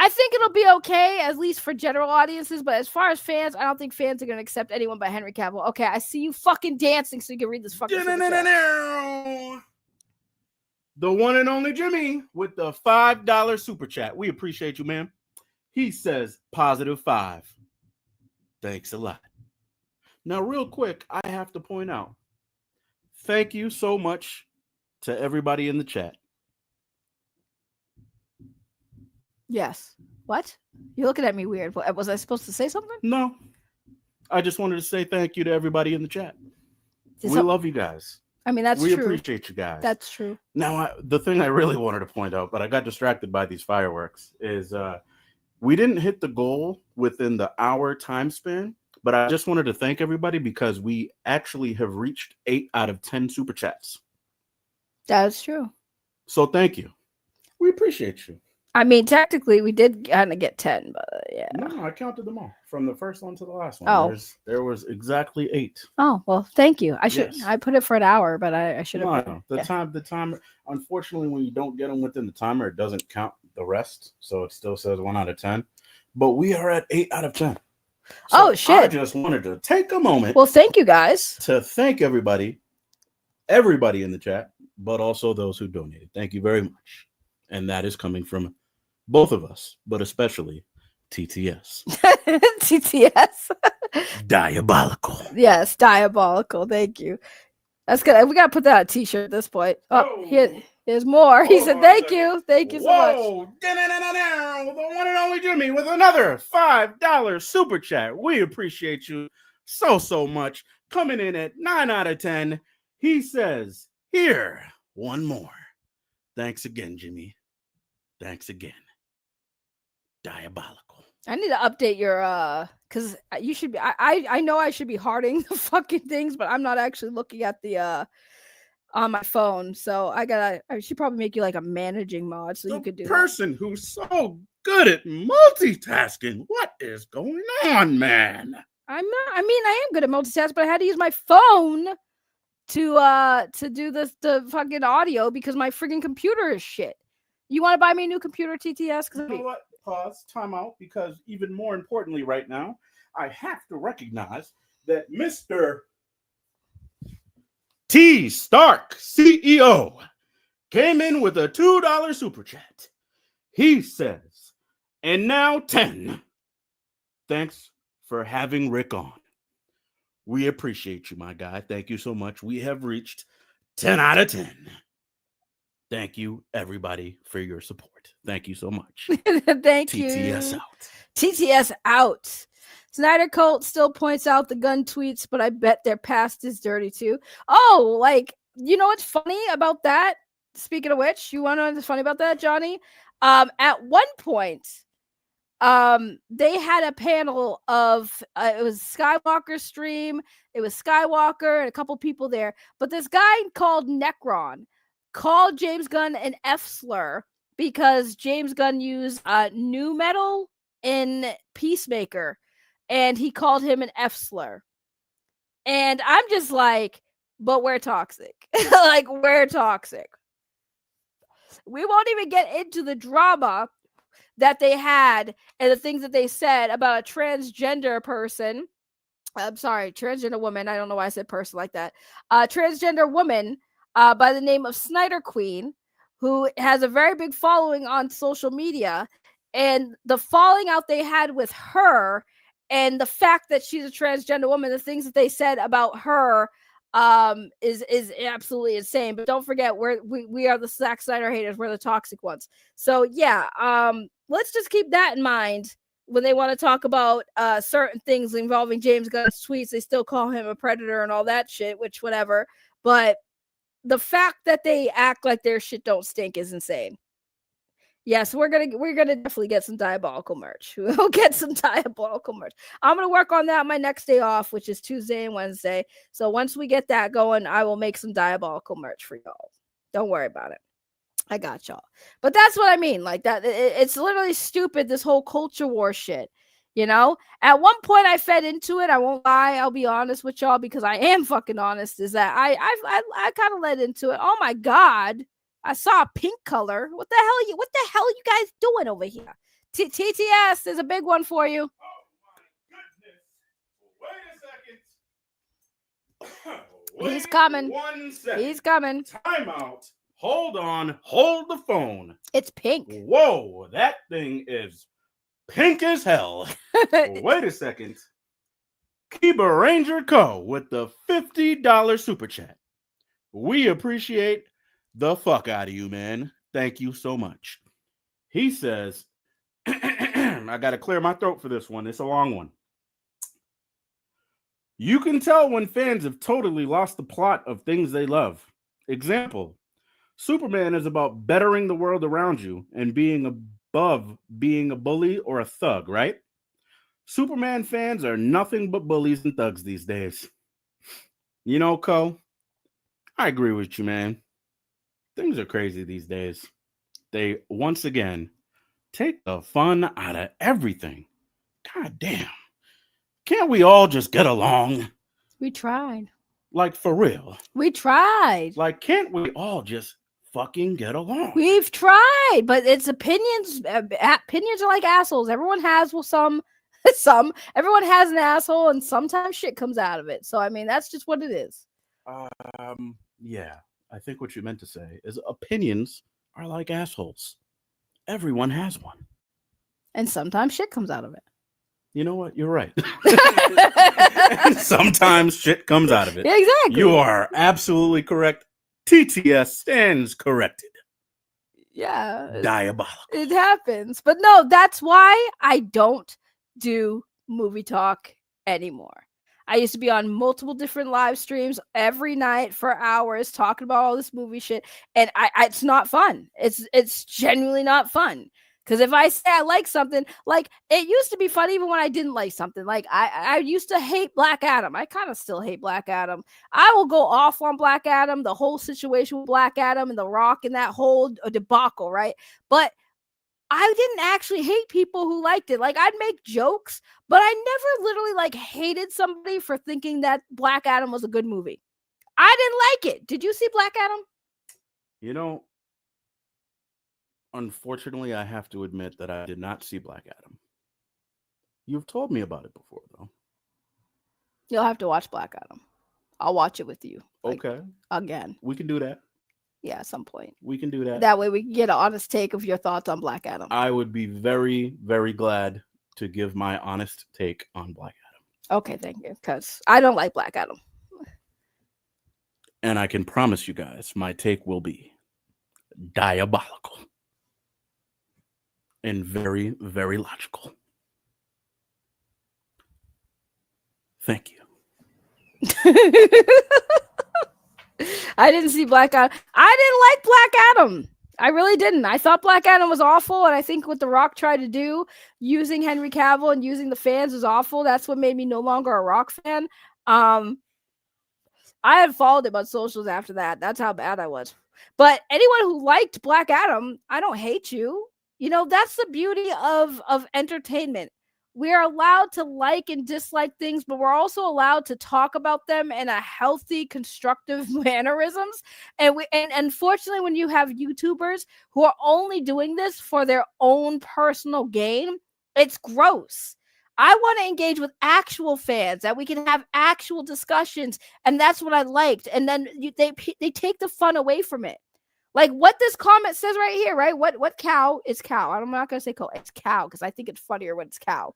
I think it'll be okay, at least for general audiences. But as far as fans, I don't think fans are going to accept anyone but Henry Cavill. Okay, I see you fucking dancing so you can read this fucking The one and only Jimmy with the $5 super chat. We appreciate you, man. He says +5. Thanks a lot. Now, real quick, I have to point out, thank you so much to everybody in the chat. Yes. What? You're looking at me weird. Was I supposed to say something? No. I just wanted to say thank you to everybody in the chat. We love you guys. I mean, that's true. We appreciate you guys. That's true. Now, the thing I really wanted to point out, but I got distracted by these fireworks, is we didn't hit the goal within the hour time span, but I just wanted to thank everybody because we actually have reached 8 out of 10 super chats. That's true. So thank you. We appreciate you. I mean, technically, we did kind of get 10, but yeah. No, I counted them all from the first one to the last one. Oh. There was exactly 8. Oh, well, thank you. Yes. I put it for an hour, but I should have. No, the time. Unfortunately, when you don't get them within the timer, it doesn't count the rest, so it still says 1 out of 10. But we are at 8 out of 10. So shit! I just wanted to take a moment. Well, thank you guys to thank everybody in the chat, but also those who donated. Thank you very much, and that is coming from both of us, but especially TTS. TTS. Diabolical. Yes, diabolical. Thank you. That's good. We gotta put that on a t-shirt at this point. Oh, here's more. He said, "Thank you, thank you so much." The one and only Jimmy with another $5 super chat. We appreciate you so much. Coming in at 9 out of 10. He says, "Here, one more. Thanks again, Jimmy. Thanks again." Diabolical. I need to update your because you should be. I know I should be hearting the fucking things, but I'm not actually looking at the on my phone. So I should probably make you like a managing mod so you could do person who's so good at multitasking. What is going on, man? I'm not. I mean, I am good at multitasking, but I had to use my phone to do the fucking audio because my friggin' computer is shit. You want to buy me a new computer, TTS? You know what? Pause, time out, because even more importantly right now, I have to recognize that Mr. T. Stark, CEO, came in with a $2 super chat. He says, "And now 10. Thanks for having Rick on. We appreciate you, my guy. Thank you so much. We have reached 10 out of 10. Thank you, everybody, for your support. Thank you so much." Thank you. TTS out. TTS out. Snyder Cult still points out the gun tweets, but I bet their past is dirty too. Oh, like, you know what's funny about that? Speaking of which, you want to know what's funny about that, Johnny? At one point, they had a panel of it was Skywalker stream, it was Skywalker and a couple people there, but this guy called Necron called James Gunn an F slur because James Gunn used new metal in Peacemaker, and he called him an F slur. And I'm just like, but we're toxic. Like, we're toxic. We won't even get into the drama that they had and the things that they said about a transgender person. I'm sorry, transgender woman. I don't know why I said person like that. Transgender woman by the name of Snyder Queen, who has a very big following on social media. And the falling out they had with her and the fact that she's a transgender woman, the things that they said about her is absolutely insane. But don't forget, we are the Zack Snyder haters. We're the toxic ones. So yeah, let's just keep that in mind when they want to talk about certain things involving James Gunn's tweets. They still call him a predator and all that shit, which whatever. But the fact that they act like their shit don't stink is insane. Yes, we're gonna definitely get some diabolical merch. We'll get some diabolical merch. I'm gonna work on that my next day off, which is Tuesday and Wednesday. So once we get that going, I will make some diabolical merch for y'all. Don't worry about it. I got y'all. But that's what I mean. Like that, it's literally stupid. This whole culture war shit. You know, at one point I fed into it. I won't lie. I'll be honest with y'all because I am fucking honest. Is that I kind of led into it. Oh my god. I saw a pink color. What the hell are you guys doing over here? TTS, there's a big one for you. Oh my goodness. Wait a second. He's coming. 1 second. He's coming. Time out. Hold on. Hold the phone. It's pink. Whoa, that thing is pink as hell. Wait a second. Kiba Ranger Co. with the $50 super chat. We appreciate the fuck out of you, man. Thank you so much. He says, I got to clear my throat for this one. It's a long one. You can tell when fans have totally lost the plot of things they love. Example, Superman is about bettering the world around you and being above being a bully or a thug, right? Superman fans are nothing but bullies and thugs these days. You know, Co, I agree with you, man. Things are crazy these days. They, once again, take the fun out of everything. God damn. Can't we all just get along? We tried. Like, for real. We tried. Like, can't we all just fucking get along? We've tried, but it's opinions. Opinions are like assholes. Everyone has, well, some. Everyone has an asshole, and sometimes shit comes out of it. So, I mean, that's just what it is. Yeah. I think what you meant to say is opinions are like assholes. Everyone has one. And sometimes shit comes out of it. You know what? You're right. And sometimes shit comes out of it. Exactly. You are absolutely correct. TTS stands corrected. Yeah. Diabolical. It happens. But no, that's why I don't do movie talk anymore. I used to be on multiple different live streams every night for hours talking about all this movie shit. And it's not fun. It's genuinely not fun. Because if I say I like something, like it used to be fun even when I didn't like something. Like I used to hate Black Adam. I kind of still hate Black Adam. I will go off on Black Adam, the whole situation with Black Adam and The Rock and that whole debacle, right? But I didn't actually hate people who liked it. Like, I'd make jokes, but I never literally, like, hated somebody for thinking that Black Adam was a good movie. I didn't like it. Did you see Black Adam? You know, unfortunately, I have to admit that I did not see Black Adam. You've told me about it before, though. You'll have to watch Black Adam. I'll watch it with you. Like, okay. Again. We can do that. Yeah, at some point. We can do that. That way we can get an honest take of your thoughts on Black Adam. I would be very, very glad to give my honest take on Black Adam. Okay, thank you. Because I don't like Black Adam. And I can promise you guys, my take will be diabolical. And very, very logical. Thank you. I didn't see Black Adam. I didn't like Black Adam. I really didn't. I thought Black Adam was awful, and I think what The Rock tried to do, using Henry Cavill and using the fans, was awful. That's what made me no longer a Rock fan. I had followed him on socials after that. That's how bad I was. But anyone who liked Black Adam, I don't hate you. You know, that's the beauty of entertainment. We are allowed to like and dislike things, but we're also allowed to talk about them in a healthy, constructive mannerisms. And unfortunately, when you have YouTubers who are only doing this for their own personal gain, it's gross. I want to engage with actual fans, that we can have actual discussions, and that's what I liked. And then they take the fun away from it. Like what this comment says right here, right? What cow is cow? I'm not gonna say cow. It's cow because I think it's funnier when it's cow.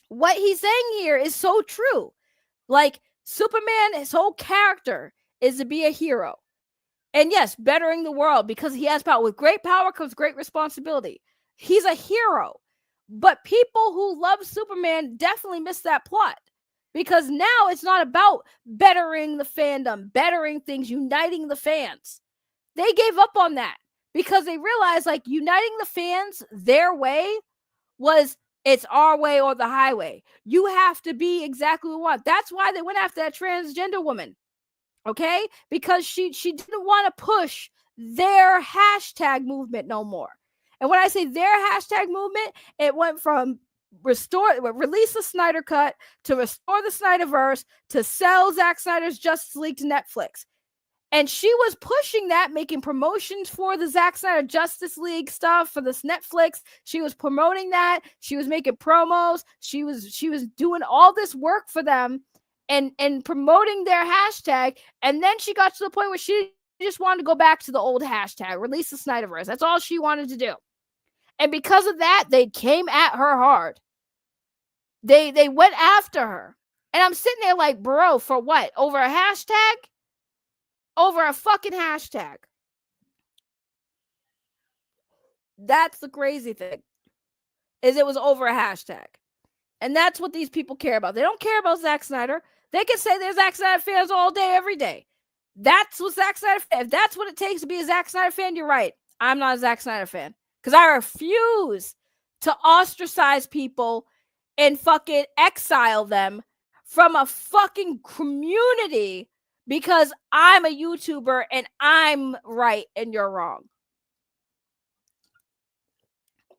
What he's saying here is so true. Like Superman, his whole character is to be a hero, and yes, bettering the world because he has power. With great power comes great responsibility. He's a hero, but people who love Superman definitely miss that plot. Because now it's not about bettering the fandom, bettering things, uniting the fans. They gave up on that because they realized like uniting the fans their way was it's our way or the highway. You have to be exactly what we want. That's why they went after that transgender woman. Okay? Because she didn't want to push their hashtag movement no more. And when I say their hashtag movement, it went from release the Snyder Cut to restore the Snyderverse to sell Zack Snyder's Justice League to Netflix. And she was pushing that, making promotions for the Zack Snyder Justice League stuff for this Netflix. She was promoting that. She was making promos. She was doing all this work for them and promoting their hashtag. And then she got to the point where she just wanted to go back to the old hashtag, release the Snyderverse. That's all she wanted to do. And because of that, they came at her hard. They went after her. And I'm sitting there like, bro, for what? Over a hashtag? Over a fucking hashtag. That's the crazy thing. Is it was over a hashtag. And that's what these people care about. They don't care about Zack Snyder. They can say they're Zack Snyder fans all day, every day. That's what Zack Snyder fan. If that's what it takes to be a Zack Snyder fan, you're right. I'm not a Zack Snyder fan. Because I refuse to ostracize people and fucking exile them from a fucking community because I'm a YouTuber and I'm right and you're wrong.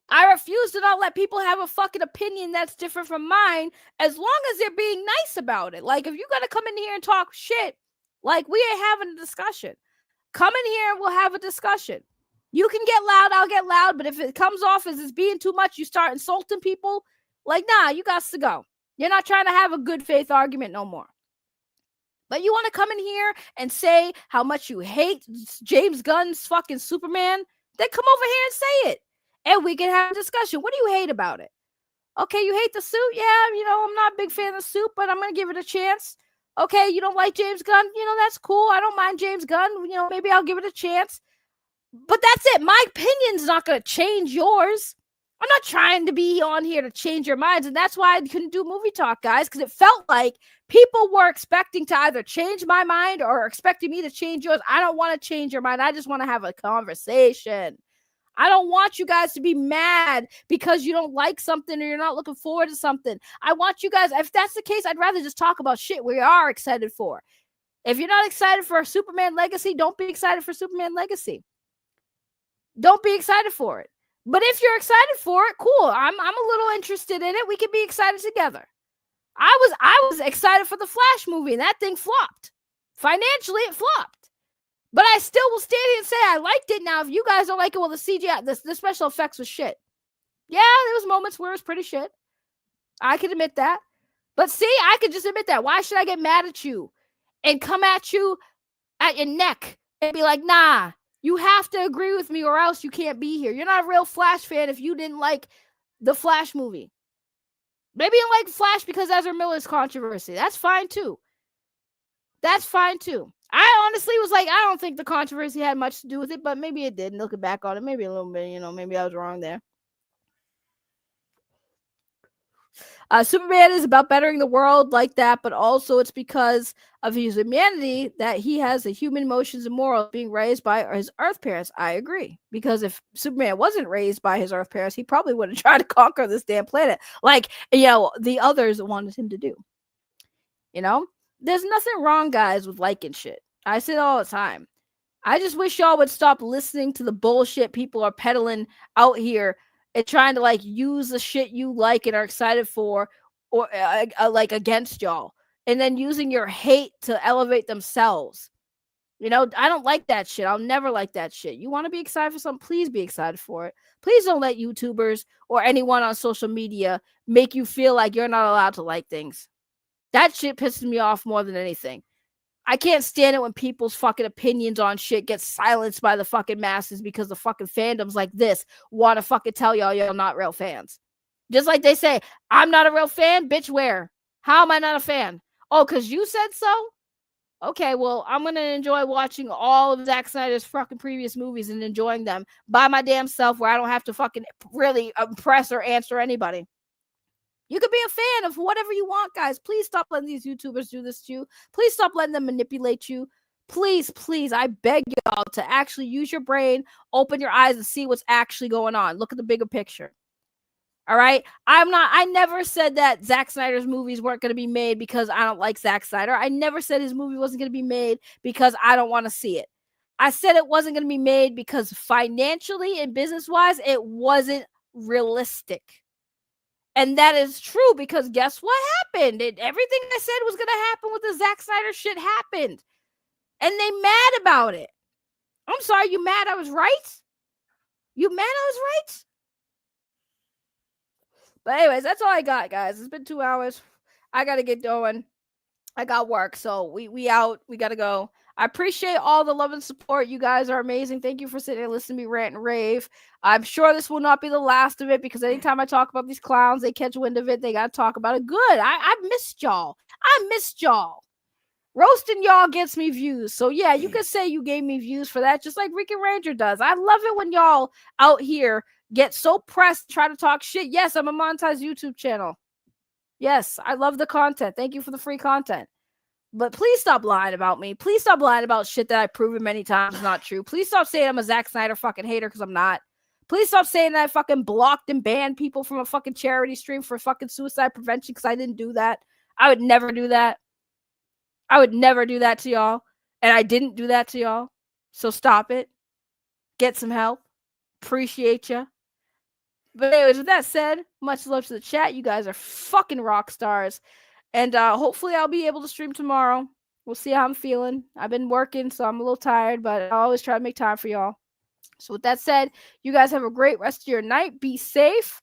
I refuse to not let people have a fucking opinion that's different from mine as long as they're being nice about it. Like, if you're going to come in here and talk shit, like, we ain't having a discussion. Come in here and we'll have a discussion. You can get loud, I'll get loud, but if it comes off as it's being too much, you start insulting people, like, nah, you got to go. You're not trying to have a good faith argument no more. But you want to come in here and say how much you hate James Gunn's fucking Superman, then come over here and say it. And we can have a discussion. What do you hate about it? Okay, you hate the suit? Yeah, I'm not a big fan of the suit, but I'm going to give it a chance. Okay, you don't like James Gunn? That's cool. I don't mind James Gunn. Maybe I'll give it a chance. But that's it. My opinion's not going to change yours. I'm not trying to be on here to change your minds. And that's why I couldn't do movie talk, guys, because it felt like people were expecting to either change my mind or expecting me to change yours. I don't want to change your mind. I just want to have a conversation. I don't want you guys to be mad because you don't like something or you're not looking forward to something. I want you guys, if that's the case, I'd rather just talk about shit we are excited for. If you're not excited for Superman Legacy, don't be excited for Superman Legacy. Don't be excited for it. But if you're excited for it, cool. I'm a little interested in it. We can be excited together. I was excited for the Flash movie, and that thing flopped. Financially, it flopped. But I still will stand here and say I liked it. Now, if you guys don't like it, well, the CGI, the special effects was shit. Yeah, there was moments where it was pretty shit. I can admit that. But see, I could just admit that. Why should I get mad at you and come at you at your neck and be like, nah, you have to agree with me or else you can't be here. You're not a real Flash fan if you didn't like the Flash movie. Maybe you like Flash because Ezra Miller's controversy. That's fine, too. That's fine, too. I honestly was like, I don't think the controversy had much to do with it, but maybe it did. Looking back on it, maybe a little bit, maybe I was wrong there. Superman is about bettering the world like that, but also it's because of his humanity that he has the human emotions and morals being raised by his Earth parents. I agree. Because if Superman wasn't raised by his Earth parents, he probably would have tried to conquer this damn planet like, the others wanted him to do. There's nothing wrong, guys, with liking shit. I say it all the time. I just wish y'all would stop listening to the bullshit people are peddling out here and trying to like use the shit you like and are excited for, or like against y'all, and then using your hate to elevate themselves. You know, I don't like that shit. I'll never like that shit. You want to be excited for something? Please be excited for it. Please don't let YouTubers or anyone on social media make you feel like you're not allowed to like things. That shit pisses me off more than anything. I can't stand it when people's fucking opinions on shit get silenced by the fucking masses because the fucking fandoms like this want to fucking tell y'all not real fans. Just like they say, I'm not a real fan, bitch, where? How am I not a fan? Oh, because you said so? Okay, well, I'm going to enjoy watching all of Zack Snyder's fucking previous movies and enjoying them by my damn self where I don't have to fucking really impress or answer anybody. You could be a fan of whatever you want, guys. Please stop letting these YouTubers do this to you. Please stop letting them manipulate you. Please, please, I beg y'all to actually use your brain, open your eyes, and see what's actually going on. Look at the bigger picture. All right? I never said that Zack Snyder's movies weren't going to be made because I don't like Zack Snyder. I never said his movie wasn't going to be made because I don't want to see it. I said it wasn't going to be made because financially and business-wise, it wasn't realistic. And that is true because guess what happened? Everything I said was going to happen with the Zack Snyder shit happened. And they mad about it. I'm sorry, you mad I was right? You mad I was right? But anyways, that's all I got, guys. It's been 2 hours. I got to get going. I got work, so we out. We got to go. I appreciate all the love and support. You guys are amazing. Thank you for sitting and listening to me rant and rave. I'm sure this will not be the last of it because anytime I talk about these clowns, they catch wind of it. They got to talk about it. Good. I missed y'all. I missed y'all. Roasting y'all gets me views. So, yeah, you could say you gave me views for that, just like Ricky Ranger does. I love it when y'all out here get so pressed, try to talk shit. Yes, I'm a monetized YouTube channel. Yes, I love the content. Thank you for the free content. But please stop lying about me. Please stop lying about shit that I've proven many times is not true. Please stop saying I'm a Zack Snyder fucking hater because I'm not. Please stop saying that I fucking blocked and banned people from a fucking charity stream for fucking suicide prevention because I didn't do that. I would never do that. I would never do that to y'all. And I didn't do that to y'all. So stop it. Get some help. Appreciate ya. But anyways, with that said, much love to the chat. You guys are fucking rock stars. And hopefully I'll be able to stream tomorrow. We'll see how I'm feeling. I've been working, so I'm a little tired, but I always try to make time for y'all. So with that said, you guys have a great rest of your night. Be safe.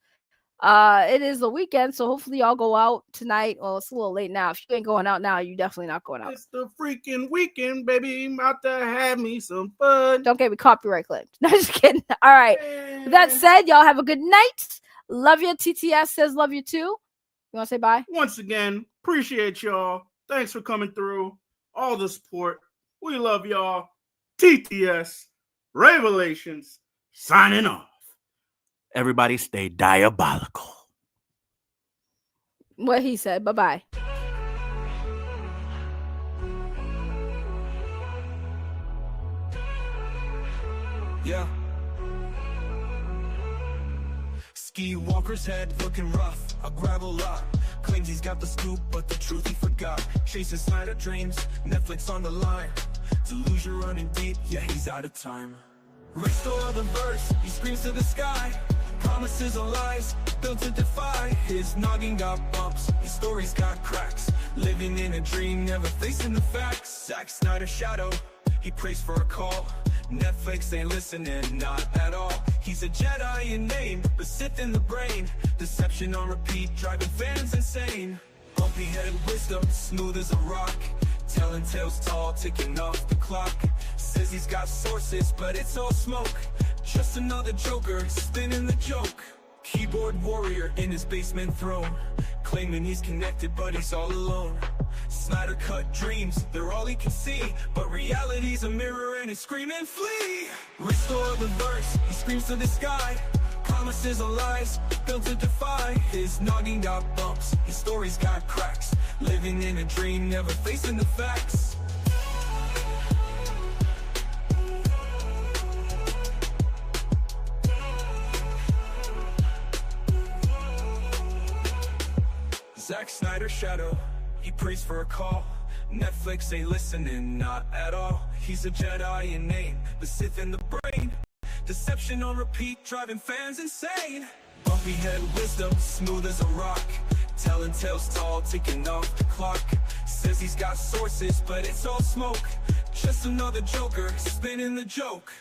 It is the weekend, so hopefully y'all go out tonight. Well, it's a little late now. If you ain't going out now, you're definitely not going out. It's the freaking weekend, baby. I'm out to have me some fun. Don't get me copyright claimed. No, just kidding. All right. With that said, y'all have a good night. Love you. TTS says love you too. You want to say bye? Once again, appreciate y'all. Thanks for coming through. All the support. We love y'all. TTS Revelations signing off. Everybody stay diabolical. What he said. Bye-bye. Yeah. Skiiwalker's head looking rough. I grab a lot. Claims he's got the scoop, but the truth he forgot. Chasing Snyder dreams, Netflix on the line. Delusion running deep, yeah, he's out of time. Restore the verse, he screams to the sky. Promises are lies, built to defy. His noggin got bumps, his story's got cracks. Living in a dream, never facing the facts. Zack Snyder's shadow, he prays for a call. Netflix ain't listening, not at all. He's a Jedi in name, but Sith in the brain. Deception on repeat, driving fans insane. Bumpy head wisdom, smooth as a rock. Telling tales tall, ticking off the clock. Says he's got sources, but it's all smoke. Just another joker, spinning the joke. Keyboard warrior in his basement throne. Claiming he's connected, but he's all alone. Snyder cut dreams, they're all he can see. But reality's a mirror and it's screaming flee. Restore the verse, he screams to the sky. Promises are lies, built to defy. His noggin got bumps, his story's got cracks. Living in a dream, never facing the facts. Zack Snyder's shadow, he prays for a call. Netflix ain't listening, not at all. He's a Jedi in name, the Sith in the brain. Deception on repeat, driving fans insane. Bumpy head wisdom, smooth as a rock. Telling tales tall, ticking off the clock. Says he's got sources, but it's all smoke. Just another joker, spinning the joke.